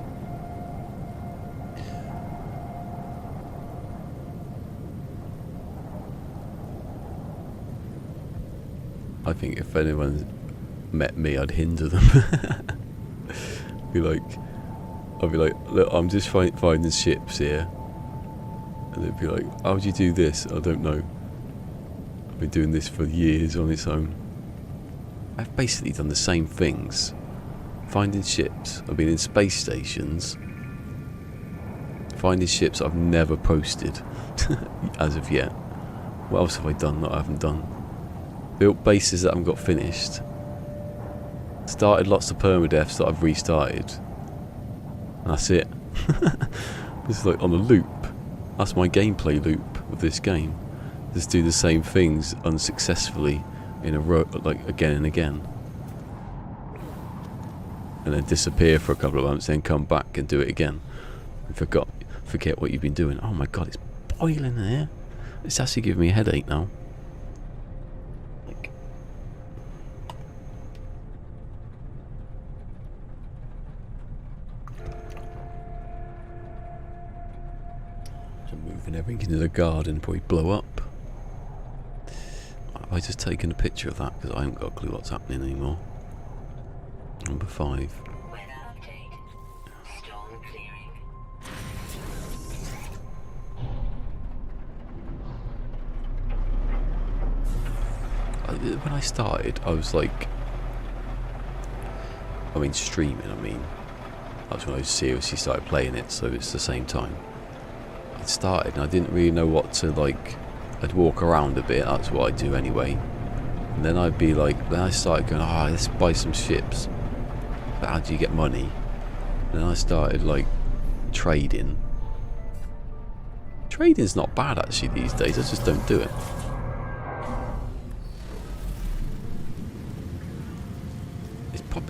I think if anyone met me, I'd hinder them. I'd be like, look, I'm just finding ships here. And they'd be like, how do you do this? I don't know. I've been doing this for years on its own. I've basically done the same things. Finding ships. I've been in space stations. Finding ships I've never posted as of yet. What else have I done that I haven't done? Built bases that I haven't got finished. Started lots of permadeaths that I've restarted. And that's it. This is like on a loop. That's my gameplay loop of this game. Just do the same things unsuccessfully in a row, like again and again. And then disappear for a couple of months, then come back and do it again. And forget what you've been doing. Oh my god, it's boiling in here. It's actually giving me a headache now. Like, so moving everything into the garden, probably blow up. Have I just taken a picture of that because I haven't got a clue what's happening anymore? Number 5. When I started, I was like, I mean streaming, that's when I seriously started playing it, so it's the same time. I started and I didn't really know what to like. I'd walk around a bit, that's what I do anyway. And then I'd be like, then I started going, let's buy some ships. But how do you get money? And then I started like trading. Trading's not bad actually these days, I just don't do it.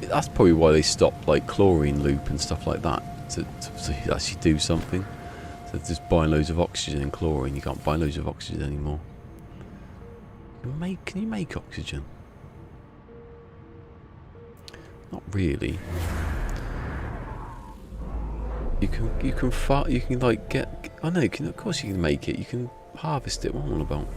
That's probably why they stopped like chlorine loop and stuff like that, to actually do something. So just buying loads of oxygen and chlorine, you can't buy loads of oxygen anymore. Can you make oxygen? Not really. You can like get. I know. Of course you can make it. You can harvest it. What am I on about?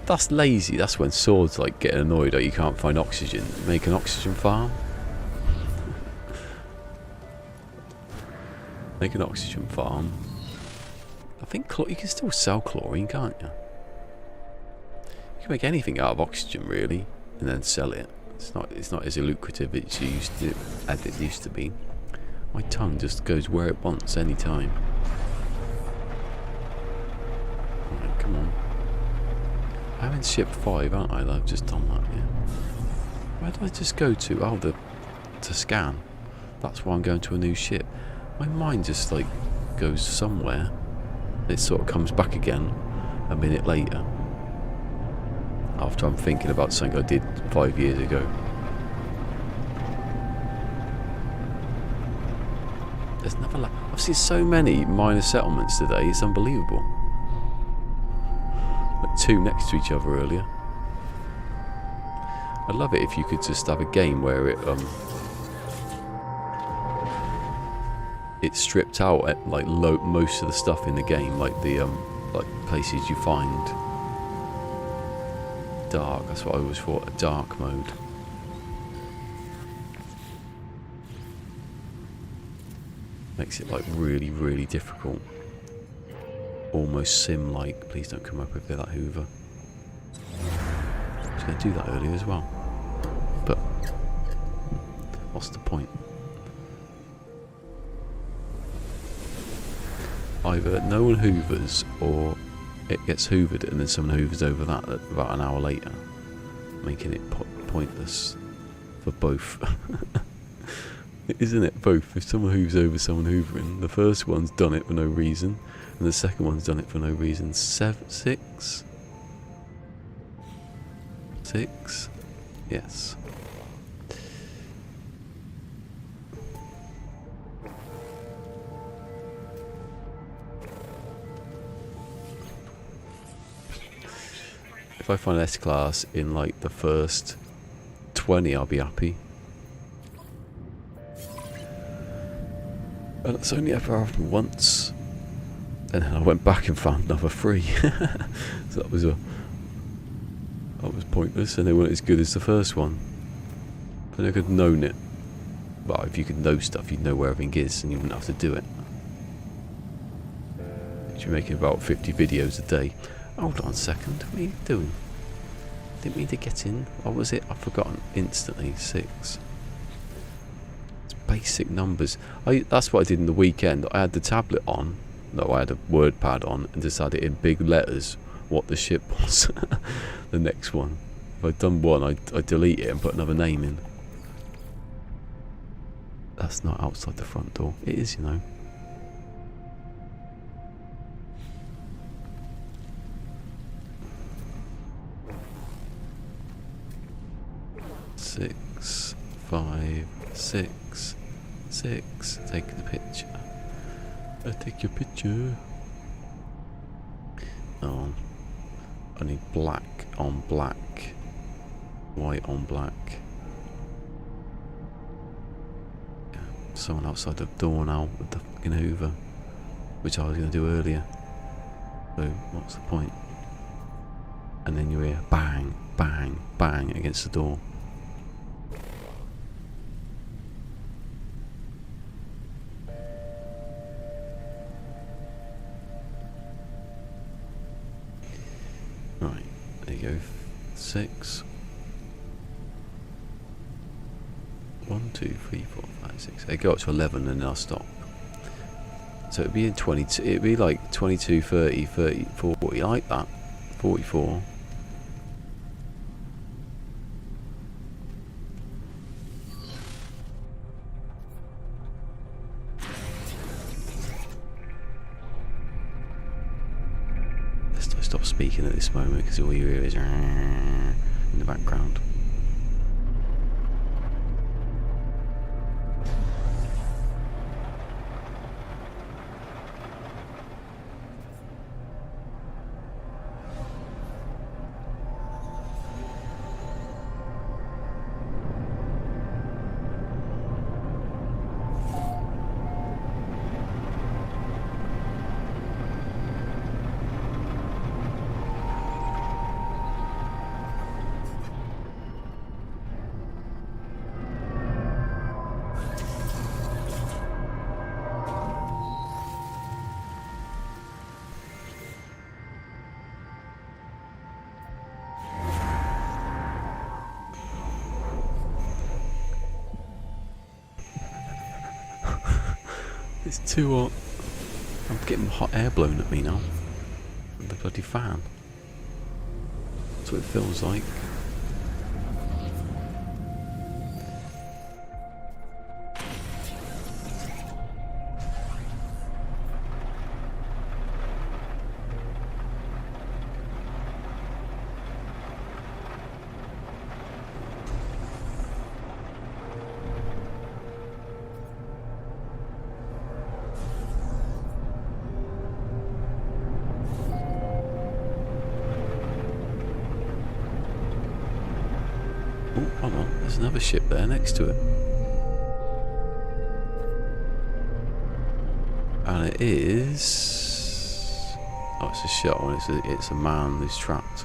That's lazy. That's when swords like get annoyed that you can't find oxygen. Make an oxygen farm. Make an oxygen farm. I think you can still sell chlorine, can't you? You can make anything out of oxygen really, and then sell it. It's not as lucrative as it used to be. My tongue just goes where it wants any time. Alright, come on. I'm in ship 5, aren't I? I've just done that, yeah. Where do I just go to? Oh, to scan. That's why I'm going to a new ship. My mind just like goes somewhere. It sort of comes back again a minute later. After I'm thinking about something I did 5 years ago. There's another I've seen so many minor settlements today, it's unbelievable. Like 2 next to each other earlier. I'd love it if you could just have a game where it stripped out at like most of the stuff in the game, like the like places you find. Dark, that's what I always thought, a dark mode. Makes it like really, really difficult. Almost sim-like. Please don't come up with that Hoover. I was going to do that earlier as well. But what's the point? Either no one hoovers or it gets hoovered and then someone hoovers over that about an hour later, making it pointless for both. Isn't it both? If someone hoovers over someone hoovering, the first one's done it for no reason and the second one's done it for no reason. 6? Yes. If I find S-Class in like the first 20, I'll be happy. And it's only ever happened once. And then I went back and found another 3. So that was pointless, and they weren't as good as the first one. But I could have known it. But if you could know stuff, you'd know where everything is, and you wouldn't have to do it. You're making about 50 videos a day. Hold on a second, what are you doing? Didn't mean to get in. What was it? I've forgotten instantly. 6. It's basic numbers. That's what I did in the weekend. I had the tablet on, no, I had a word pad on and decided in big letters what the ship was. The next one. If I'd done one, I'd delete it and put another name in. That's not outside the front door. It is, you know. Six, 5, 6, 6. Take the picture. Take your picture. Oh, I need black on black, white on black. Yeah, someone outside the door now with the fucking Hoover, which I was going to do earlier. So what's the point? And then you hear bang, bang, bang against the door. Right, there you go. 6. 1, 2, 3, 4, 5, 6. They go up to 11 and then I'll stop. So it'd be in 22. It'd be like 22, 30, 30, 40, like that. 44. Stop speaking at this moment because all you hear is in the background. It's too hot. I'm getting hot air blown at me now. With the bloody fan. That's what it feels like. Oh, hold on, there's another ship there next to it. And it is... oh, it's a shuttle and it's a man who's trapped.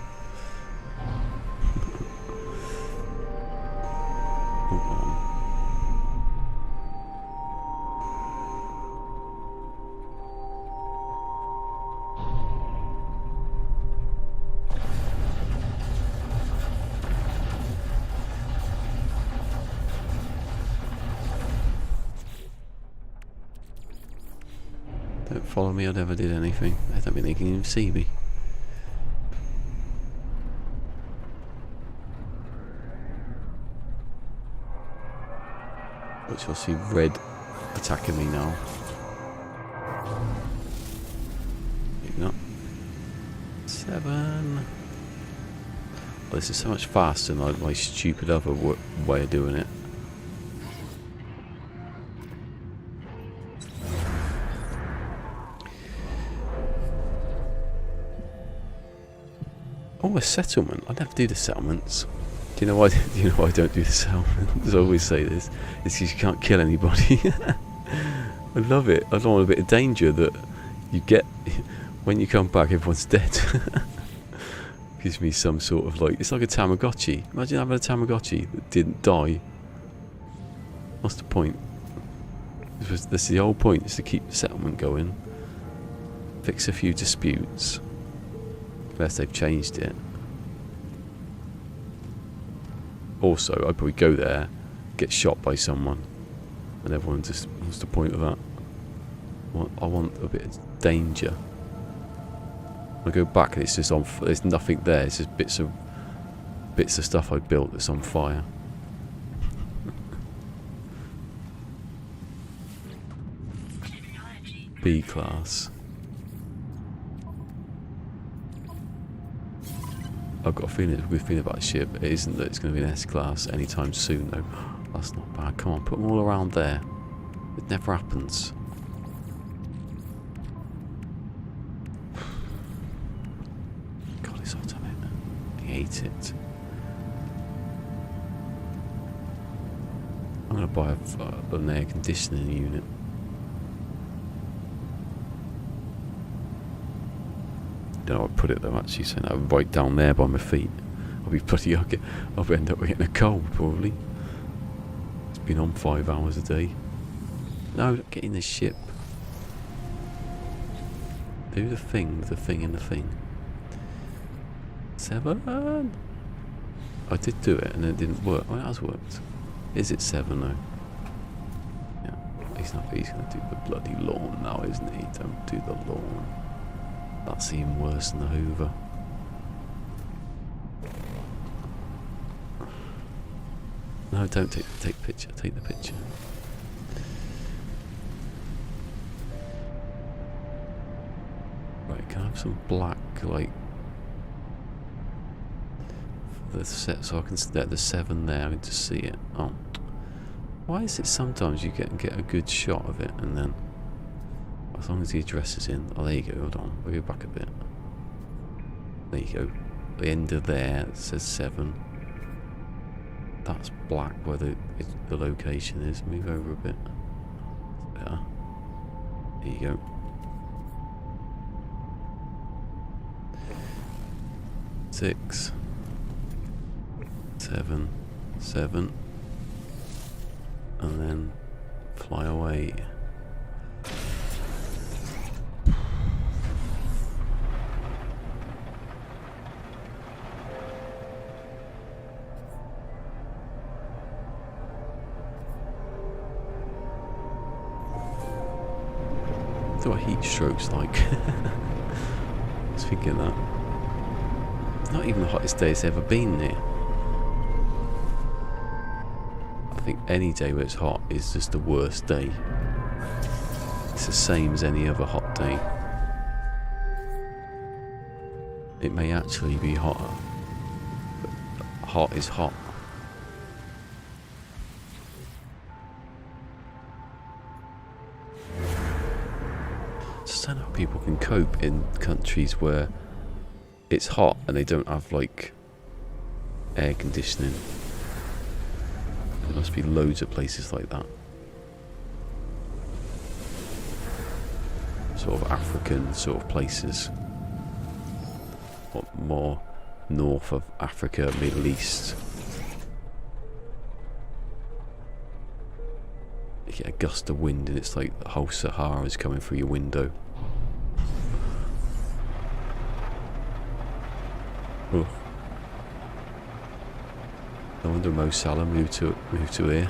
Don't follow me, I never did anything. I don't think they can even see me. Which I see red attacking me now. Maybe not. 7. Oh, this is so much faster than my stupid other way of doing it. Oh, a settlement. I never do the settlements. Do you know why? Do you know why I don't do the settlements? I always say this. It's because you can't kill anybody. I love it. I don't want a bit of danger that you get when you come back. Everyone's dead. Gives me some sort of like, it's like a Tamagotchi. Imagine having a Tamagotchi that didn't die. What's the point? This is the whole point. Is to keep the settlement going. Fix a few disputes. Unless they've changed it. Also, I'd probably go there, get shot by someone, and everyone just, what's the point of that? I want a bit of danger. I go back and it's just on. There's nothing there. It's just bits of stuff I built that's on fire. B class. I've got a good feeling about the ship. It isn't that it's going to be an S class anytime soon though. That's not bad. Come on, put them all around there. It never happens. God, it's hot on it. I hate it. I'm going to buy an air conditioning unit. I don't know where I put it though, actually, so now right down there by my feet. I'll end up getting a cold probably. It's been on 5 hours a day. No, don't get in the ship. Do the thing and the thing. 7. I did do it and it didn't work. Oh, it has worked. Is it 7 though? Yeah. He's gonna do the bloody lawn now, isn't he? Don't do the lawn. That's even worse than the Hoover. No, don't take the picture. Take the picture. Right, can I have some black, like, for the set, so I can set the 7 there and to see it. Oh, why is it sometimes you get a good shot of it and then, as long as the address is in. Oh, there you go. Hold on. We'll go back a bit. There you go. The end of there it says 7. That's black where the location is. Move over a bit. That's better. There you go. 6, 7, 7, and then fly away. What heat strokes like. I was thinking that. It's not even the hottest day it's ever been here. I think any day where it's hot is just the worst day. It's the same as any other hot day. It may actually be hotter, but hot is hot. I don't know how people can cope in countries where it's hot and they don't have like air conditioning. There must be loads of places like that. Sort of African sort of places. Or more north of Africa, Middle East. You get a gust of wind and it's like the whole Sahara is coming through your window. Oh. No wonder Mo Salah moved to here.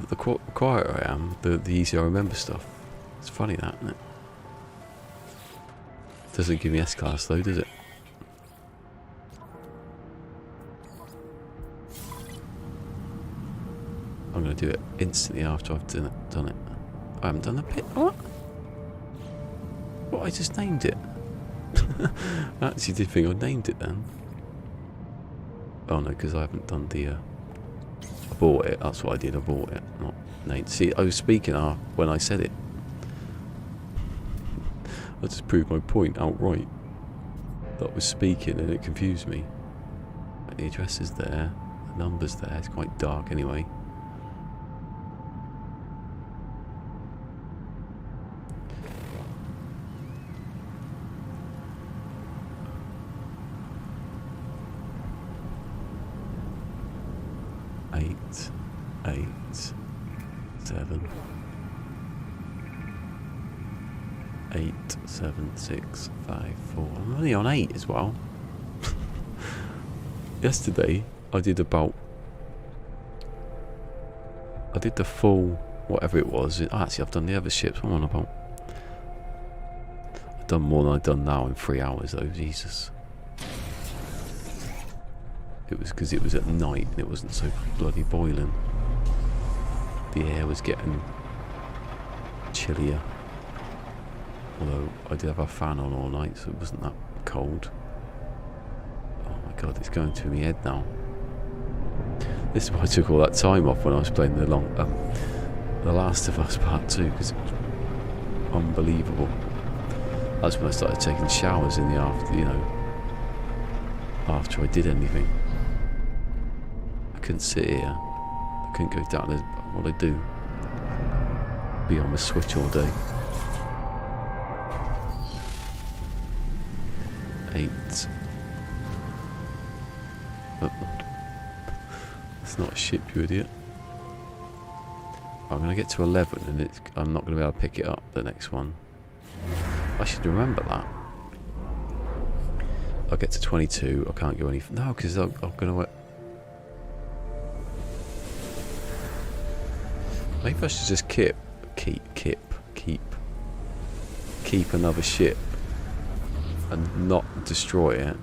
The quieter I am, the easier I remember stuff. It's funny that, isn't it? Doesn't give me S-class though, does it? I'm going to do it instantly after I've done it. I haven't done the pit. What? I just named it. I actually did think I named it then. Oh no, because I haven't done the... I bought it, that's what I did, I bought it, not named. See, I was speaking when I said it. I just proved my point outright. That I was speaking and it confused me. The address is there, the number's there, it's quite dark anyway. Eight, 7, 6, 5, 4. I'm only on 8 as well. Yesterday I did the full whatever it was. Actually, I've done the other ships. What am I on about? I've done more than I've done now in 3 hours though. Jesus. It was because it was at night and it wasn't so bloody boiling. The air was getting chillier. Although I did have a fan on all night, so it wasn't that cold. Oh my god, it's going through my head now. This is why I took all that time off when I was playing The Last of Us Part 2, because it was unbelievable. That's when I started taking showers in the after I did anything. I couldn't sit here. I couldn't go down there. What I do? Be on the Switch all day. 8. Oh. It's not a ship, you idiot. I'm going to get to 11 and I'm not going to be able to pick it up, the next one. I should remember that. I'll get to 22, I can't go any... No, because I'm going to... Maybe I should just keep another ship and not destroy it.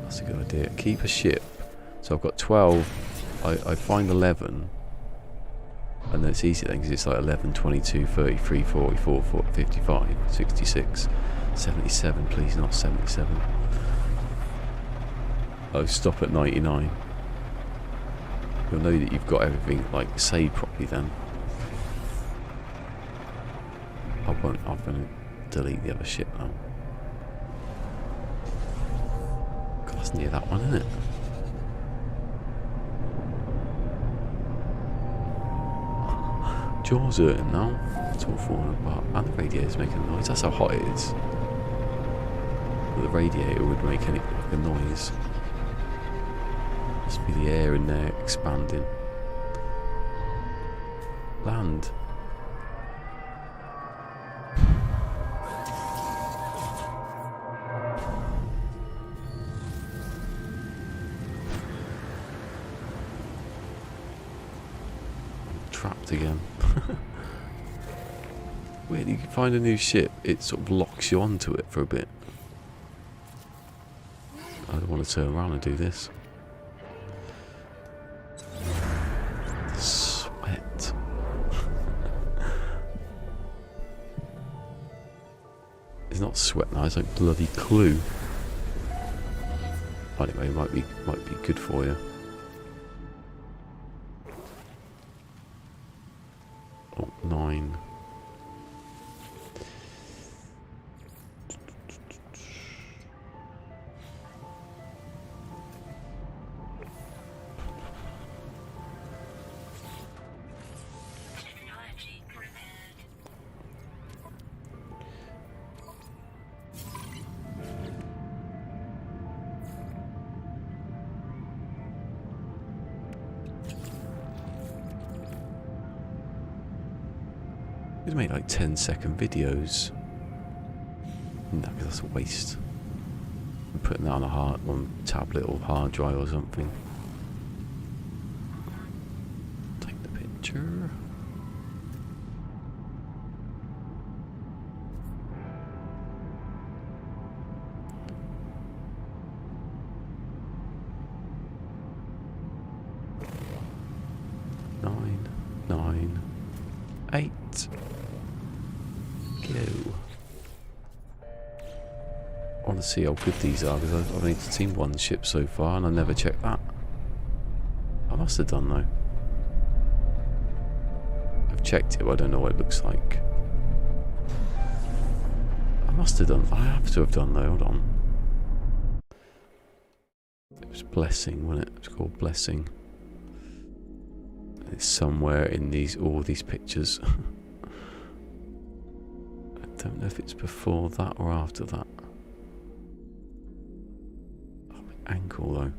That's a good idea. Keep a ship. So I've got 12. I find 11. And then it's easy then because it's like 11, 22, 33, 44, 55, 66, 77. Please not 77. Oh, stop at 99. You'll know that you've got everything like saved properly then. I'm going to delete the other ship now. God, that's near that one, isn't it? Jaws hurting now. It's all falling apart. And the radiator's making a noise. That's how hot it is. But the radiator would make any like a noise. Must be the air in there expanding. Land. Trapped again. When you find a new ship, it sort of locks you onto it for a bit. I don't want to turn around and do this. Sweat. It's not sweat now, it's like bloody glue. Anyway, it might be good for you. Oh, 9. We'd make like 10-second videos. No, because that's a waste. I'm putting that on on tablet or hard drive or something. Take the picture. 8. Go. I want to see how good these are because I've only seen one ship so far and I never checked that. I must have done though. I've checked it but I don't know what it looks like. I must have done. I have to have done though. Hold on. It was Blessing, wasn't it? It was called Blessing. It's somewhere in all these pictures. I don't know if it's before that or after that. Oh, my ankle though.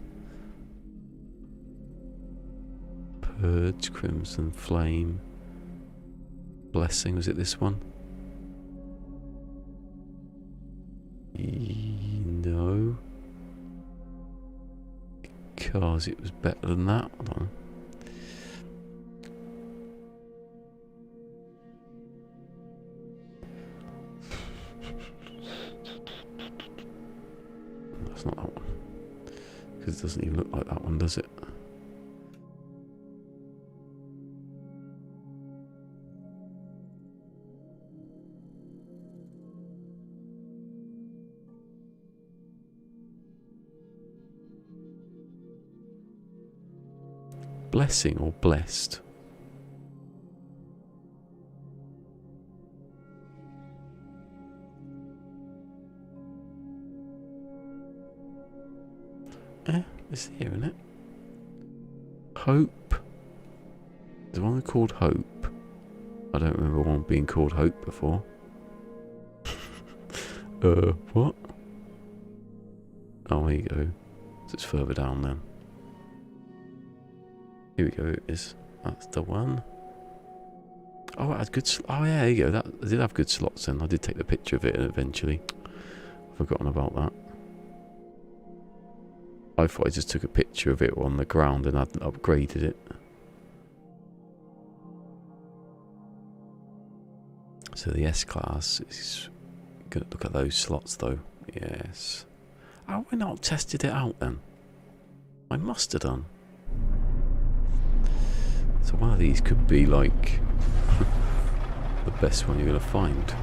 Purge, Crimson Flame, Blessing. Was it this one? No. Because it was better than that. Hold on. That's not that one. Because it doesn't even look like that one, does it? Blessing or blessed? It's here, isn't it? Hope. There's one called Hope. I don't remember one being called Hope before. What? Oh, there you go. So it's further down then. Here we go, it is. That's the one. Oh, it had good oh yeah, there you go. That I did have good slots then. I did take the picture of it eventually. Forgotten about that. I thought I just took a picture of it on the ground and hadn't upgraded it. So the S-Class is gonna look at those slots though. Yes. Oh, why not tested it out then? I must have done. So one of these could be like the best one you're going to find.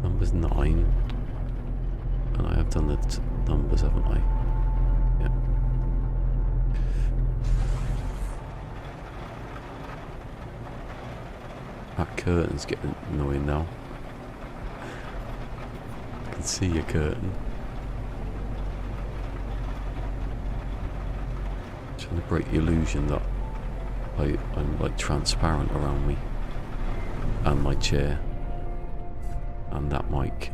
Number's 9. And I have done the numbers, haven't I? Yeah. That curtain's getting annoying now. I can see your curtain. Trying to break the illusion that I'm like transparent around me and my chair and that mic.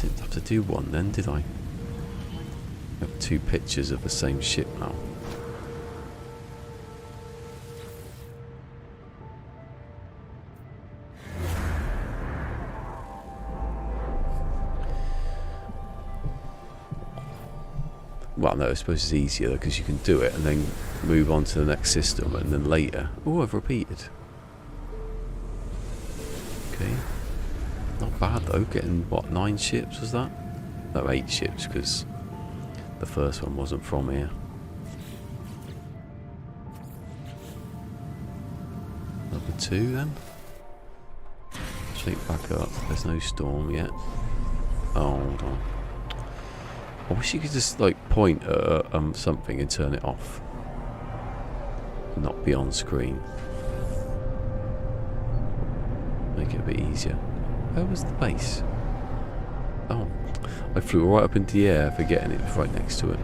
Didn't have to do one then, did I? I have 2 pictures of the same ship now. Well, no, I suppose it's easier because you can do it and then move on to the next system and then later. Oh, I've repeated. Okay. Not bad though, getting what, 9 ships was that? No, 8 ships because the first one wasn't from here. Number 2 then. Shake back up, there's no storm yet. Oh, hold on. I wish you could just like point at something and turn it off. Not be on screen. Make it a bit easier. Where was the base? Oh, I flew right up into the air forgetting it was right next to it.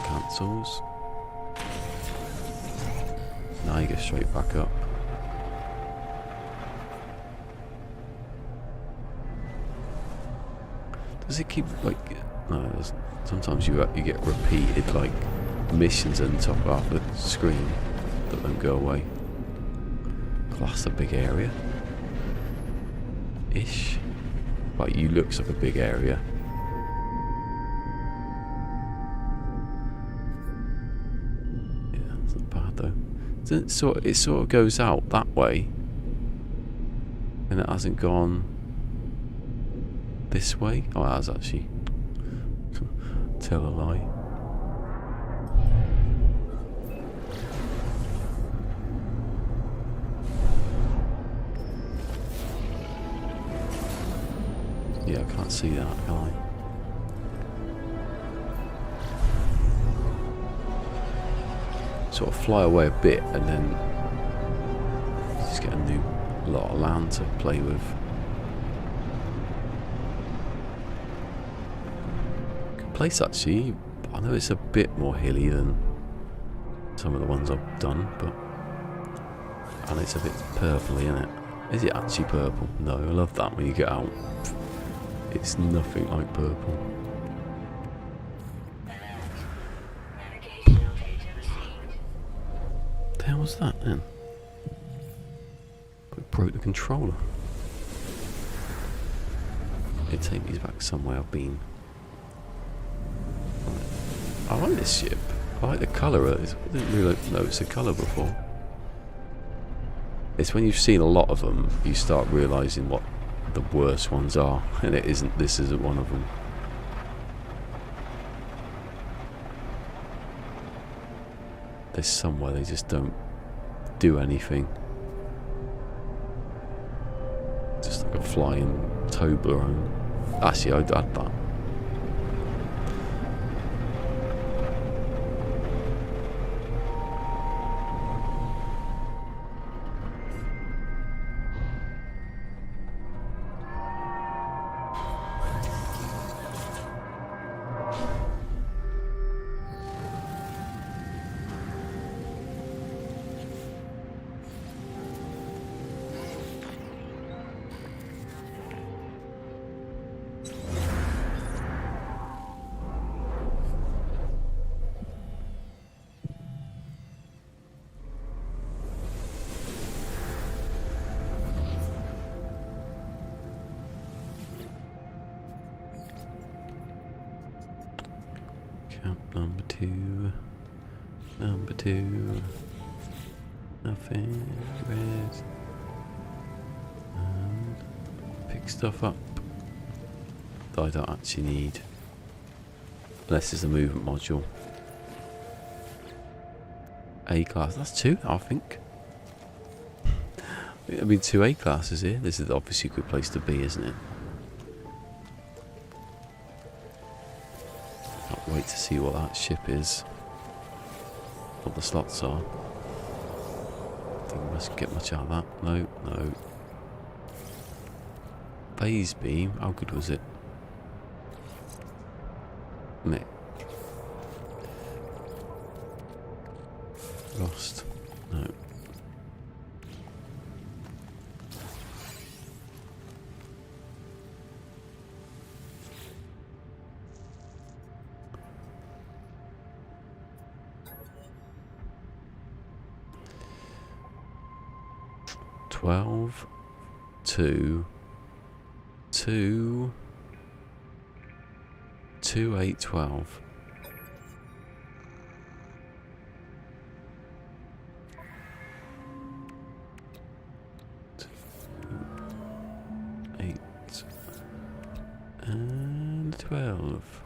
Cancels. Now you go straight back up. Does it keep like? No, it doesn't. Sometimes you get repeated like missions on top of the screen that don't go away. Well, that's a big area. Ish. Well, you looks like a big area. Yeah, it's not bad though. It sort of goes out that way, and it hasn't gone this way. Oh, it has actually. Tell a lie. Yeah, I can't see that, can I? Sort of fly away a bit and then just get a new lot of land to play with. Good place actually. I know it's a bit more hilly than some of the ones I've done, but and it's a bit purpley, isn't it? Is it actually purple? No, I love that when you get out. It's nothing like purple. The hell was that then? We broke the controller. It'd take me back somewhere I've been. I like this ship. I like the colour. I didn't really notice the colour before. It's when you've seen a lot of them, you start realising what the worst ones are, and this isn't one of them. There's some where they just don't do anything. Just like a flying Toblerone. Actually, I'd add that. Number two, nothing, red, and pick stuff up that I don't actually need, unless it's a movement module. A class, that's two, I think. I mean, two A classes here. This is obviously a good place to be, isn't it? Can't wait to see what that ship is. What the slots are. Think we must get much out of that. No, no. Phase beam, how good was it? Meh. Lost. No. Two, 8, 12. And 12.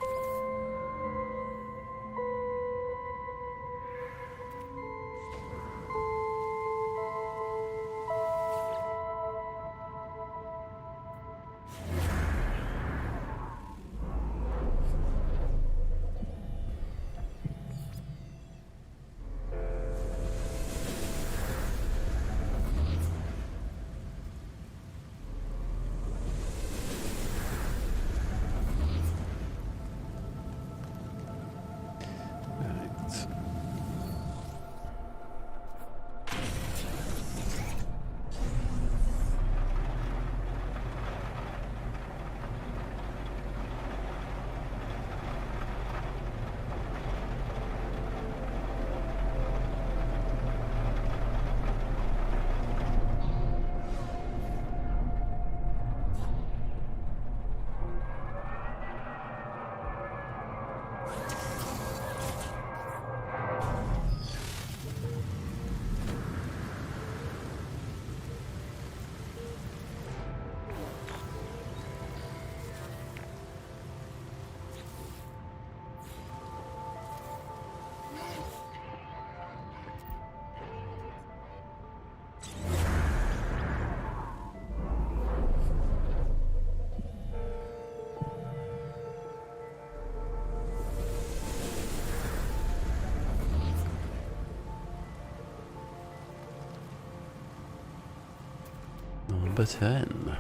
Number 10.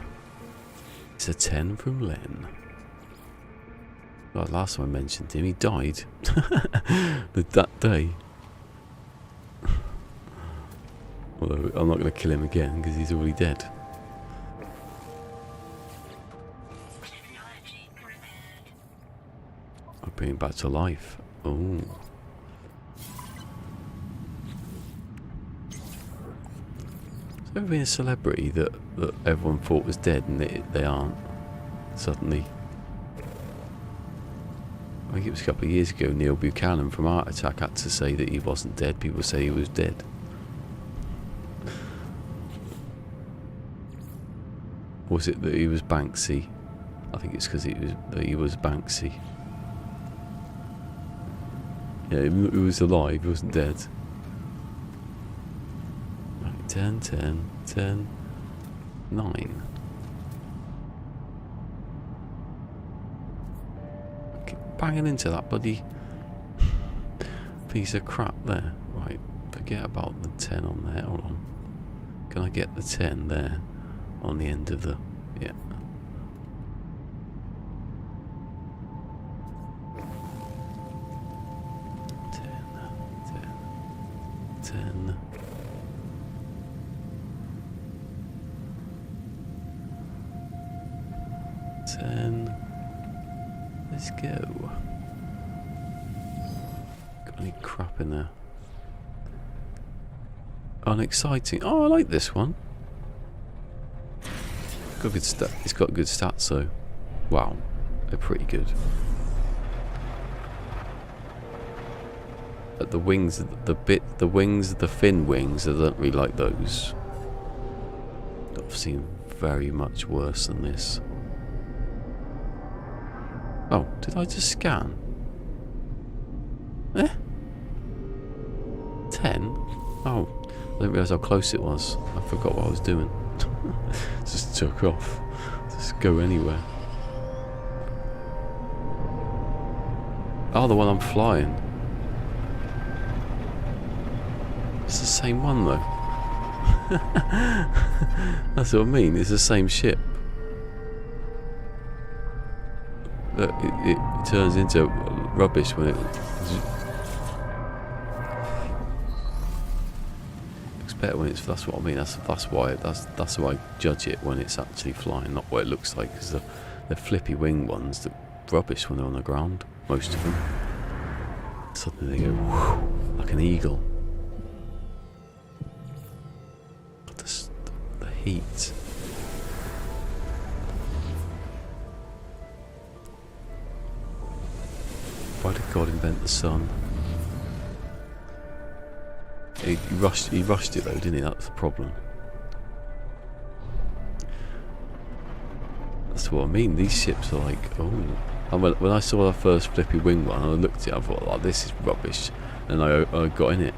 It's a 10 from Len. Well, last time I mentioned him, he died that day. Although I'm not going to kill him again because he's already dead. I'll bring him back to life. Oh. Has there ever been a celebrity that everyone thought was dead and they aren't suddenly? I think it was a couple of years ago, Neil Buchanan from Heart Attack had to say that he wasn't dead. People say he was dead. Or was it that he was Banksy? I think it's because he was Banksy. Yeah, he was alive, he wasn't dead. 10, 10, 10, 9. Keep banging into that bloody piece of crap there. Right, forget about the 10 on there. Hold on. Can I get the 10 there on the end of the... Yeah. Let's go. Got any crap in there? Unexciting. Oh, I like this one. Got good it's got good stats though. Wow, they're pretty good. But the wings, the wings, the fin wings, I don't really like those. I've seen very much worse than this. Oh, did I just scan? 10? Oh, I didn't realise how close it was. I forgot what I was doing. Just took off. Just go anywhere. Oh, the one I'm flying. It's the same one though. That's what I mean, it's the same ship. But it turns into rubbish when it looks better when it's. That's what I mean. That's why that's how I judge it when it's actually flying, not what it looks like. Because the flippy wing ones, they're rubbish when they're on the ground. Most of them. Suddenly they go whoosh, like an eagle. The heat. Why did God invent the sun? He rushed it though, didn't he? That's the problem. That's what I mean. These ships are like, oh. And when I saw the first flippy wing one, I looked at it, I thought, oh, this is rubbish. And I got in it.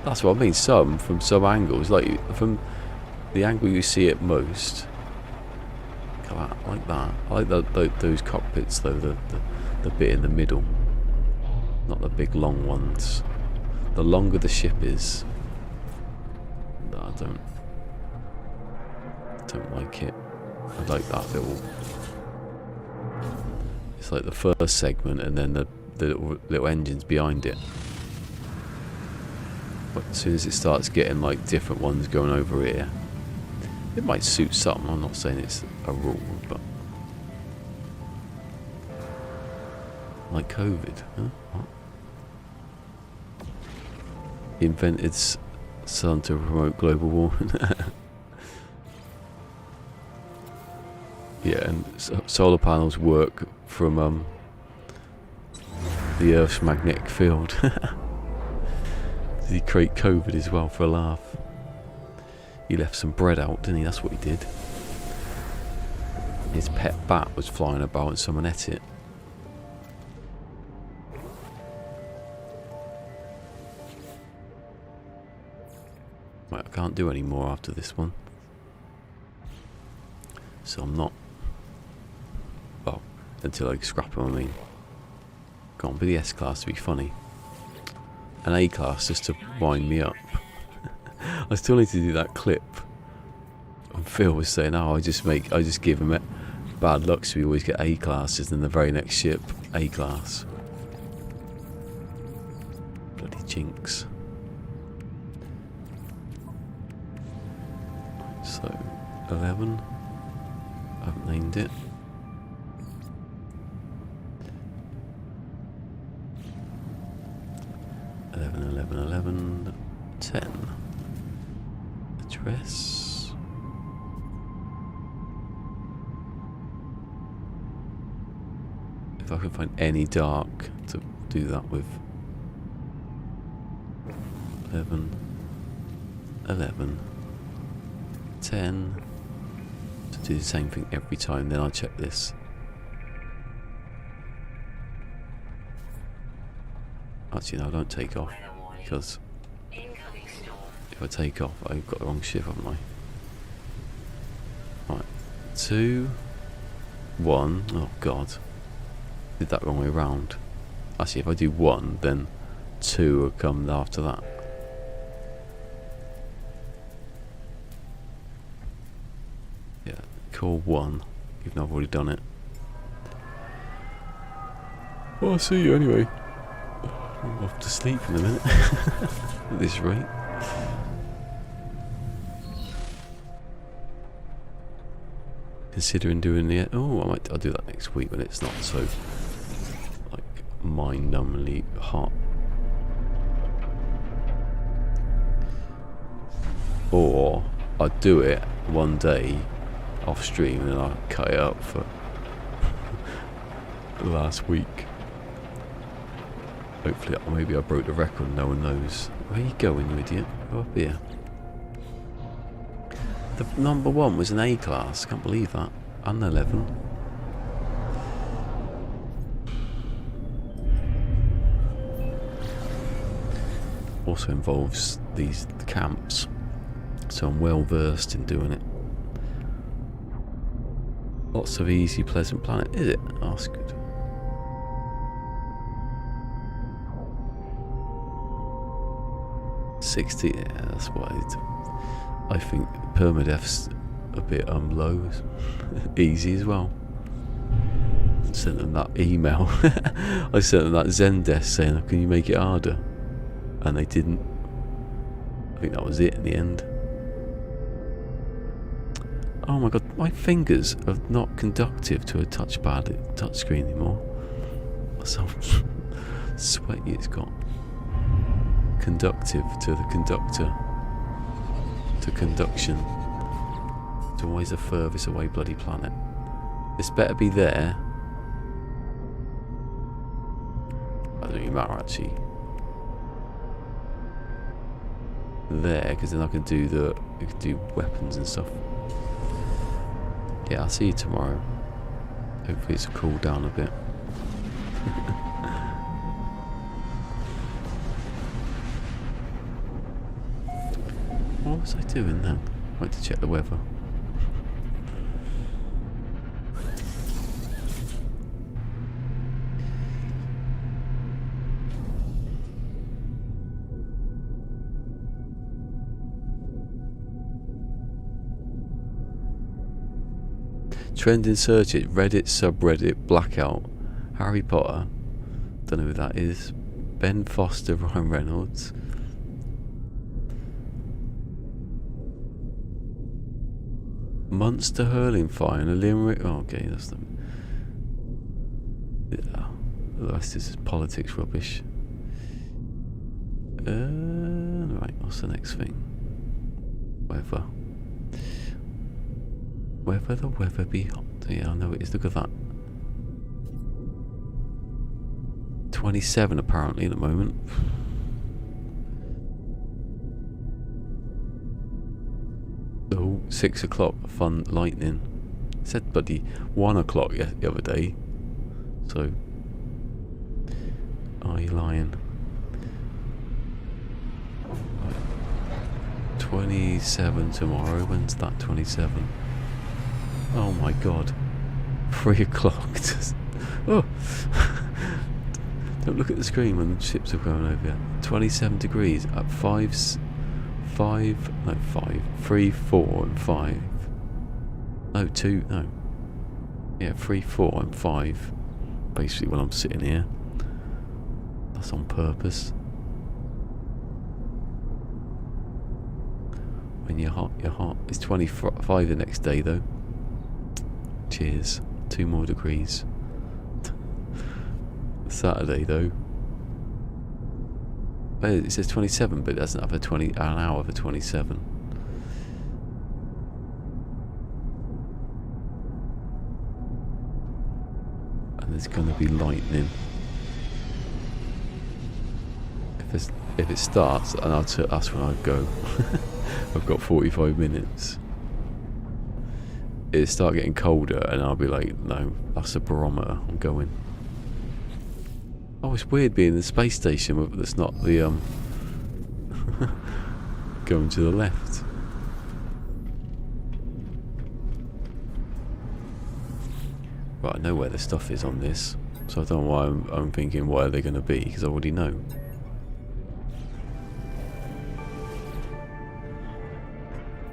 That's what I mean. From some angles, like from the angle you see it most, like that. I like those cockpits though. The bit in the middle, not the big long ones. The longer the ship is, I don't like it. I like that little. It's like the first segment, and then the little engines behind it. But as soon as it starts getting like different ones going over here, it might suit some. I'm not saying it's a rule, but. Like COVID, huh? What? He invented sun to promote global warming. Yeah, and solar panels work from the Earth's magnetic field. Did he create COVID as well for a laugh? He left some bread out, didn't he? That's what he did. His pet bat was flying about and someone ate it. Right, I can't do any more after this one. So I'm not... Well, until I scrap them, I mean. Can't be the S-Class to be funny. An A-Class just to wind me up. I still need to do that clip of Phil was saying, oh, I just give him bad luck, so we always get A classes, and the very next ship, A class. Bloody jinx. So, 11. I haven't named it. $11, 10. Address. If I can find any dark to do that with. 11, 10. To do the same thing every time, then I'll check this. Actually, no, I don't take off, because if I take off, I've got the wrong ship, haven't I? Right, 2, 1, oh god, did that wrong way around. Actually, if I do 1, then 2 will come after that. Yeah, call 1, even though I've already done it. Well, I'll see you anyway. I'm off to sleep in a minute at this rate. Considering doing the I'll do that next week when it's not so like mind-numbingly hot. Or I'd do it one day off stream and then I'll cut it up for the last week. Hopefully, maybe I broke the record, no one knows. Where are you going, you idiot? Go up here. The number 1 was an A class, can't believe that. And 11. Also involves the camps, so I'm well versed in doing it. Lots of easy, pleasant planet, is it? Oh, that's good. $60, yeah, that's what I think permadeath's a bit low. Easy as well. I sent them that email. I sent them that Zendesk saying, can you make it harder? And they didn't. I think that was it in the end. Oh my god, my fingers are not conductive to a touchscreen anymore. That's how sweaty it's got. Conductive to the conductor to conduction. It's always the furthest away bloody planet. This better be there. That doesn't even matter actually. There, because then I can do weapons and stuff. Yeah, I'll see you tomorrow. Hopefully it's cooled down a bit. What was I doing then? I went to check the weather. Trending searches, Reddit subreddit blackout, Harry Potter, don't know who that is, Ben Foster, Ryan Reynolds. Monster hurling fire and a limerick. Oh, okay, that's the. Yeah, the rest is politics rubbish. Right, what's the next thing? Weather. Whether the weather be hot. Yeah, I know it is. Look at that. 27 apparently at the moment. Oh, 6 o'clock, fun lightning. It said bloody 1 o'clock the other day. So, are you lying? Right. 27 tomorrow. When's that? 27. Oh my god. 3 o'clock. Oh. Don't look at the screen when the ships are going over here. 27 degrees at 3, 4 and 5. No, 2, no. Yeah, 3, 4 and 5. Basically when I'm sitting here. That's on purpose. When you're hot, you're hot. It's 25 the next day though. Cheers. 2 more degrees. Saturday though. Oh, it says 27, but it doesn't have an hour for 27. And there's going to be lightning. If it starts, and that's when I go. I've got 45 minutes. It'll start getting colder, and I'll be like, no, that's a barometer. I'm going. Oh, it's weird being in the space station that's not the going to the left. Right, I know where the stuff is on this, so I don't know why I'm thinking where they're going to be, because I already know.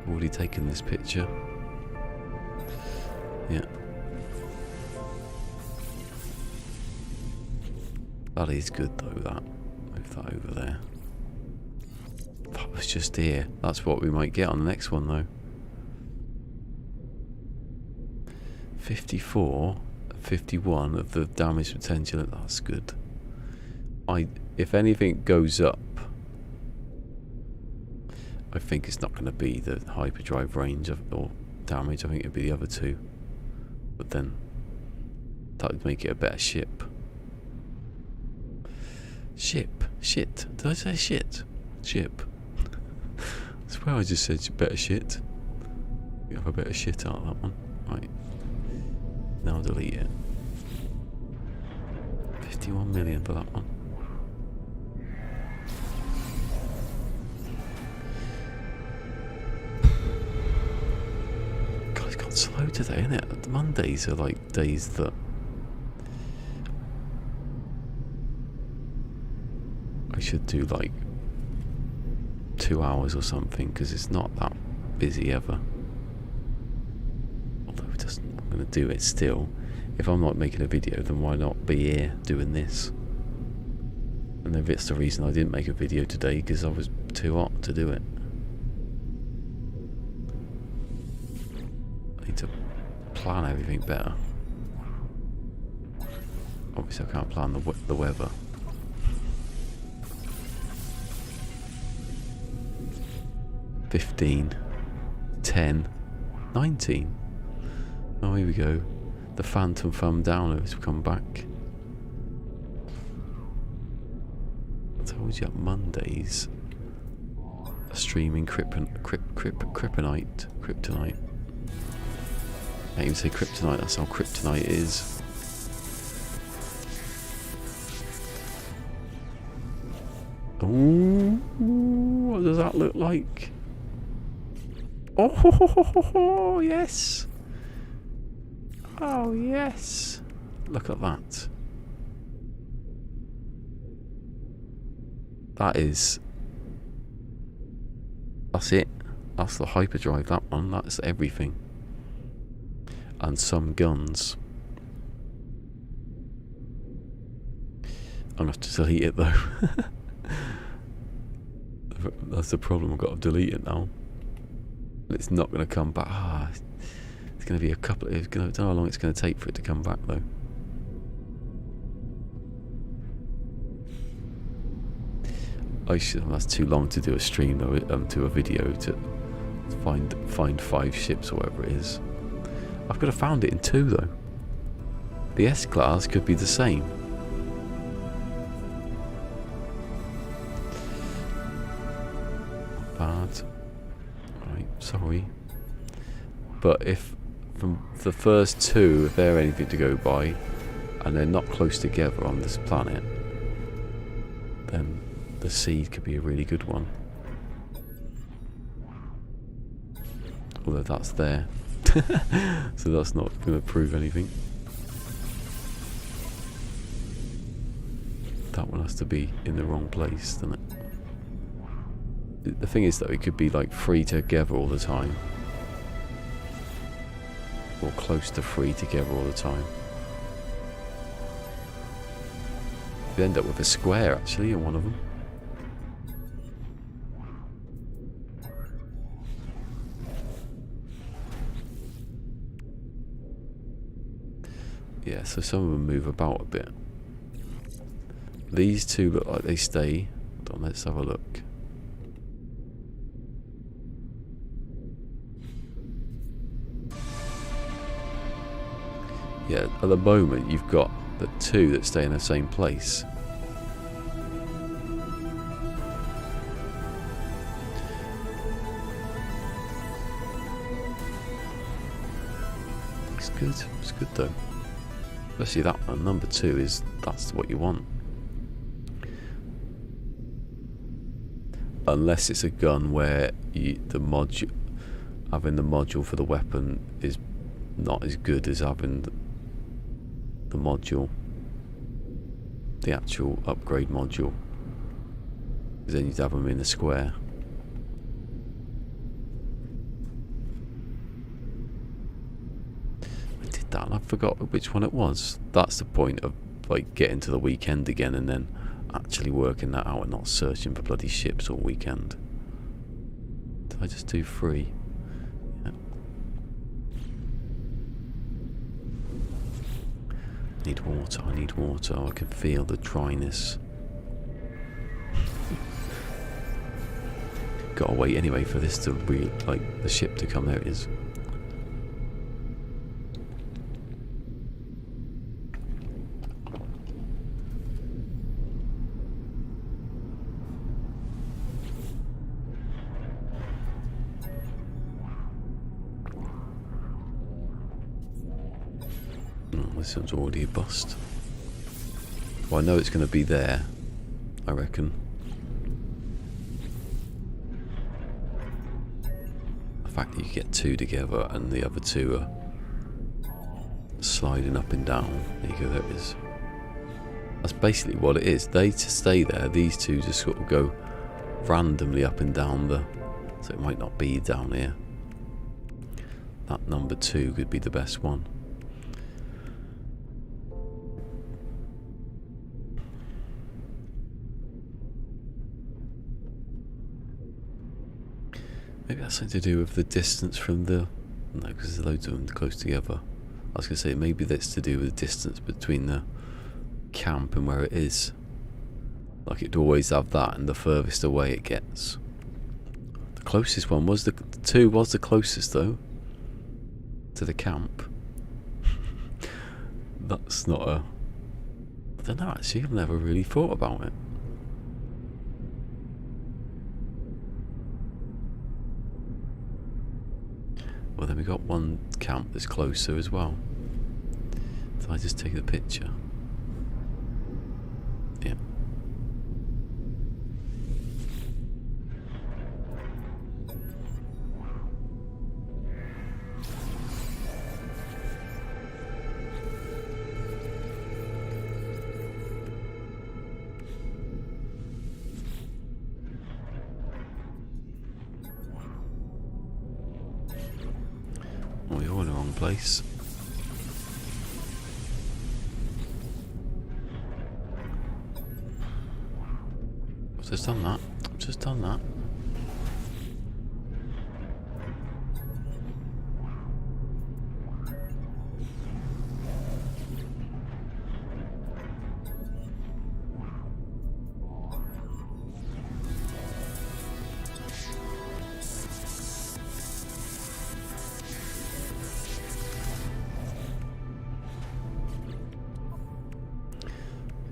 Already taken this picture. Yeah. That is good though, that. Move that over there. That was just here. That's what we might get on the next one though. 54, 51 of the damage potential. That's good. If anything goes up, I think it's not going to be the hyperdrive range or damage. I think it'd be the other two. But then that would make it a better ship. Shit. Did I say shit? Ship. I swear I just said better shit. You have a better shit out of that one. Right. Now I'll delete it. 51 million for that one. God, it's gone slow today, isn't it? Mondays are like days that I should do like 2 hours or something, because it's not that busy ever. Although I'm going to do it still. If I'm not making a video, then why not be here doing this? And if it's the reason I didn't make a video today, because I was too hot to do it. I need to plan everything better. Obviously I can't plan the weather. 15, 10, 19. Oh, here we go. The Phantom Thumb Downloads have come back. I told you, Mondays are streaming kryptonite. I can't even say kryptonite, that's how kryptonite is. Ooh, what does that look like? Oh, yes. Oh, yes. Look at that. That's it. That's the hyperdrive, that one. That's everything. And some guns. I'm going to have to delete it though. That's the problem, I've got to delete it now. It's not going to come back. It's going to be a couple. I don't know how long it's going to take for it to come back though. That's too long to do a stream though. To a video to find 5 ships or whatever it is. I've got to found it in 2 though. The S-Class could be the same. Bad. Right, sorry. But if from the first 2, if they're anything to go by, and they're not close together on this planet, then the seed could be a really good one. Although that's there. So that's not going to prove anything. That one has to be in the wrong place, doesn't it? The thing is that it could be like 3 together all the time. or close to 3 together all the time. You end up with a square actually in one of them. Yeah, so some of them move about a bit. These two look like they stay. Hold on, let's have a look. Yeah, at the moment you've got the 2 that stay in the same place. It's good though. Especially that one, number 2 that's what you want. Unless it's a gun where having the module for the weapon is not as good as having the module, the actual upgrade module. Because then you'd have them in a square. That and I forgot which one it was. That's the point of like getting to the weekend again and then actually working that out and not searching for bloody ships all weekend. Did I just do 3? Yeah. I need water. I can feel the dryness. Gotta wait anyway for this to the ship to come. There it is. This one's already a bust. Well, I know it's going to be there, I reckon. The fact that you get 2 together and the other 2 are sliding up and down. There you go, there it is. That's basically what it is. They to stay there, these 2 just sort of go randomly up and down so it might not be down here. That number 2 could be the best one. Maybe that's something to do with the distance from the... No, because there's loads of them close together. I was going to say, maybe that's to do with the distance between the camp and where it is. Like it'd always have that, and the furthest away it gets. The closest one was the 2 was the closest though to the camp. That's not a... I don't know actually, I've never really thought about it. Well, then we got one camp that's closer as well. So I just take the picture. Yeah. We're all in the wrong place. I've just done that.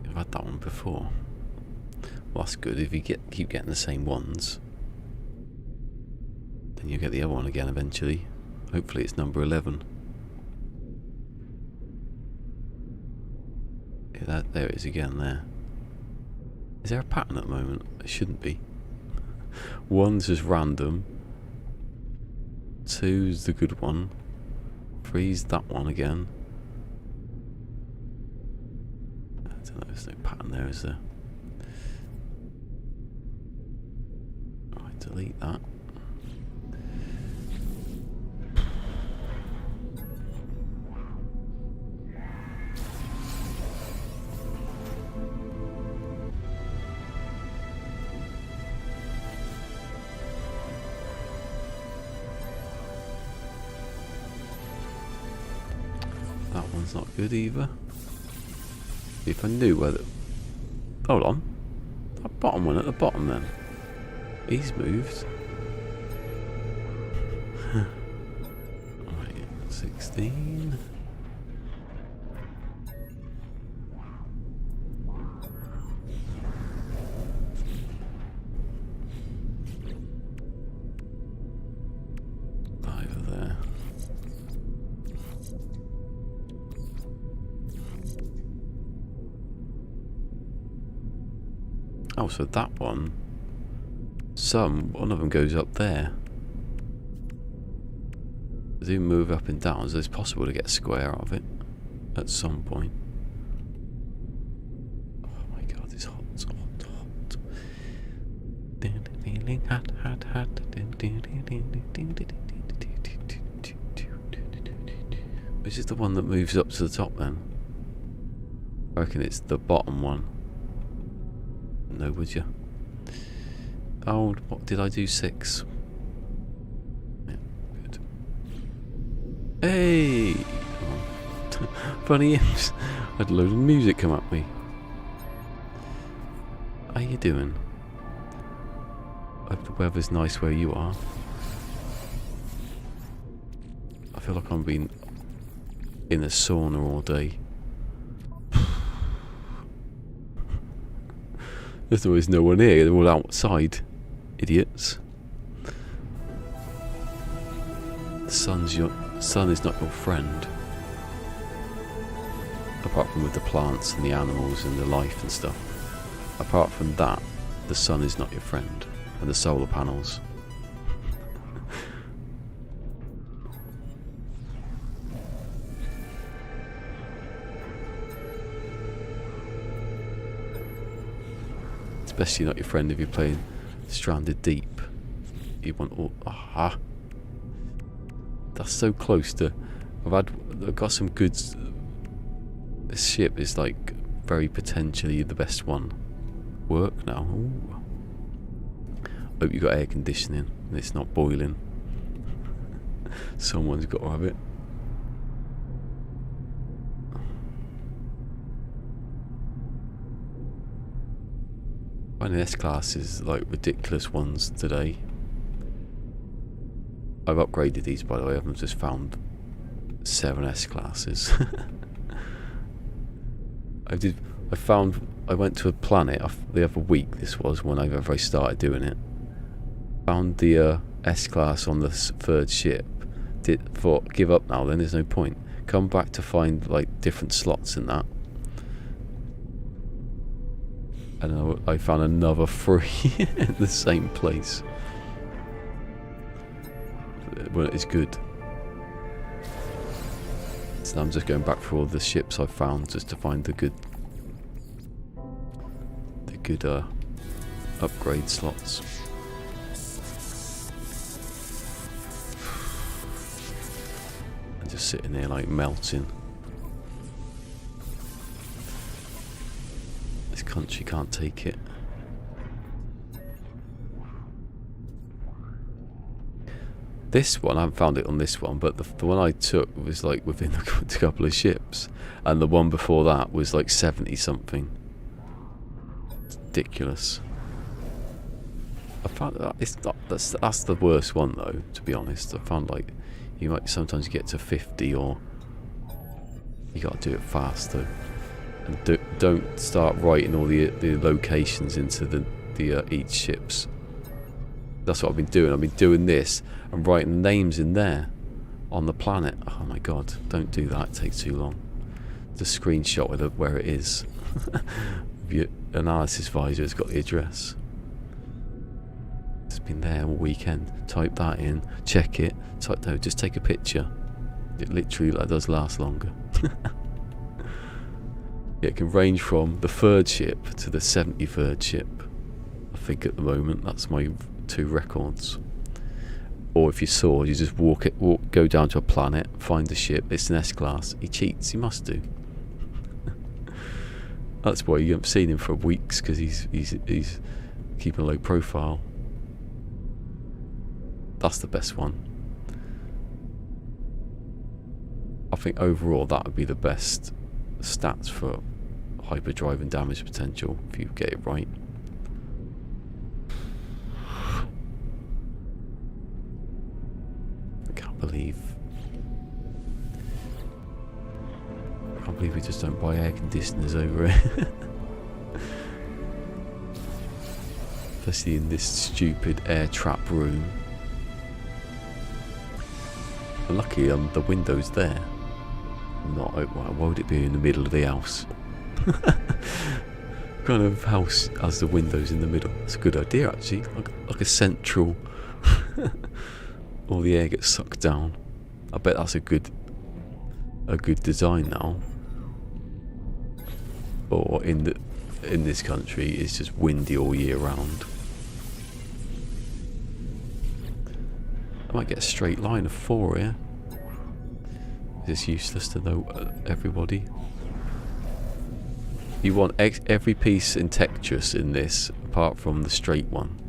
I've had that one before. Well, that's good. If you keep getting the same ones, then you get the other one again eventually. Hopefully it's number 11. Yeah, there it is again there. Is there a pattern at the moment? It shouldn't be. 1's just random. 2's the good one. 3's that one again. I don't know, there's no pattern there, is there? Right, delete that. one's not good either. If I knew where the... Hold on. That bottom one at the bottom then. He's moved. Right, 16. Over there. Oh, so that one, one of them goes up there. They move up and down, so it's possible to get a square out of it at some point. Oh my god, it's hot, hot, hot. Feeling hot, hot, hot. Which is the one that moves up to the top then? I reckon it's the bottom one. No, would you? Oh, what did I do? 6. Yeah, good. Hey! Oh. Funny imps. I had a load of music come at me. How you doing? Hope the weather's nice where you are. I feel like I'm being in a sauna all day. There's always no one here, they're all outside. Idiots. The sun is not your friend. Apart from with the plants and the animals and the life and stuff. Apart from that, the sun is not your friend. And the solar panels. Especially not your friend if you're playing Stranded Deep. You want all... Aha! That's so close to... I've got some good... This ship is like very potentially the best one. Work now. Ooh. Hope you got air conditioning and it's not boiling. Someone's got to have it. Finding S-Class is like ridiculous ones today. I've upgraded these by the way, I've just found 7 S-Classes. I went to a planet the other week, this was whenever I started doing it. Found the S-Class on the 3rd ship. Thought, give up now then, there's no point. Come back to find like different slots in that. And I found another 3 in the same place. Well, it's good. So I'm just going back through all the ships I found just to find the good upgrade slots. And just sitting there like melting. This country can't take it. This one, I haven't found it on this one, but the one I took was like within a couple of ships, and the one before that was like 70 something. It's ridiculous. I found that that's the worst one though, to be honest. I found like you might sometimes get to 50, or you got to do it fast though, and don't start writing all the locations into the each ships. That's what I've been doing. I've been doing this and writing names in there on the planet. Oh my god, don't do that, it takes too long. Just screenshot where it is. Your analysis visor has got the address. It's been there all weekend. Type that in, check it, just take a picture. It literally does last longer. It can range from the 3rd ship to the 73rd ship. I think at the moment that's my 2 records. Or if you saw, you just go down to a planet, find the ship, it's an S-Class. He cheats, he must do. That's why you haven't seen him for weeks, because he's keeping a low profile. That's the best one. think overall that would be the best stats for hyperdrive and damage potential if you get it right. I can't believe we just don't buy air conditioners over here. Especially in this stupid air trap room. Lucky the window's there. Not why would it be in the middle of the house? Kind of house has the windows in the middle. It's a good idea actually. Like a central. All the air gets sucked down. I bet that's a good design now. Or in this country it's just windy all year round. I might get a straight line of 4 here. Is this useless to know everybody? You want every piece in Tetris in this apart from the straight one.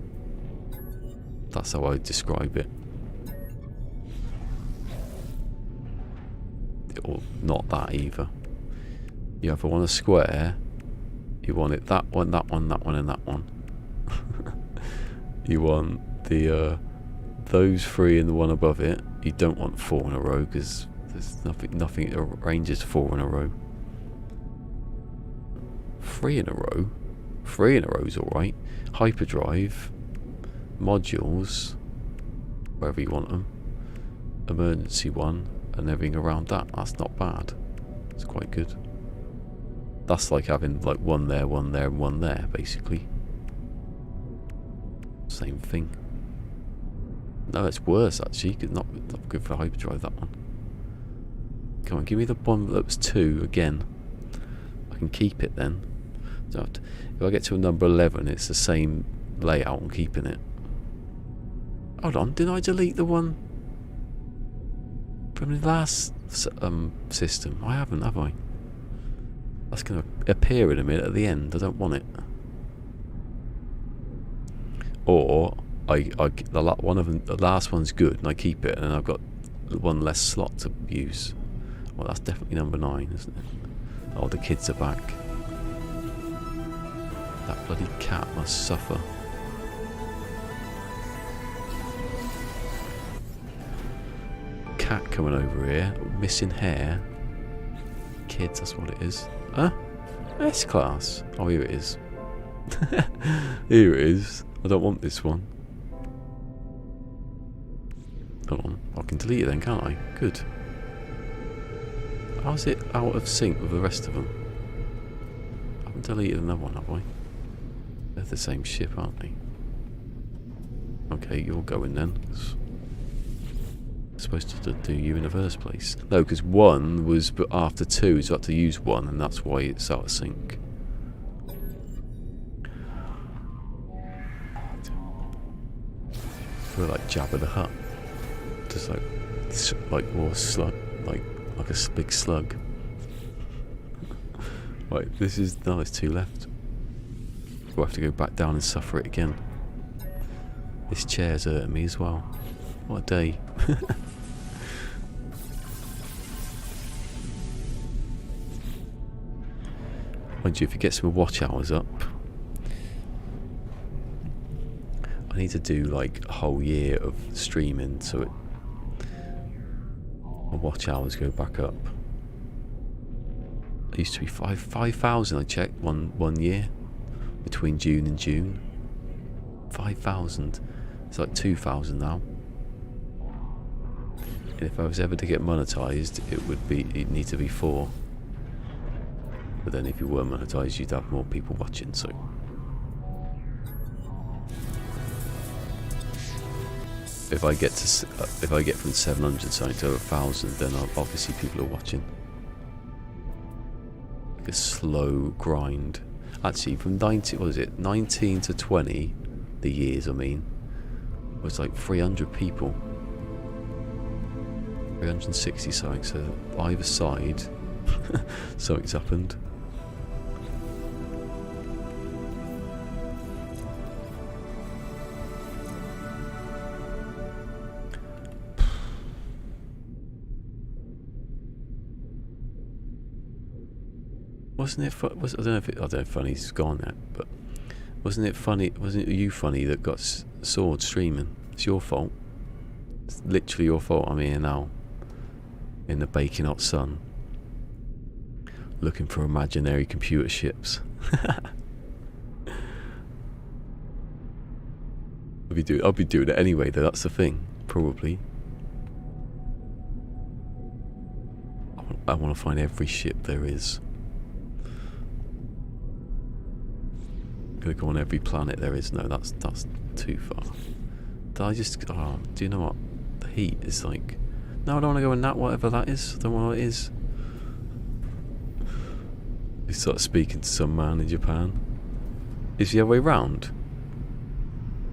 That's how I describe it. Or not that either. You either want a square, you want it that one, that one, that one, and that one. You want the those 3 and the one above it. You don't want 4 in a row because there's nothing that arranges 4 in a row. 3 in a row? 3 in a row is alright. Hyperdrive, modules, wherever you want them, emergency one, and everything around that. That's not bad. It's quite good. That's like having like one there, and one there, basically. Same thing. No, it's worse actually. Not good for hyperdrive, that one. Come on, give me the one that was 2 again. I can keep it then. If I get to a number 11, it's the same layout. I'm keeping it. Hold on, did I delete the one from the last system? I haven't, have I? That's going to appear in a minute at the end. I don't want it. Or one of them, the last one's good, and I keep it, and I've got one less slot to use. Well, that's definitely number 9, isn't it? Oh, the kids are back. That bloody cat must suffer. Cat coming over here, missing hair. Kids, that's what it is. Huh? S-Class. Oh, here it is. Here it is. I don't want this one. Hold on. I can delete it then, can't I? Good. How's it out of sync with the rest of them? I haven't deleted another one, have I? They're the same ship, aren't they? Okay, you're going then. It's supposed to do you in the first place. No, because 1 was, but after 2, so I had to use 1, and that's why it's out of sync. I feel like Jabba the Hutt. Just like more slug, like a big slug. Right, this is, no, there's 2 left. We'll have to go back down and suffer it again. This chair's hurting me as well. What a day. Mind you, if you get some watch hours up, I need to do like a whole year of streaming so my watch hours go back up. It used to be 5,000 I checked one year between June and June. 5,000. It's like 2,000 now. And if I was ever to get monetized, it'd need to be 4. But then if you were monetized, you'd have more people watching, so. If I get from 700 something to 1,000, then obviously people are watching. Like a slow grind. Actually, from 19 to 20, the years I mean, was like 300 people. 360 something, so either side, something's happened. Wasn't it? I don't know if I don't know if Funny's gone yet, but wasn't it funny? Wasn't it you, Funny, that got sword streaming? It's your fault. It's literally your fault. I'm here now, in the baking hot sun, looking for imaginary computer ships. I'll be doing it anyway, though. That's the thing, probably. I want to find every ship there is. I'm gonna go on every planet there is. No, that's too far. Did I just? Oh, do you know what? The heat is like. No, I don't want to go in that. Whatever that is, I don't know what it is. You start speaking to some man in Japan. Is the other way round?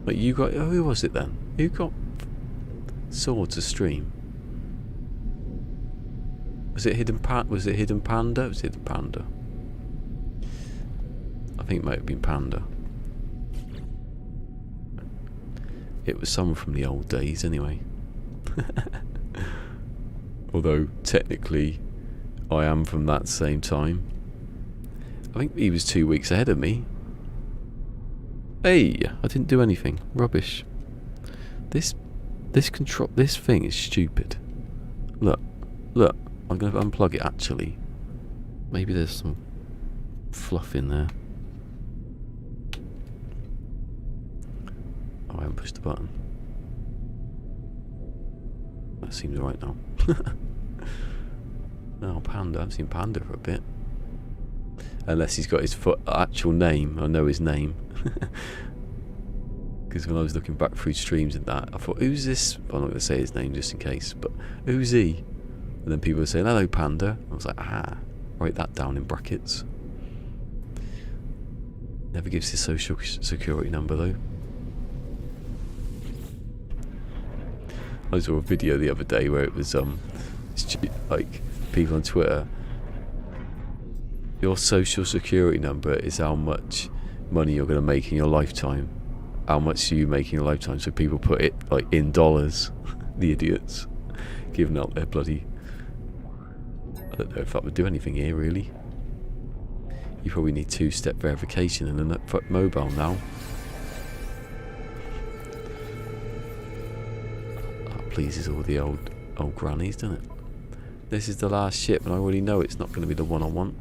Like you got? Oh, who was it then? Who got swords to stream? Was it Hidden Panda? Was it Hidden Panda? Was it Panda? I think it might have been Panda. It was someone from the old days, anyway. Although technically, I am from that same time. I think he was 2 weeks ahead of me. Hey, I didn't do anything. Rubbish. This thing is stupid. Look. I'm going to unplug it, actually. Maybe there's some fluff in there. Oh, I haven't pushed the button. That seems right now. Oh, Panda. I haven't seen Panda for a bit. Unless he's got his actual name. I know his name. Because when I was looking back through streams and that, I thought, who's this? I'm not going to say his name just in case, but who's he? And then people were saying, hello, Panda. I was like, write that down in brackets. Never gives his social security number, though. I saw a video the other day where it was, like, people on Twitter. Your social security number is how much money you're going to make in your lifetime. How much you make in your lifetime. So people put it, like, in dollars. The idiots. Giving out their bloody... I don't know if that would do anything here, really. You probably need two-step verification and a mobile now. That pleases all the old grannies, doesn't it? This is the last ship, and I already know it's not going to be the one I want.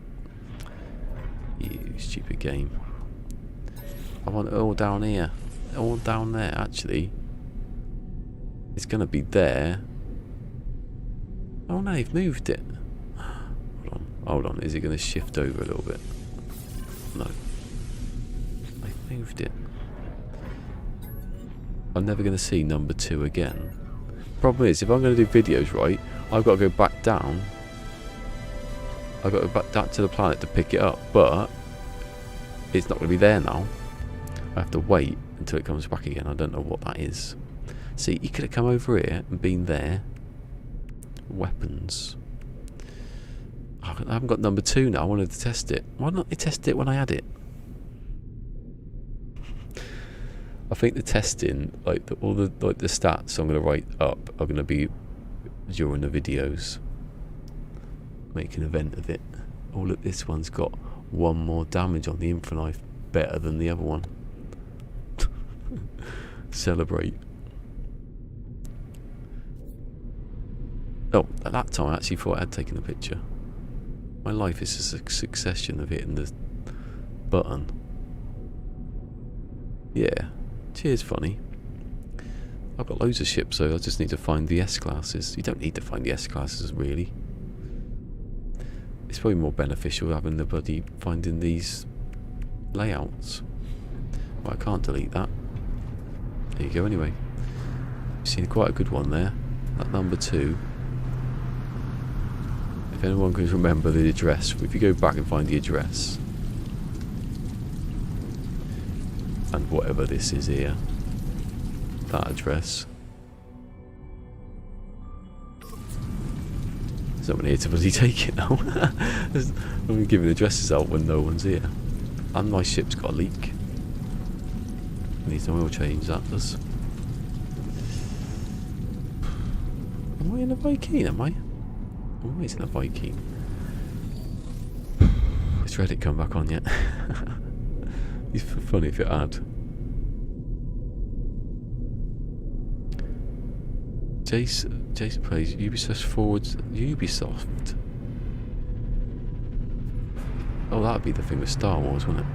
You stupid game. I want it all down here. All down there, actually. It's going to be there. Oh no, they've moved it. Hold on, is it going to shift over a little bit? No. They've moved it. I'm never going to see number 2 again. Problem is, if I'm going to do videos right, I've got to go back down. I've got to go back to the planet to pick it up, but it's not going to be there now. I have to wait until it comes back again. I don't know what that is. See, you could have come over here and been there. Weapons. I haven't got number 2 now. I wanted to test it. Why not test it when I had it? I think the testing, like all the stats I'm going to write up are going to be during the videos. Make an event of it. Oh look, this one's got 1 more damage on the infraknife, better than the other one. Celebrate. Oh, at that time I actually thought I had taken a picture. My life is a succession of hitting the button. Yeah. Cheers, Funny. I've got loads of ships, so I just need to find the S-classes. You don't need to find the S-classes, really. It's probably more beneficial having the bloody finding these layouts. Well, I can't delete that. There you go, anyway. You've seen quite a good one there. That number 2. If anyone can remember the address, if you go back and find the address, and whatever this is here, that address. There's no one here to bloody take it now. I'm giving addresses out when no one's here. And my ship's got a leak. Needs an oil change, that does. Am I in a Viking, am I? I'm always in a Viking. Has Reddit come back on yet? It's funny if it had. Jason plays Ubisoft forwards. Ubisoft. Oh, that'd be the thing with Star Wars, wouldn't it?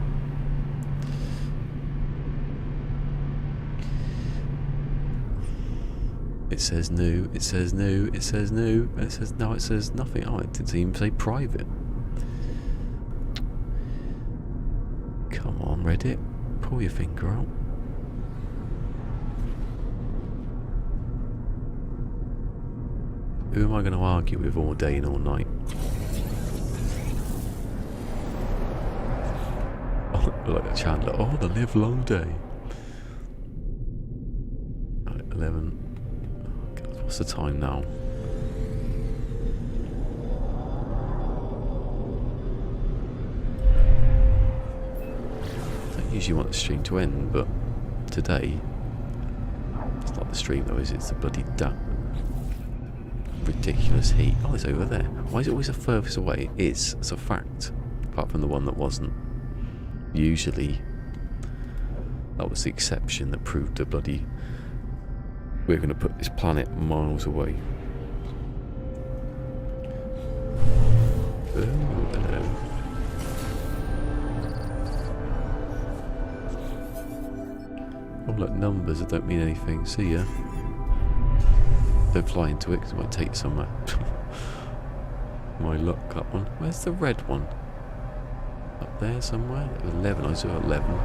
It says new, it says new, it says new, and it says no, it says nothing. Oh, it didn't even say private. Come on, Reddit, pull your finger out. Who am I going to argue with all day and all night? Oh, like a Chandler. Oh, the live long day. Right, 11. What's the time now? I don't usually want the stream to end, but today it's not the stream though, is it? It's the bloody ridiculous heat. Oh, it's over there. Why is it always the furthest away? It's a fact. Apart from the one that wasn't. Usually that was the exception that proved the bloody we're going to put this planet miles away. Oh, hello. Oh, look, numbers that don't mean anything. See ya. Don't fly into it because it might take you somewhere. My luck, that one. Where's the red one? Up there somewhere? It was 11. I saw 11.